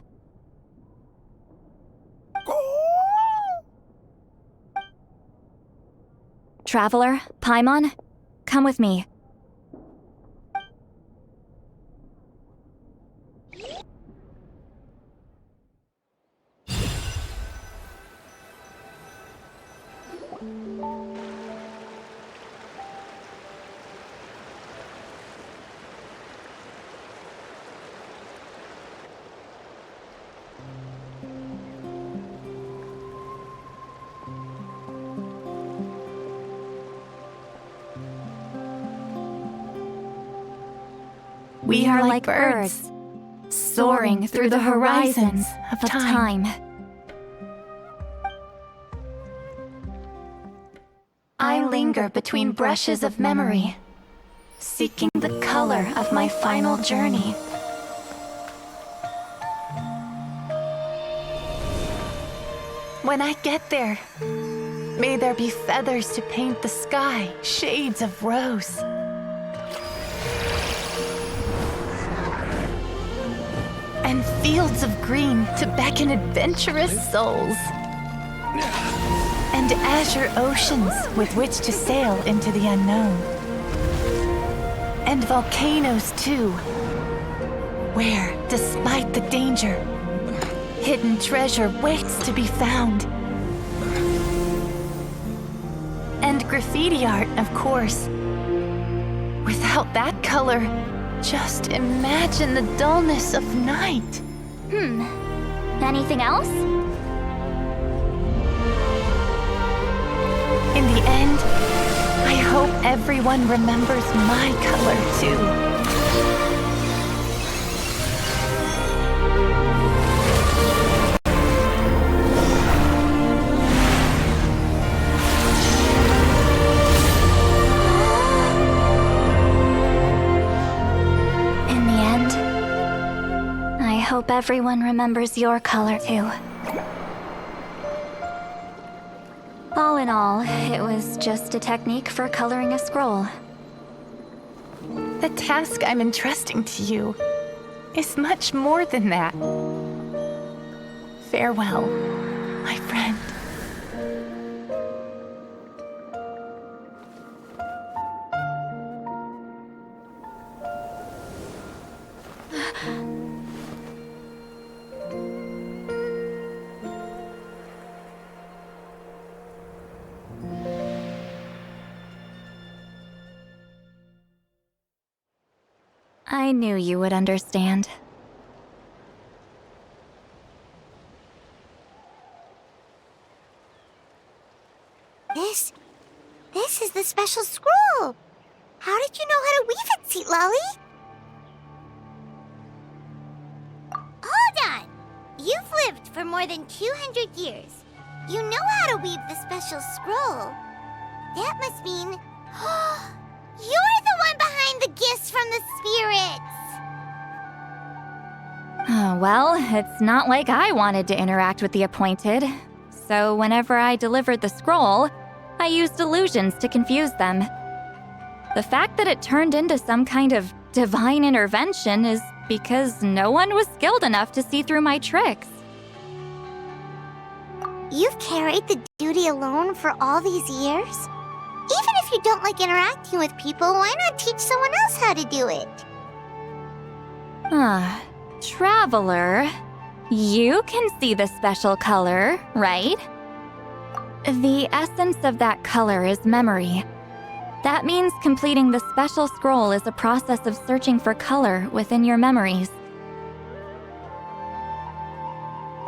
Traveler, Paimon, come with me. We are like birds, soaring through the horizons of time. I linger between brushes of memory, seeking the color of my final journey. When I get there, may there be feathers to paint the sky, shades of rose. And fields of green to beckon adventurous souls. And azure oceans with which to sail into the unknown. And volcanoes too, where, despite the danger, hidden treasure waits to be found. And graffiti art, of course. Without that color, just imagine the dullness of night. Anything else? In the end, I hope everyone remembers my color too. I hope everyone remembers your color too. All in all, it was just a technique for coloring a scroll. The task I'm entrusting to you is much more than that. Farewell, my friend. I knew you would understand. This is the special scroll. How did you know how to weave it, Seat Lolly? Hold on. You've lived for more than 200 years. You know how to weave the special scroll. That must mean you're the one behind the gifts from the spirits. Well, it's not like I wanted to interact with the appointed. So whenever I delivered the scroll, I used illusions to confuse them. The fact that it turned into some kind of divine intervention is because no one was skilled enough to see through my tricks. You've carried the duty alone for all these years? Even if you don't like interacting with people, why not teach someone else how to do it? Traveler, you can see the special color, right? The essence of that color is memory. That means completing the special scroll is a process of searching for color within your memories.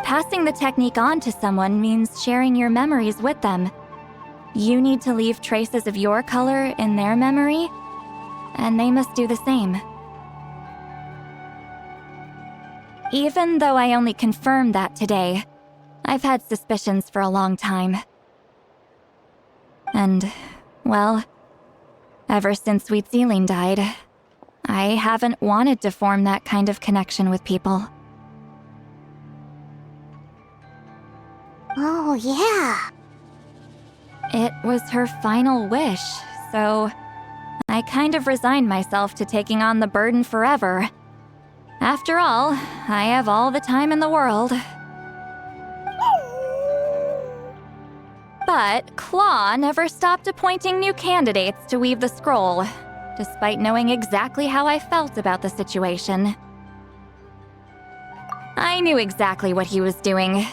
Passing the technique on to someone means sharing your memories with them. You need to leave traces of your color in their memory, and they must do the same. Even though I only confirmed that today, I've had suspicions for a long time. And, well, ever since Sweet Celine died, I haven't wanted to form that kind of connection with people. Oh, yeah. It was her final wish, so I kind of resigned myself to taking on the burden forever. After all, I have all the time in the world. But Claw never stopped appointing new candidates to weave the scroll, despite knowing exactly how I felt about the situation. I knew exactly what he was doing.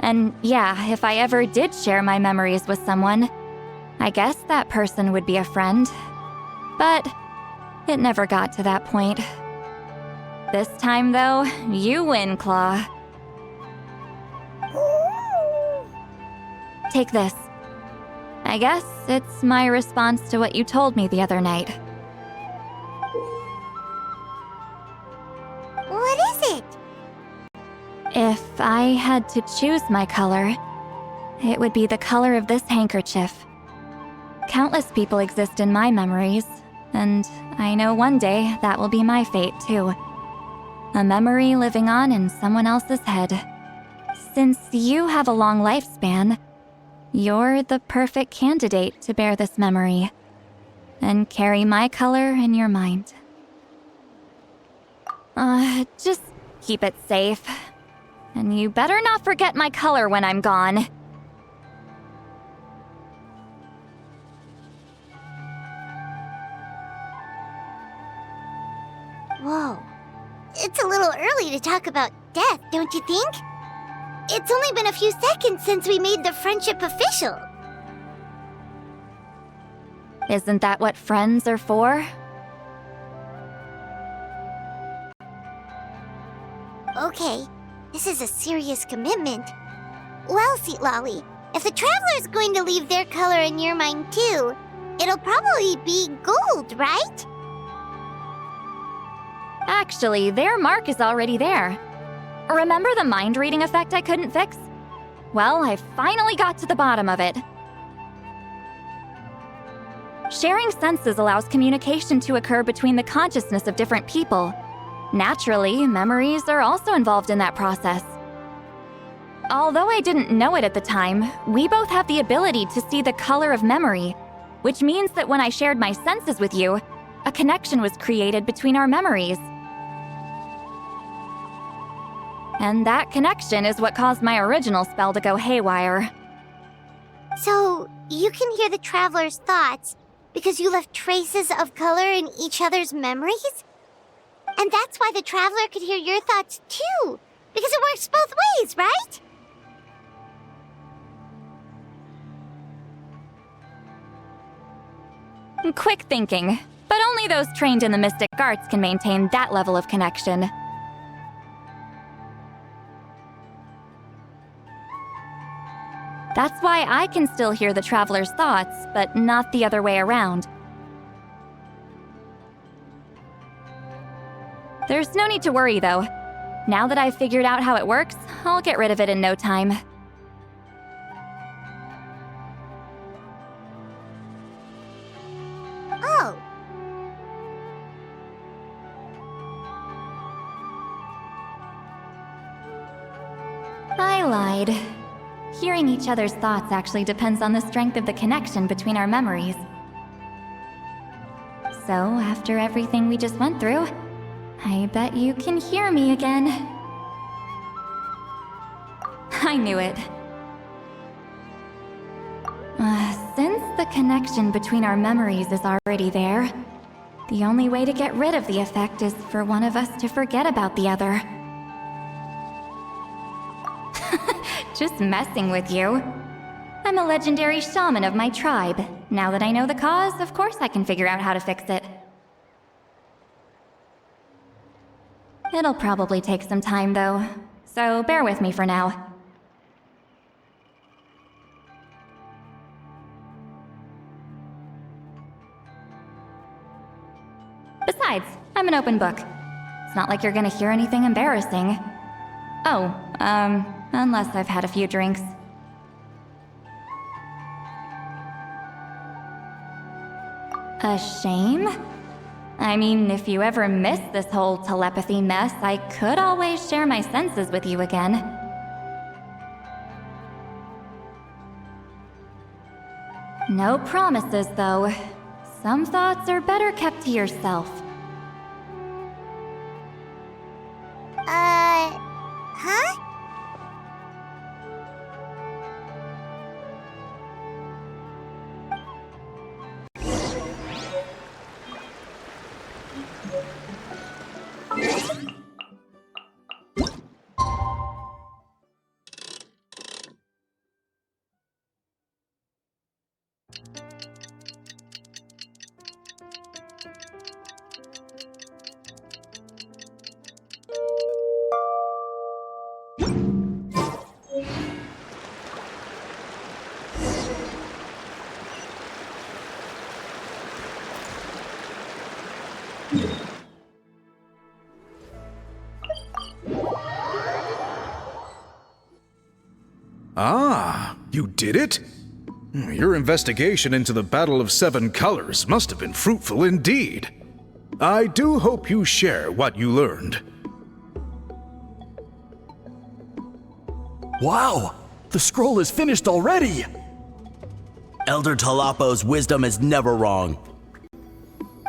And yeah, if I ever did share my memories with someone, I guess that person would be a friend. But it never got to that point. This time, though, you win, Claw. Take this. I guess it's my response to what you told me the other night. What is it? If I had to choose my color, it would be the color of this handkerchief. Countless people exist in my memories, and I know one day that will be my fate too. A memory living on in someone else's head. Since you have a long lifespan, you're the perfect candidate to bear this memory and carry my color in your mind. Just keep it safe. And you better not forget my color when I'm gone. Whoa. It's a little early to talk about death, don't you think? It's only been a few seconds since we made the friendship official. Isn't that what friends are for? Okay, this is a serious commitment. Well, Sweet Lolly, if the Traveler's going to leave their color in your mind too, it'll probably be gold, right? Actually, their mark is already there. Remember the mind-reading effect I couldn't fix? Well, I finally got to the bottom of it. Sharing senses allows communication to occur between the consciousness of different people. Naturally, memories are also involved in that process. Although I didn't know it at the time, we both have the ability to see the color of memory, which means that when I shared my senses with you, a connection was created between our memories. And that connection is what caused my original spell to go haywire. So, you can hear the Traveler's thoughts because you left traces of color in each other's memories? And that's why the Traveler could hear your thoughts too, because it works both ways, right? Quick thinking, but only those trained in the mystic arts can maintain that level of connection. That's why I can still hear the Traveler's thoughts, but not the other way around. There's no need to worry, though. Now that I've figured out how it works, I'll get rid of it in no time. Oh. I lied. Hearing each other's thoughts actually depends on the strength of the connection between our memories. So, after everything we just went through, I bet you can hear me again. I knew it. Since the connection between our memories is already there, the only way to get rid of the effect is for one of us to forget about the other. Just messing with you. I'm a legendary shaman of my tribe. Now that I know the cause, of course I can figure out how to fix it. It'll probably take some time, though, so bear with me for now. Besides, I'm an open book. It's not like you're gonna hear anything embarrassing. Oh, unless I've had a few drinks. A shame? I mean, if you ever miss this whole telepathy mess, I could always share my senses with you again. No promises, though. Some thoughts are better kept to yourself. Huh? Ah, you did it? Your investigation into the Battle of Seven Colors must have been fruitful indeed. I do hope you share what you learned. Wow! The scroll is finished already! Elder Talapo's wisdom is never wrong.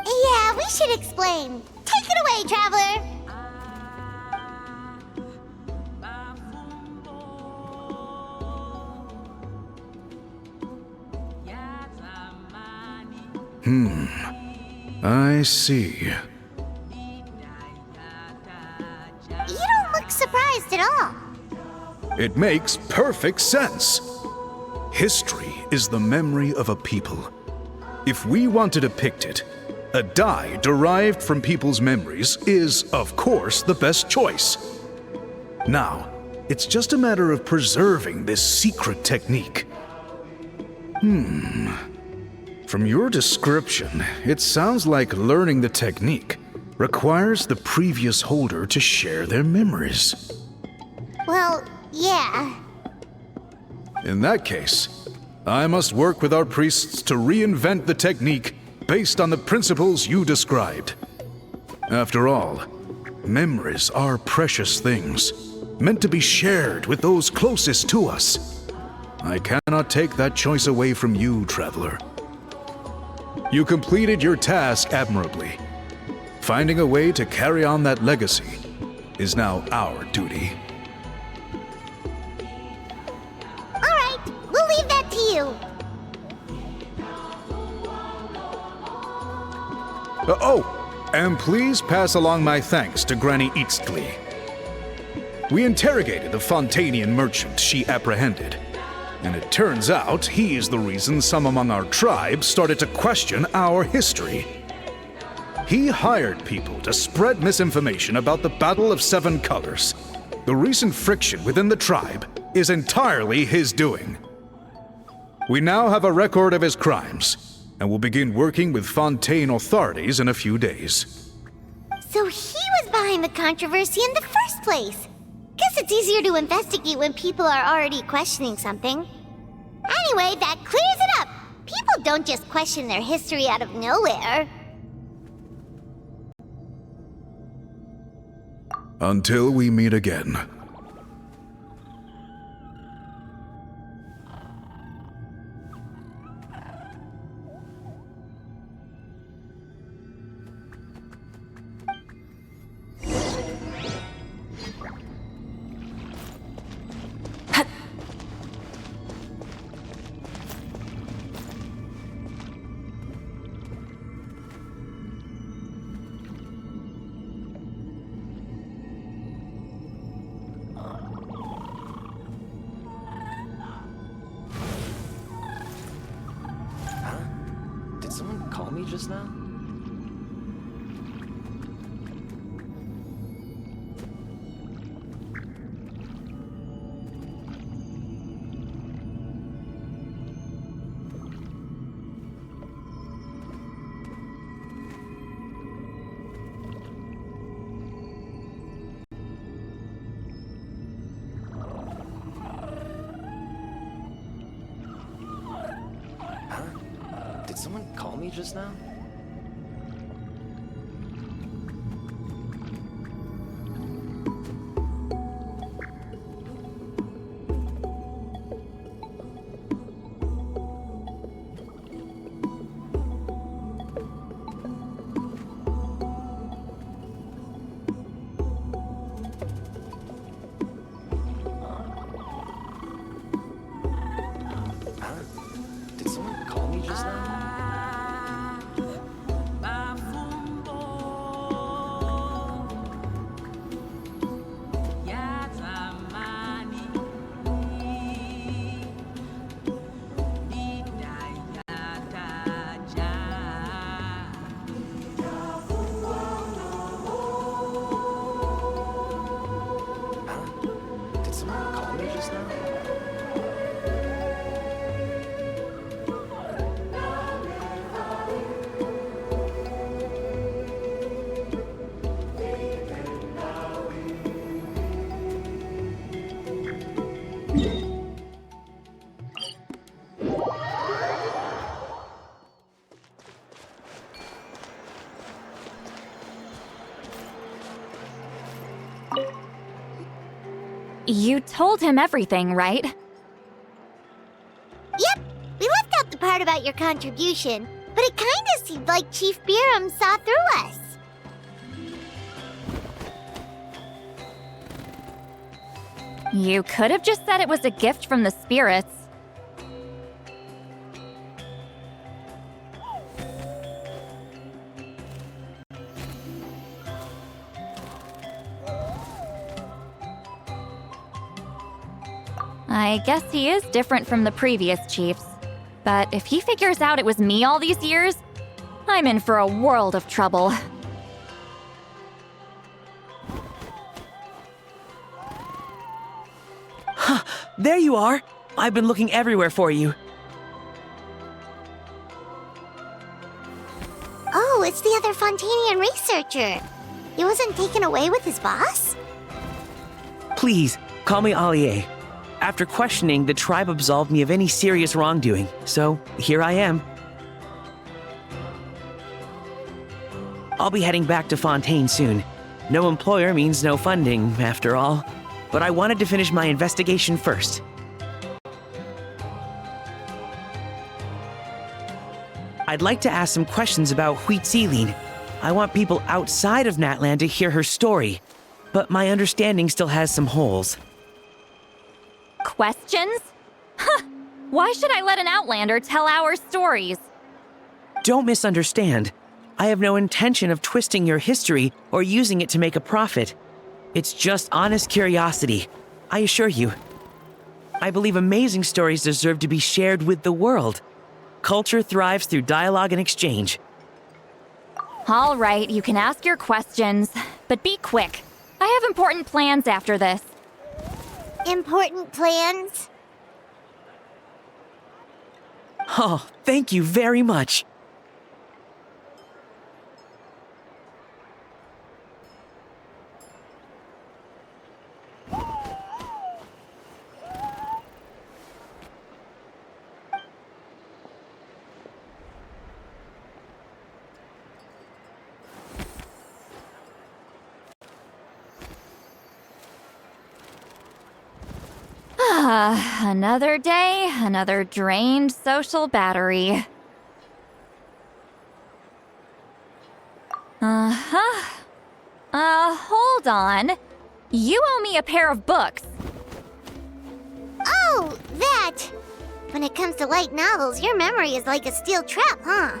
Yeah, we should explain. Take it away, Traveler. I see. You don't look surprised at all. It makes perfect sense. History is the memory of a people. If we want to depict it, a dye derived from people's memories is, of course, the best choice. Now, it's just a matter of preserving this secret technique. From your description, it sounds like learning the technique requires the previous holder to share their memories. Well, yeah. In that case, I must work with our priests to reinvent the technique based on the principles you described. After all, memories are precious things, meant to be shared with those closest to us. I cannot take that choice away from you, Traveler. You completed your task admirably. Finding a way to carry on that legacy is now our duty. All right, we'll leave that to you. And please pass along my thanks to Granny Eastly. We interrogated the Fontanian merchant she apprehended, and it turns out he is the reason some among our tribe started to question our history. He hired people to spread misinformation about the Battle of Seven Colors. The recent friction within the tribe is entirely his doing. We now have a record of his crimes, and will begin working with Fontaine authorities in a few days. So he was behind the controversy in the first place. Guess it's easier to investigate when people are already questioning something. Anyway, that clears it up. People don't just question their history out of nowhere. Until we meet again. Did someone call me just now? Did someone call me just now? Did someone call me just now? Did someone call me just now? You told him everything, right? Yep, we left out the part about your contribution, but it kinda seemed like Chief Biram saw through us. You could have just said it was a gift from the spirits. I guess he is different from the previous chiefs. But if he figures out it was me all these years, I'm in for a world of trouble. Huh, there you are! I've been looking everywhere for you. Oh, it's the other Fontanian researcher. He wasn't taken away with his boss? Please, call me Allier. After questioning, the tribe absolved me of any serious wrongdoing, so here I am. I'll be heading back to Fontaine soon. No employer means no funding, after all. But I wanted to finish my investigation first. I'd like to ask some questions about Huitziline. I want people outside of Natlan to hear her story, but my understanding still has some holes. Questions? Huh! Why should I let an Outlander tell our stories? Don't misunderstand. I have no intention of twisting your history or using it to make a profit. It's just honest curiosity, I assure you. I believe amazing stories deserve to be shared with the world. Culture thrives through dialogue and exchange. All right, you can ask your questions, but be quick. I have important plans after this. Important plans? Oh, thank you very much. Another day, another drained social battery. Hold on. You owe me a pair of books. Oh, that! When it comes to light novels, your memory is like a steel trap, huh?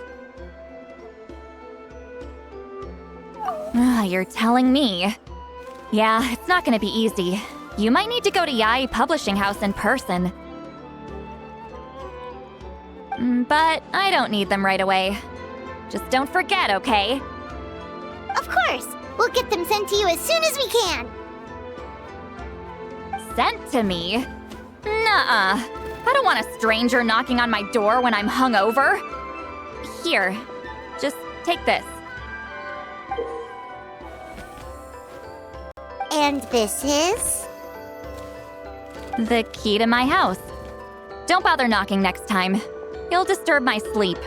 You're telling me. Yeah, it's not gonna be easy. You might need to go to Yai Publishing House in person. But I don't need them right away. Just don't forget, okay? Of course! We'll get them sent to you as soon as we can! Sent to me? Nuh-uh. I don't want a stranger knocking on my door when I'm hungover. Here, just take this. And this is? The key to my house. Don't bother knocking next time. You'll disturb my sleep.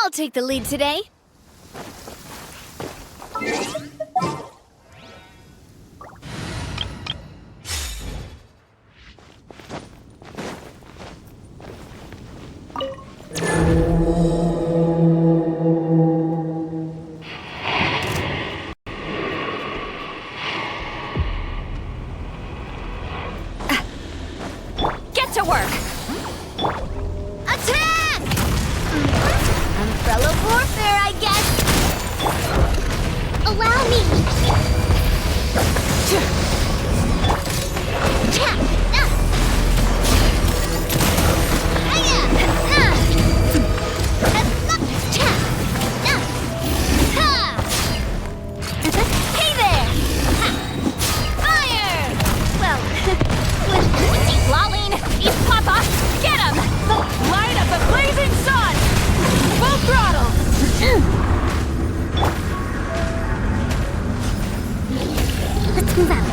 I'll take the lead today. Get to work! Attack! Umbrella warfare, I guess. Allow me. Hey there! Fire! Well, eat Lolene, eat Papa, get him! Light up the blazing sun! Full throttle! Let's move out.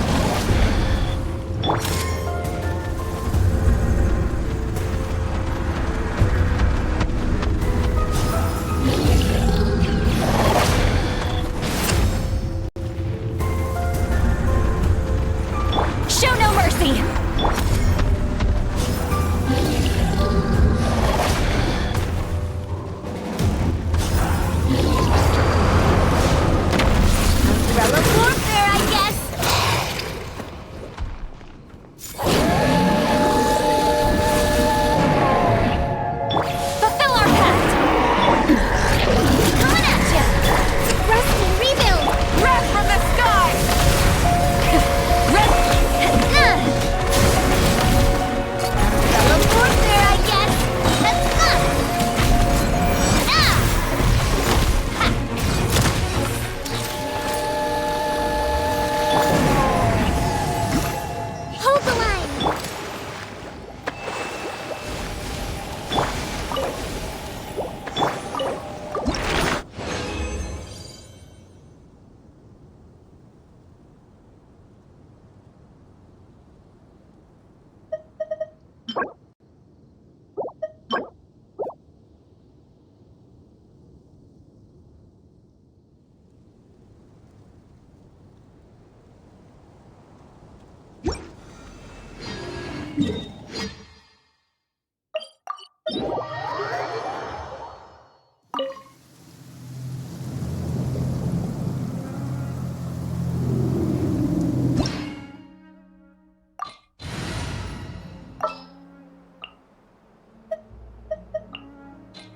Show no mercy! Umbrella warfare, I guess. Fulfill our pact! Coming at ya. Rest and rebuild. Wrath from the sky! Umbrella warfare, I guess. Let's go. Hold the line.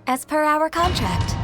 As per our contract.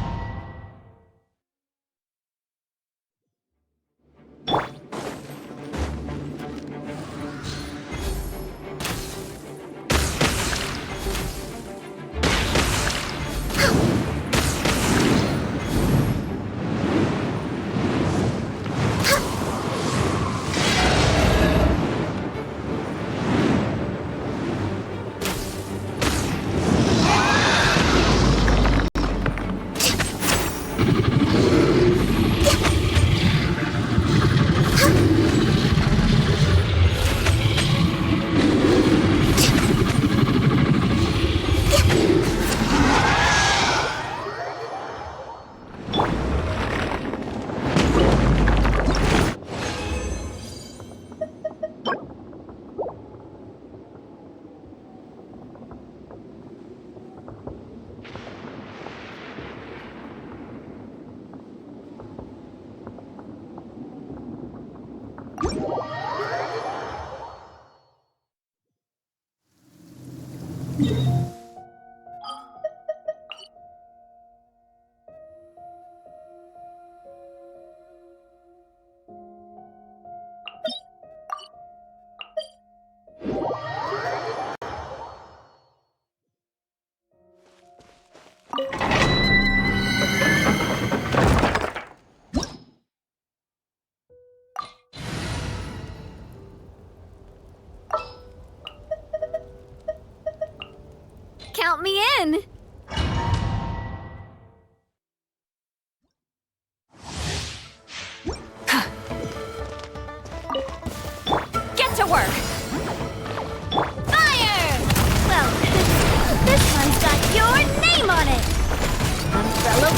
Count me in! Get to work! Fire! Well, this one's got your name on it. Umbrella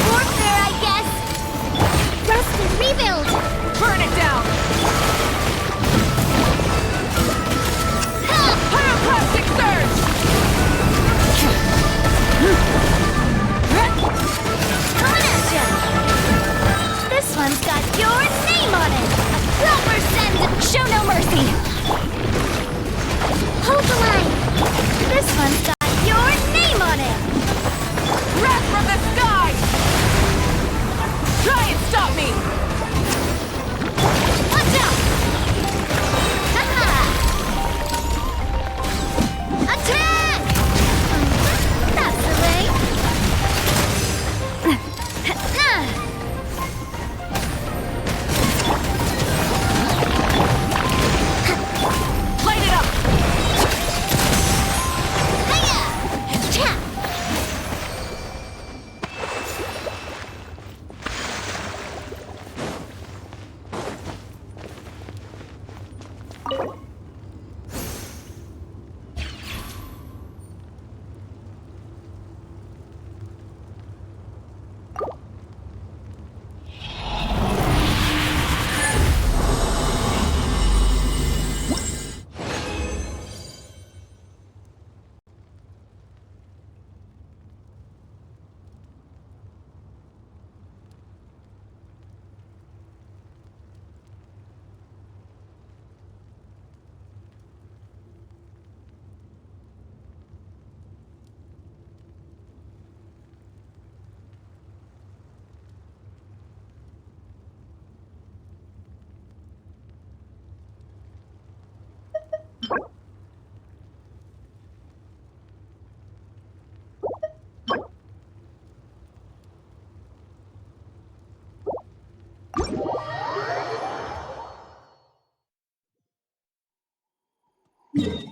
Huh?